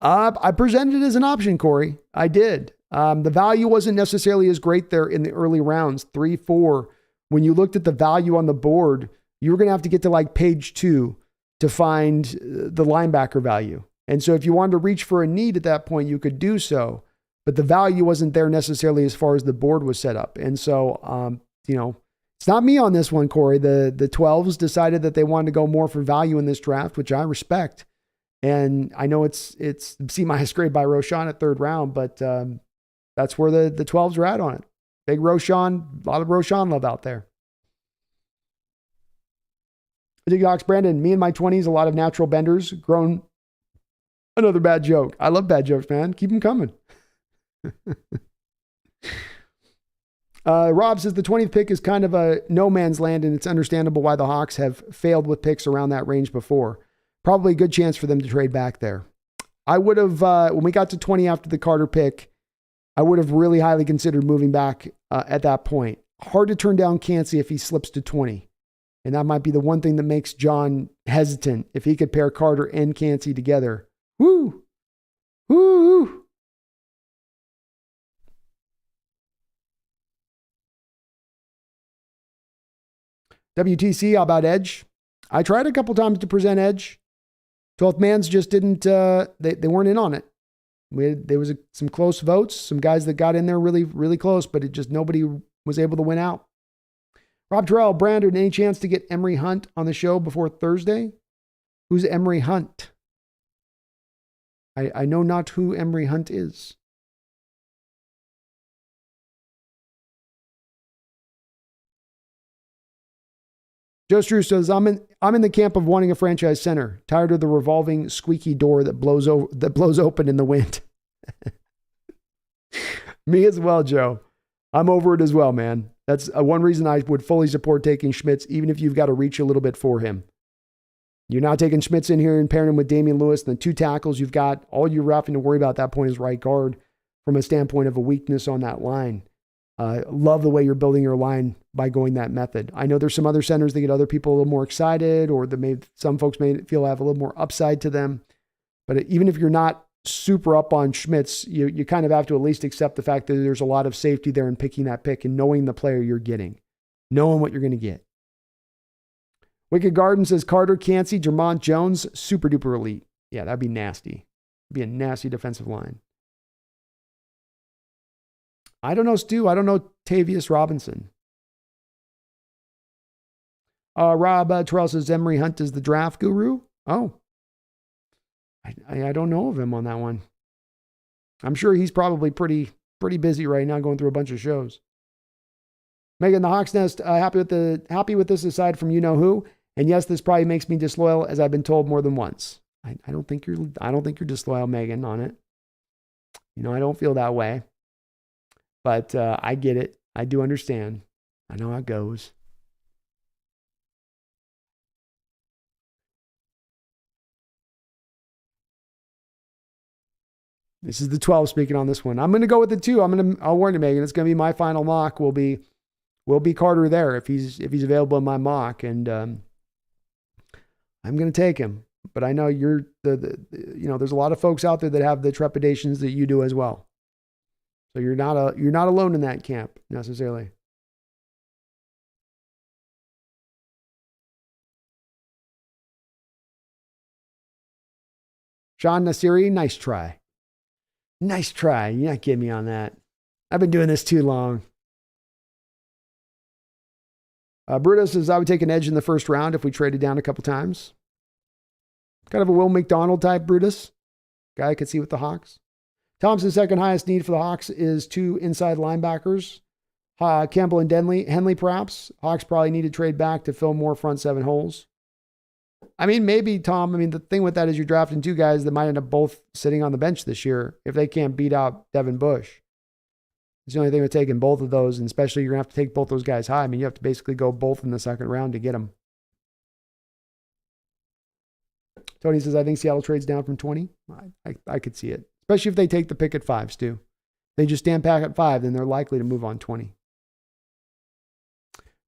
I presented it as an option, Corey. I did. The value wasn't necessarily as great there in the early rounds, 3, 4. When you looked at the value on the board, you were going to have to get to like page 2 to find the linebacker value. And so if you wanted to reach for a need at that point, you could do so. But the value wasn't there necessarily as far as the board was set up. And so, it's not me on this one, Corey. The 12s decided that they wanted to go more for value in this draft, which I respect. And I know it's C- grade by Roschon at 3rd round, but that's where the 12s are at on it. Big Roschon, a lot of Roschon love out there. Diggox Brandon, me in my 20s, a lot of natural benders, grown. Another bad joke. I love bad jokes, man. Keep them coming. Rob says the 20th pick is kind of a no man's land, and it's understandable why the Hawks have failed with picks around that range before. Probably a good chance for them to trade back there. I would have, when we got to 20 after the Carter pick, I would have really highly considered moving back at that point. Hard to turn down Cansey if he slips to 20. And that might be the one thing that makes John hesitant if he could pair Carter and Cansey together. Woo! Woo! WTC, how about Edge? I tried a couple times to present Edge. 12th Mans just didn't, they weren't in on it. There was some close votes, some guys that got in there really, really close, but it just nobody was able to win out. Rob Terrell, Brandon, any chance to get Emery Hunt on the show before Thursday? Who's Emery Hunt? I know not who Emery Hunt is. Joe Strew says, I'm in the camp of wanting a franchise center. Tired of the revolving squeaky door that blows open in the wind. Me as well, Joe. I'm over it as well, man. That's one reason I would fully support taking Schmitz, even if you've got to reach a little bit for him. You're not taking Schmitz in here and pairing him with Damian Lewis and the 2 tackles you've got. All you're having to worry about at that point is right guard from a standpoint of a weakness on that line. Love the way you're building your line by going that method. I know there's some other centers that get other people a little more excited, or some folks may feel have a little more upside to them. But even if you're not super up on Schmitz, you kind of have to at least accept the fact that there's a lot of safety there in picking that pick and knowing the player you're getting, knowing what you're going to get. Wicked Garden says Carter, Cansey, Jermont Jones, super duper elite. Yeah, that'd be nasty. Be a nasty defensive line. I don't know, Stu. I don't know Tavius Robinson. Rob Terrell says Emery Hunt is the draft guru. Oh, I don't know of him on that one. I'm sure he's probably pretty busy right now going through a bunch of shows. Megan, the Hawks Nest, happy with this aside from you know who. And yes, this probably makes me disloyal, as I've been told more than once. I don't think you're disloyal, Megan, on it. I don't feel that way. But I get it. I do understand. I know how it goes. This is the 12 speaking on this one. I'm going to go with the 2. I'll warn you, Megan. It's going to be my final mock. Will be Carter there if he's available in my mock, and I'm going to take him. But I know you're there's a lot of folks out there that have the trepidations that you do as well. So you're not alone in that camp necessarily. Sean Nasiri, nice try. Nice try. You're not getting me on that. I've been doing this too long. Brutus says, I would take an edge in the first round if we traded down a couple times. Kind of a Will McDonald type Brutus. Guy I could see with the Hawks. Thompson's second highest need for the Hawks is 2 inside linebackers. Campbell and Henley perhaps. Hawks probably need to trade back to fill more front 7 holes. I mean, maybe, Tom. I mean, the thing with that is you're drafting 2 guys that might end up both sitting on the bench this year if they can't beat out Devin Bush. It's the only thing with taking both of those, and especially you're going to have to take both those guys high. I mean, you have to basically go both in the second round to get them. Tony says, I think Seattle trades down from 20. I could see it, especially if they take the pick at 5, Stu. They just stand back at 5, then they're likely to move on 20.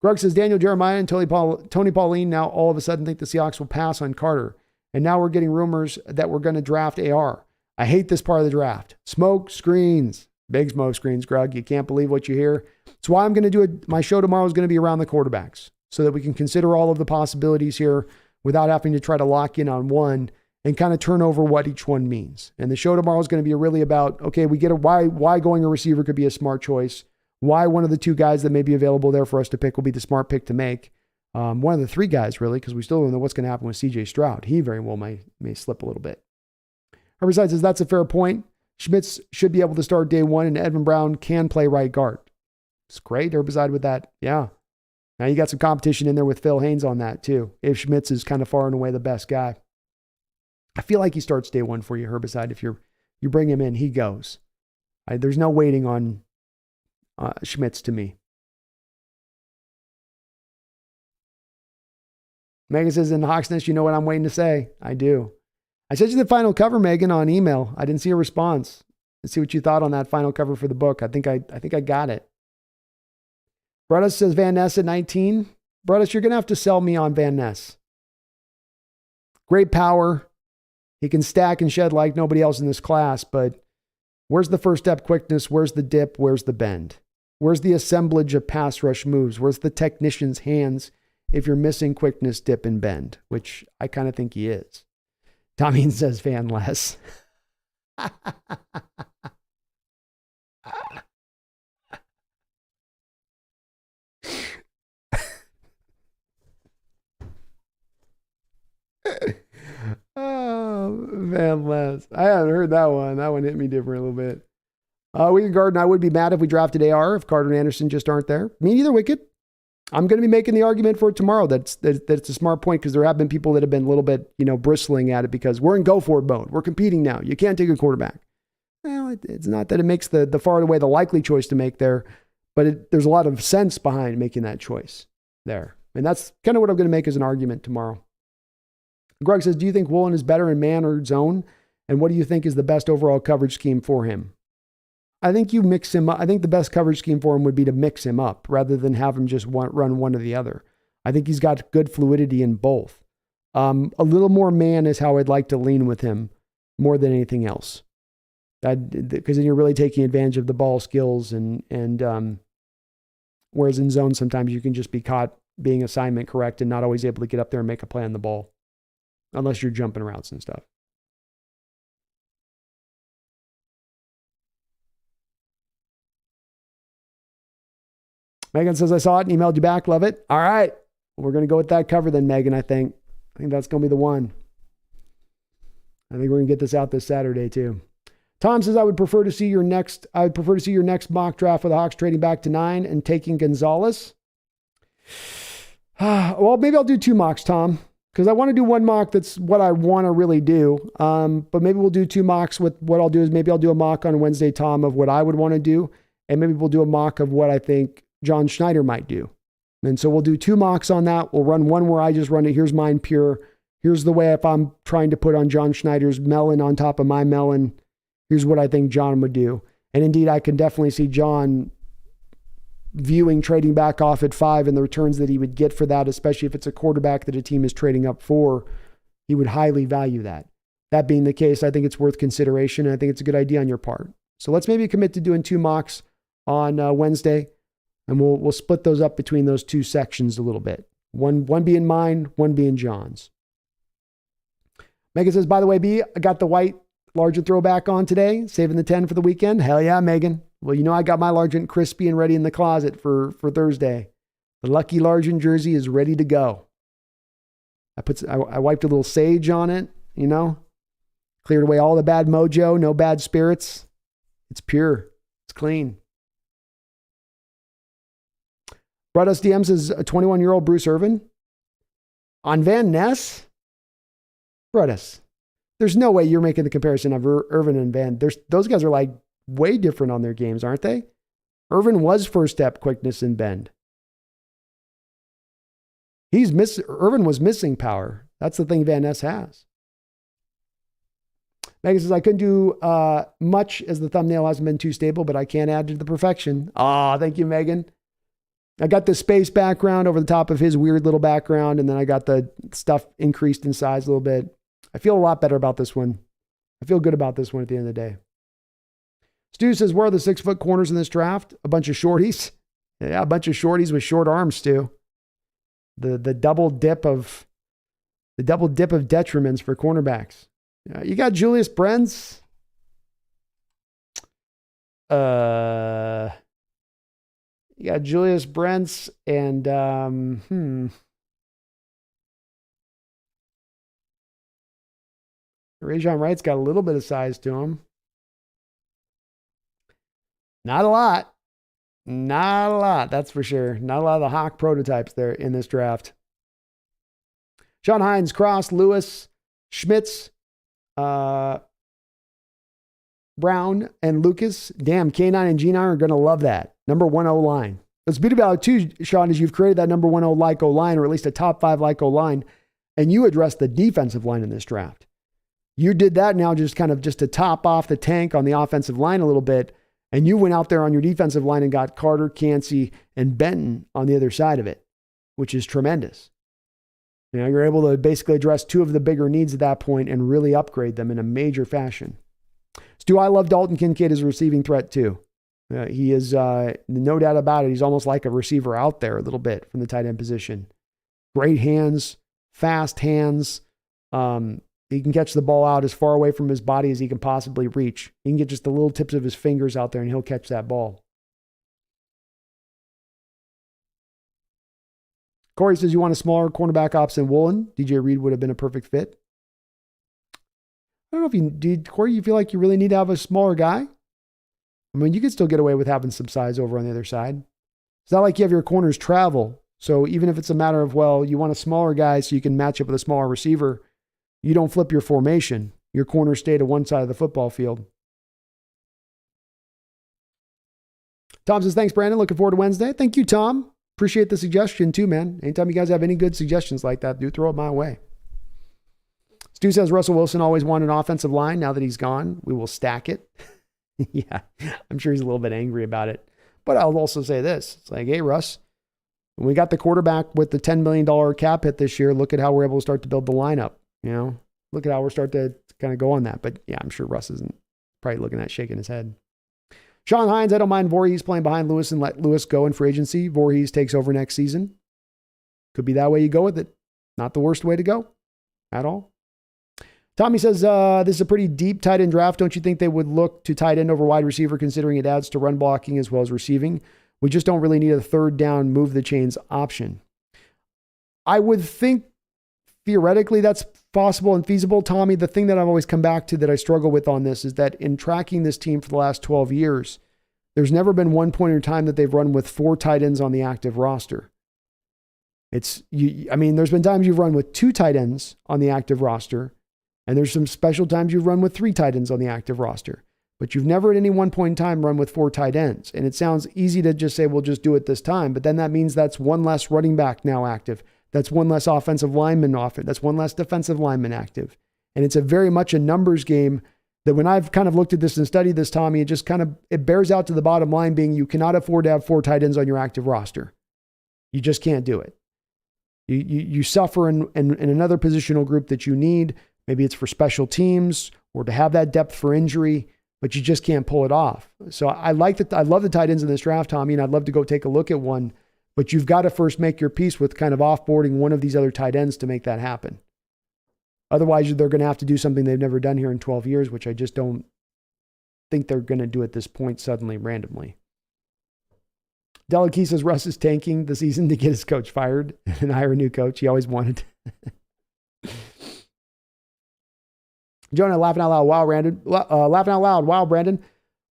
Greg says, Daniel Jeremiah and Tony Pauline now all of a sudden think the Seahawks will pass on Carter. And now we're getting rumors that we're going to draft AR. I hate this part of the draft. Smoke screens. Big smoke screens, Greg. You can't believe what you hear. That's why I'm going to do it. My show tomorrow is going to be around the quarterbacks so that we can consider all of the possibilities here without having to try to lock in on one and kind of turn over what each one means. And the show tomorrow is going to be really about, okay, we get why going a receiver could be a smart choice. Why one of the 2 guys that may be available there for us to pick will be the smart pick to make. One of the 3 guys, really, because we still don't know what's going to happen with C.J. Stroud. He very well may slip a little bit. Herbicide says, that's a fair point. Schmitz should be able to start day 1, and Edwin Brown can play right guard. It's great, Herbicide, with that. Yeah. Now you got some competition in there with Phil Haynes on that, too. If Schmitz is kind of far and away the best guy. I feel like he starts day 1 for you, Herbicide. If you bring him in, he goes. There's no waiting on Schmitz to me. Megan says, in the Hawks Nest, you know what I'm waiting to say. I do. I sent you the final cover, Megan, on email. I didn't see a response. Let's see what you thought on that final cover for the book. I think I got it. Brettus says Van Ness at 19. Brettus, you're going to have to sell me on Van Ness. Great power. He can stack and shed like nobody else in this class, but where's the first step quickness? Where's the dip? Where's the bend? Where's the assemblage of pass rush moves? Where's the technician's hands if you're missing quickness, dip, and bend, which I kind of think he is. Tommy says Van Less. Oh, Van Less. I haven't heard that one. That one hit me different a little bit. Wicked Garden, I would be mad if we drafted AR if Carter and Anderson just aren't there. Me neither, Wicked. I'm going to be making the argument for it tomorrow that it's a smart point because there have been people that have been a little bit, bristling at it because we're in go-for-it mode. We're competing now. You can't take a quarterback. Well, it's not that it makes the far and away the likely choice to make there, but there's a lot of sense behind making that choice there. And that's kind of what I'm going to make as an argument tomorrow. Greg says, do you think Woolen is better in man or zone? And what do you think is the best overall coverage scheme for him? I think you mix him up. I think the best coverage scheme for him would be to mix him up rather than have him just run one or the other. I think he's got good fluidity in both. A little more man is how I'd like to lean with him more than anything else. Because then you're really taking advantage of the ball skills and whereas in zone, sometimes you can just be caught being assignment correct and not always able to get up there and make a play on the ball unless you're jumping routes and stuff. Megan says, I saw it and emailed you back. Love it. All right. We're going to go with that cover then, Megan, I think. I think that's going to be the one. I think we're going to get this out this Saturday too. Tom says, I would prefer to see your next mock draft with the Hawks trading back to 9 and taking Gonzalez. Well, maybe I'll do 2 mocks, Tom, because I want to do one mock that's what I want to really do. But maybe we'll do 2 mocks. With what I'll do is maybe I'll do a mock on Wednesday, Tom, of what I would want to do. And maybe we'll do a mock of what I think John Schneider might do. And so we'll do 2 mocks on that. We'll run one where I just run it. Here's mine pure. Here's the way if I'm trying to put on John Schneider's melon on top of my melon. Here's what I think John would do. And indeed, I can definitely see John viewing trading back off at 5 and the returns that he would get for that, especially if it's a quarterback that a team is trading up for. He would highly value that. That being the case, I think it's worth consideration. And I think it's a good idea on your part. So let's maybe commit to doing 2 mocks on Wednesday, and we'll split those up between those 2 sections a little bit. One being mine, one being John's. Megan says, by the way, B, I got the white Largent throwback on today, saving the 10 for the weekend. Hell yeah, Megan. Well, you know I got my Largent crispy and ready in the closet for Thursday. The lucky Largent jersey is ready to go. I wiped a little sage on it, cleared away all the bad mojo, no bad spirits. It's pure. It's clean. Brett us DM says, a 21-year-old Bruce Irvin on Van Ness? Brett, there's no way you're making the comparison of Irvin and Van. Those guys are like way different on their games, aren't they? Irvin was first step, quickness, and bend. Irvin was missing power. That's the thing Van Ness has. Megan says, I couldn't do much as the thumbnail hasn't been too stable, but I can't add to the perfection. Thank you, Megan. I got the space background over the top of his weird little background, and then I got the stuff increased in size a little bit. I feel a lot better about this one. I feel good about this one at the end of the day. Stu says, where are the 6-foot corners in this draft? A bunch of shorties. Yeah, a bunch of shorties with short arms, Stu. The double dip of detriments for cornerbacks. You got Julius Brents. You got Julius Brents and Rajon Wright's got a little bit of size to him. Not a lot. Not a lot, that's for sure. Not a lot of the Hawk prototypes there in this draft. Sean Hines, Cross, Lewis, Schmitz, Brown, and Lucas. Damn, K9 and G9 are going to love that. Number 1 O-line. What's beautiful about it too, Sean, is you've created that number 1 like O-line, or at least a top 5 like O-line, and you addressed the defensive line in this draft. You did that now just to top off the tank on the offensive line a little bit, and you went out there on your defensive line and got Carter, Cansey, and Benton on the other side of it, which is tremendous. You're able to basically address 2 of the bigger needs at that point and really upgrade them in a major fashion. Stu, I love Dalton Kincaid as a receiving threat too. He is, no doubt about it, he's almost like a receiver out there a little bit from the tight end position. Great hands, fast hands. He can catch the ball out as far away from his body as he can possibly reach. He can get just the little tips of his fingers out there and he'll catch that ball. Corey says, you want a smaller cornerback option Woolen? DJ Reed would have been a perfect fit. I don't know if you did, Corey, you feel like you really need to have a smaller guy? I mean, you could still get away with having some size over on the other side. It's not like you have your corners travel. So even if it's a matter of, well, you want a smaller guy so you can match up with a smaller receiver, you don't flip your formation. Your corners stay to one side of the football field. Tom says, thanks, Brandon. Looking forward to Wednesday. Thank you, Tom. Appreciate the suggestion too, man. Anytime you guys have any good suggestions like that, do throw it my way. Stu says, Russell Wilson always wanted an offensive line. Now that he's gone, we will stack it. Yeah, I'm sure he's a little bit angry about it. But I'll also say this. It's like, hey, Russ, when we got the quarterback with the $10 million cap hit this year, look at how we're able to start to build the lineup. Look at how we're starting to kind of go on that. But yeah, I'm sure Russ isn't probably looking at shaking his head. Sean Hines, I don't mind Voorhees playing behind Lewis and let Lewis go in free agency. Voorhees takes over next season. Could be that way you go with it. Not the worst way to go at all. Tommy says, this is a pretty deep tight end draft. Don't you think they would look to tight end over wide receiver, considering it adds to run blocking as well as receiving? We just don't really need a third down, move the chains option. I would think theoretically that's possible and feasible, Tommy. The thing that I've always come back to that I struggle with on this is that in tracking this team for the last 12 years, there's never been one point in time that they've run with 4 tight ends on the active roster. There's been times you've run with 2 tight ends on the active roster, and there's some special times you've run with 3 tight ends on the active roster, but you've never at any one point in time run with 4 tight ends. And it sounds easy to just say, we'll just do it this time, but then that means that's one less running back now active. That's one less offensive lineman off it. That's one less defensive lineman active. And it's a very much a numbers game that when I've kind of looked at this and studied this, Tommy, it bears out to the bottom line being you cannot afford to have 4 tight ends on your active roster. You just can't do it. You suffer in another positional group that you need. Maybe it's for special teams or to have that depth for injury, but you just can't pull it off. So I love the tight ends in this draft, Tommy, and I'd love to go take a look at one, but you've got to first make your peace with kind of offboarding one of these other tight ends to make that happen. Otherwise, they're going to have to do something they've never done here in 12 years, which I just don't think they're going to do at this point suddenly, randomly. Delakey says Russ is tanking the season to get his coach fired and hire a new coach. He always wanted. Jonah laughing out loud. Wow, Brandon. Laughing out loud. Wow, Brandon.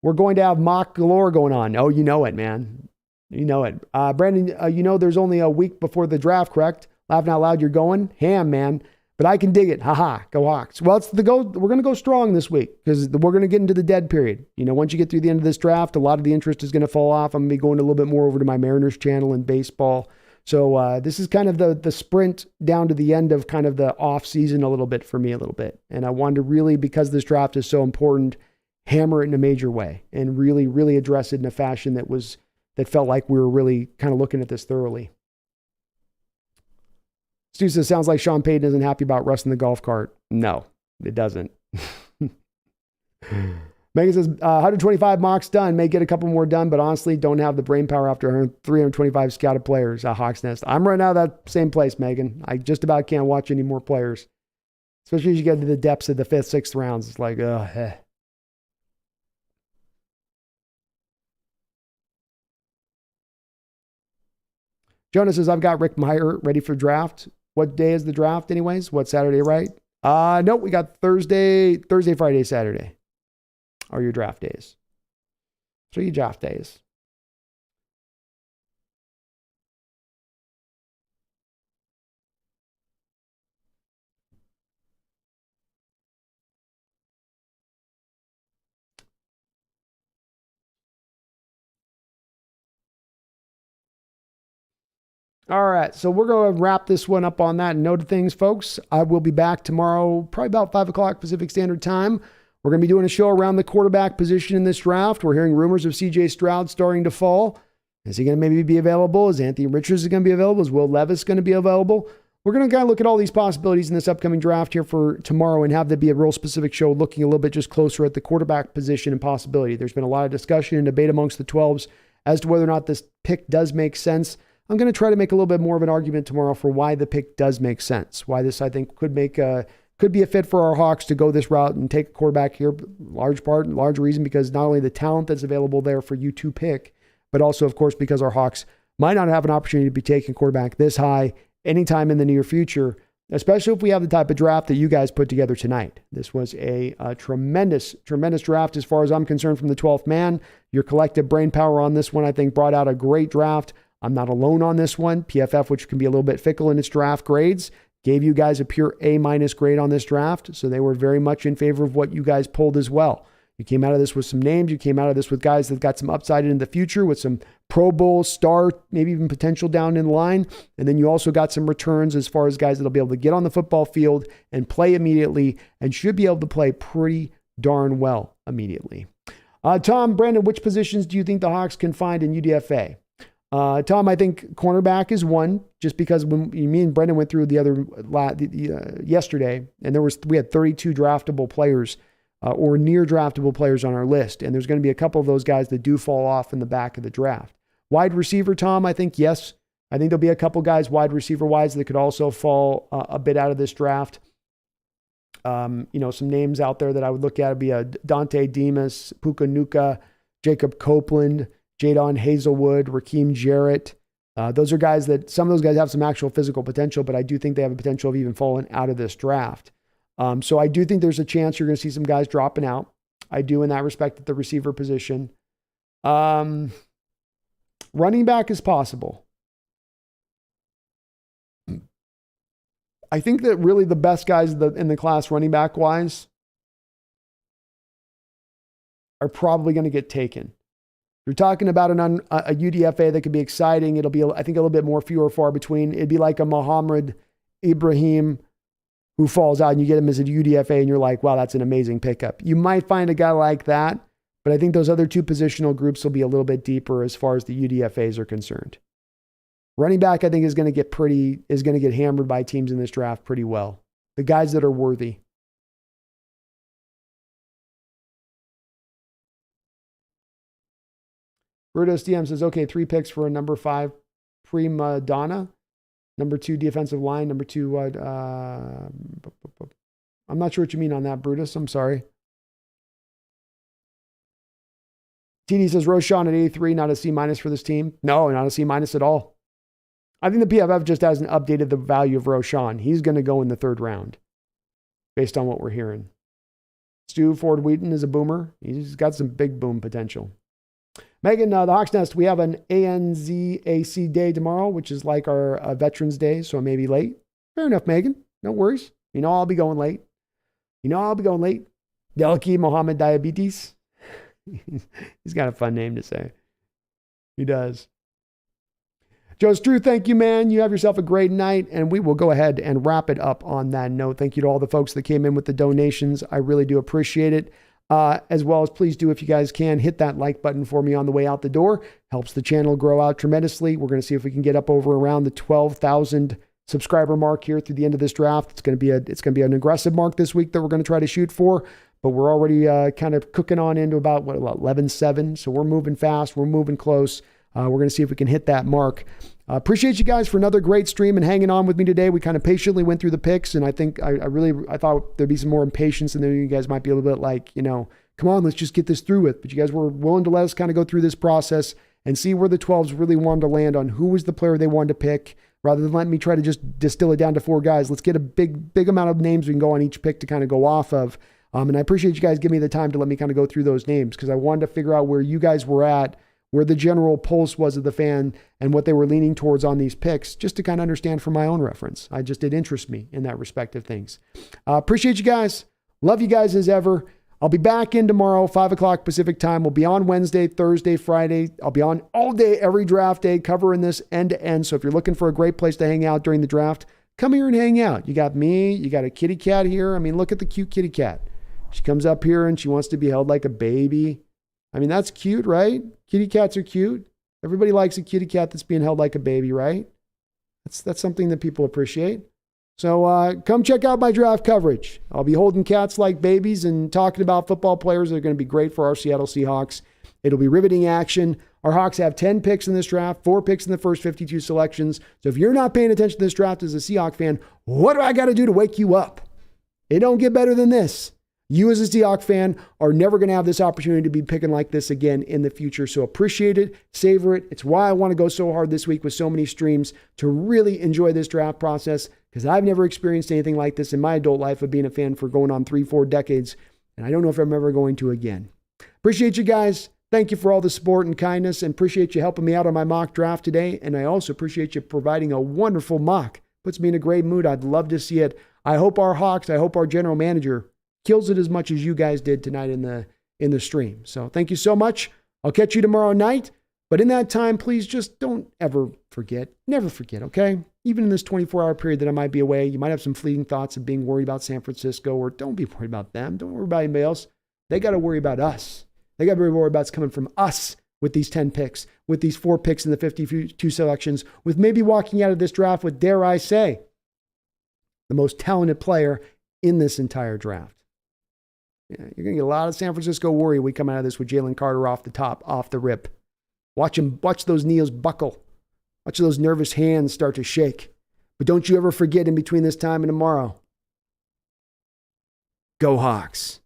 We're going to have mock galore going on. Oh, you know it, man. You know it. Brandon, you know there's only a week before the draft, correct? Laughing out loud, you're going ham, man. But I can dig it. Haha, go Hawks. Well, we're going to go strong this week because we're going to get into the dead period. You know, once you get through the end of this draft, a lot of the interest is going to fall off. I'm going to be going a little bit more over to my Mariners channel and baseball. So this is kind of the sprint down to the end of kind of the off season a little bit for me a little bit. And I wanted to really, because this draft is so important, hammer it in a major way and really, really address it in a fashion that felt like we were really kind of looking at this thoroughly. Stu says, sounds like Sean Payton isn't happy about Russ in the golf cart. No, it doesn't. Megan says, 125 mocks done. May get a couple more done, but honestly, don't have the brain power after 325 scouted players at Hawks Nest. I'm right now that same place, Megan. I just about can't watch any more players. Especially as you get into the depths of the 5th, 6th rounds. It's like, Jonas says, I've got Rick Meyer ready for draft. What day is the draft anyways? What, Saturday, right? Nope, we got Thursday, Friday, Saturday are your draft days. 3 draft days. All right, so we're going to wrap this one up on that note of things, folks. I will be back tomorrow, probably about 5 o'clock Pacific Standard Time. We're going to be doing a show around the quarterback position in this draft. We're hearing rumors of C.J. Stroud starting to fall. Is he going to maybe be available? Is Anthony Richards going to be available? Is Will Levis going to be available? We're going to kind of look at all these possibilities in this upcoming draft here for tomorrow and have there be a real specific show looking a little bit just closer at the quarterback position and possibility. There's been a lot of discussion and debate amongst the 12s as to whether or not this pick does make sense. I'm going to try to make a little bit more of an argument tomorrow for why the pick does make sense, why this, I think, could be a fit for our Hawks to go this route and take a quarterback here. Large reason because not only the talent that's available there for you to pick, but also, of course, because our Hawks might not have an opportunity to be taking quarterback this high anytime in the near future, especially if we have the type of draft that you guys put together tonight. This was a tremendous, tremendous draft as far as I'm concerned from the 12th man. Your collective brain power on this one, I think, brought out a great draft. I'm not alone on this one. PFF, which can be a little bit fickle in its draft grades, gave you guys a pure A- grade on this draft. So they were very much in favor of what you guys pulled as well. You came out of this with some names. You came out of this with guys that got some upside in the future with some Pro Bowl star, maybe even potential down in line. And then you also got some returns as far as guys that'll be able to get on the football field and play immediately and should be able to play pretty darn well immediately. Tom, Brandon, which positions do you think the Hawks can find in UDFA? Tom, I think cornerback is one, just because when me and Brendan went through yesterday, and we had 32 draftable players or near draftable players on our list, and there's going to be a couple of those guys that do fall off in the back of the draft. Wide receiver, Tom, I think yes. I think there'll be a couple guys wide receiver wise that could also fall a bit out of this draft. Some names out there that I would look at would be Dante Demas, Puka Nuka, Jacob Copeland, Jadon Hazelwood, Rakeem Jarrett. Those are guys that some of those guys have some actual physical potential, but I do think they have a potential of even falling out of this draft. So I do think there's a chance you're going to see some guys dropping out. I do in that respect at the receiver position. Running back is possible. I think that really the best guys in the class running back wise are probably going to get taken. You're talking about a UDFA that could be exciting. It'll be, I think, a little bit more few or far between. It'd be like a Muhammad Ibrahim, who falls out and you get him as a UDFA and you're like, wow, that's an amazing pickup. You might find a guy like that, but I think those other two positional groups will be a little bit deeper as far as the UDFAs are concerned. Running back, I think, is going to get hammered by teams in this draft pretty well. The guys that are worthy. Brutus DM says, okay, 3 picks for a number 5 prima donna, number 2 defensive line, number 2. I'm not sure what you mean on that, Brutus. I'm sorry. TD says Roshan at 83, not a C- for this team. No, not a C- at all. I think the PFF just hasn't updated the value of Roshan. He's going to go in the 3rd round based on what we're hearing. Stu Ford Wheaton is a boomer. He's got some big boom potential. Megan, the Hawks Nest, we have an ANZAC day tomorrow, which is like our Veterans Day, so I may be late. Fair enough, Megan. No worries. You know I'll be going late. Delki Mohammed Diabetes. He's got a fun name to say. He does. Joe Strew, thank you, man. You have yourself a great night, and we will go ahead and wrap it up on that note. Thank you to all the folks that came in with the donations. I really do appreciate it. As well as please do, if you guys can, hit that like button for me on the way out the door. Helps the channel grow out tremendously. We're going to see if we can get up over around the 12,000 subscriber mark here through the end of this draft. It's going to be an aggressive mark this week that we're going to try to shoot for, but we're already kind of cooking on into about 11.7. So we're moving fast. We're moving close. We're going to see if we can hit that mark. Appreciate you guys for another great stream and hanging on with me today. We kind of patiently went through the picks, and I think I thought there'd be some more impatience, and then you guys might be a little bit like, come on, let's just get this through with. But you guys were willing to let us kind of go through this process and see where the 12s really wanted to land on who was the player they wanted to pick, rather than letting me try to just distill it down to 4 guys. Let's get a big amount of names we can go on each pick to kind of go off of. And I appreciate you guys giving me the time to let me kind of go through those names, because I wanted to figure out where you guys were at, where the general pulse was of the fan and what they were leaning towards on these picks, just to kind of understand for my own reference. It interests me in that respect of things. Appreciate you guys. Love you guys as ever. I'll be back in tomorrow, 5 o'clock Pacific time. We'll be on Wednesday, Thursday, Friday. I'll be on all day, every draft day, covering this end to end. So if you're looking for a great place to hang out during the draft, come here and hang out. You got me. You got a kitty cat here. I mean, look at the cute kitty cat. She comes up here and she wants to be held like a baby. I mean, that's cute, right? Kitty cats are cute. Everybody likes a kitty cat that's being held like a baby, right? That's something that people appreciate. So come check out my draft coverage. I'll be holding cats like babies and talking about football players that are going to be great for our Seattle Seahawks. It'll be riveting action. Our Hawks have 10 picks in this draft, 4 picks in the first 52 selections. So if you're not paying attention to this draft as a Seahawks fan, what do I got to do to wake you up? It don't get better than this. You as a Seahawks fan are never going to have this opportunity to be picking like this again in the future. So appreciate it, savor it. It's why I want to go so hard this week with so many streams to really enjoy this draft process, because I've never experienced anything like this in my adult life of being a fan for going on 3-4 decades. And I don't know if I'm ever going to again. Appreciate you guys. Thank you for all the support and kindness, and appreciate you helping me out on my mock draft today. And I also appreciate you providing a wonderful mock. Puts me in a great mood. I'd love to see it. I hope our Hawks, I hope our general manager kills it as much as you guys did tonight in the stream. So thank you so much. I'll catch you tomorrow night. But in that time, please just don't ever forget. Never forget, okay? Even in this 24-hour period that I might be away, you might have some fleeting thoughts of being worried about San Francisco, or don't be worried about them. Don't worry about anybody else. They got to worry about us. They got to be worried about it's coming from us with these 10 picks, with these 4 picks in the 52 selections, with maybe walking out of this draft with, dare I say, the most talented player in this entire draft. Yeah, you're going to get a lot of San Francisco worry when we come out of this with Jalen Carter off the top, off the rip. Watch those knees buckle. Watch those nervous hands start to shake. But don't you ever forget, in between this time and tomorrow, go Hawks.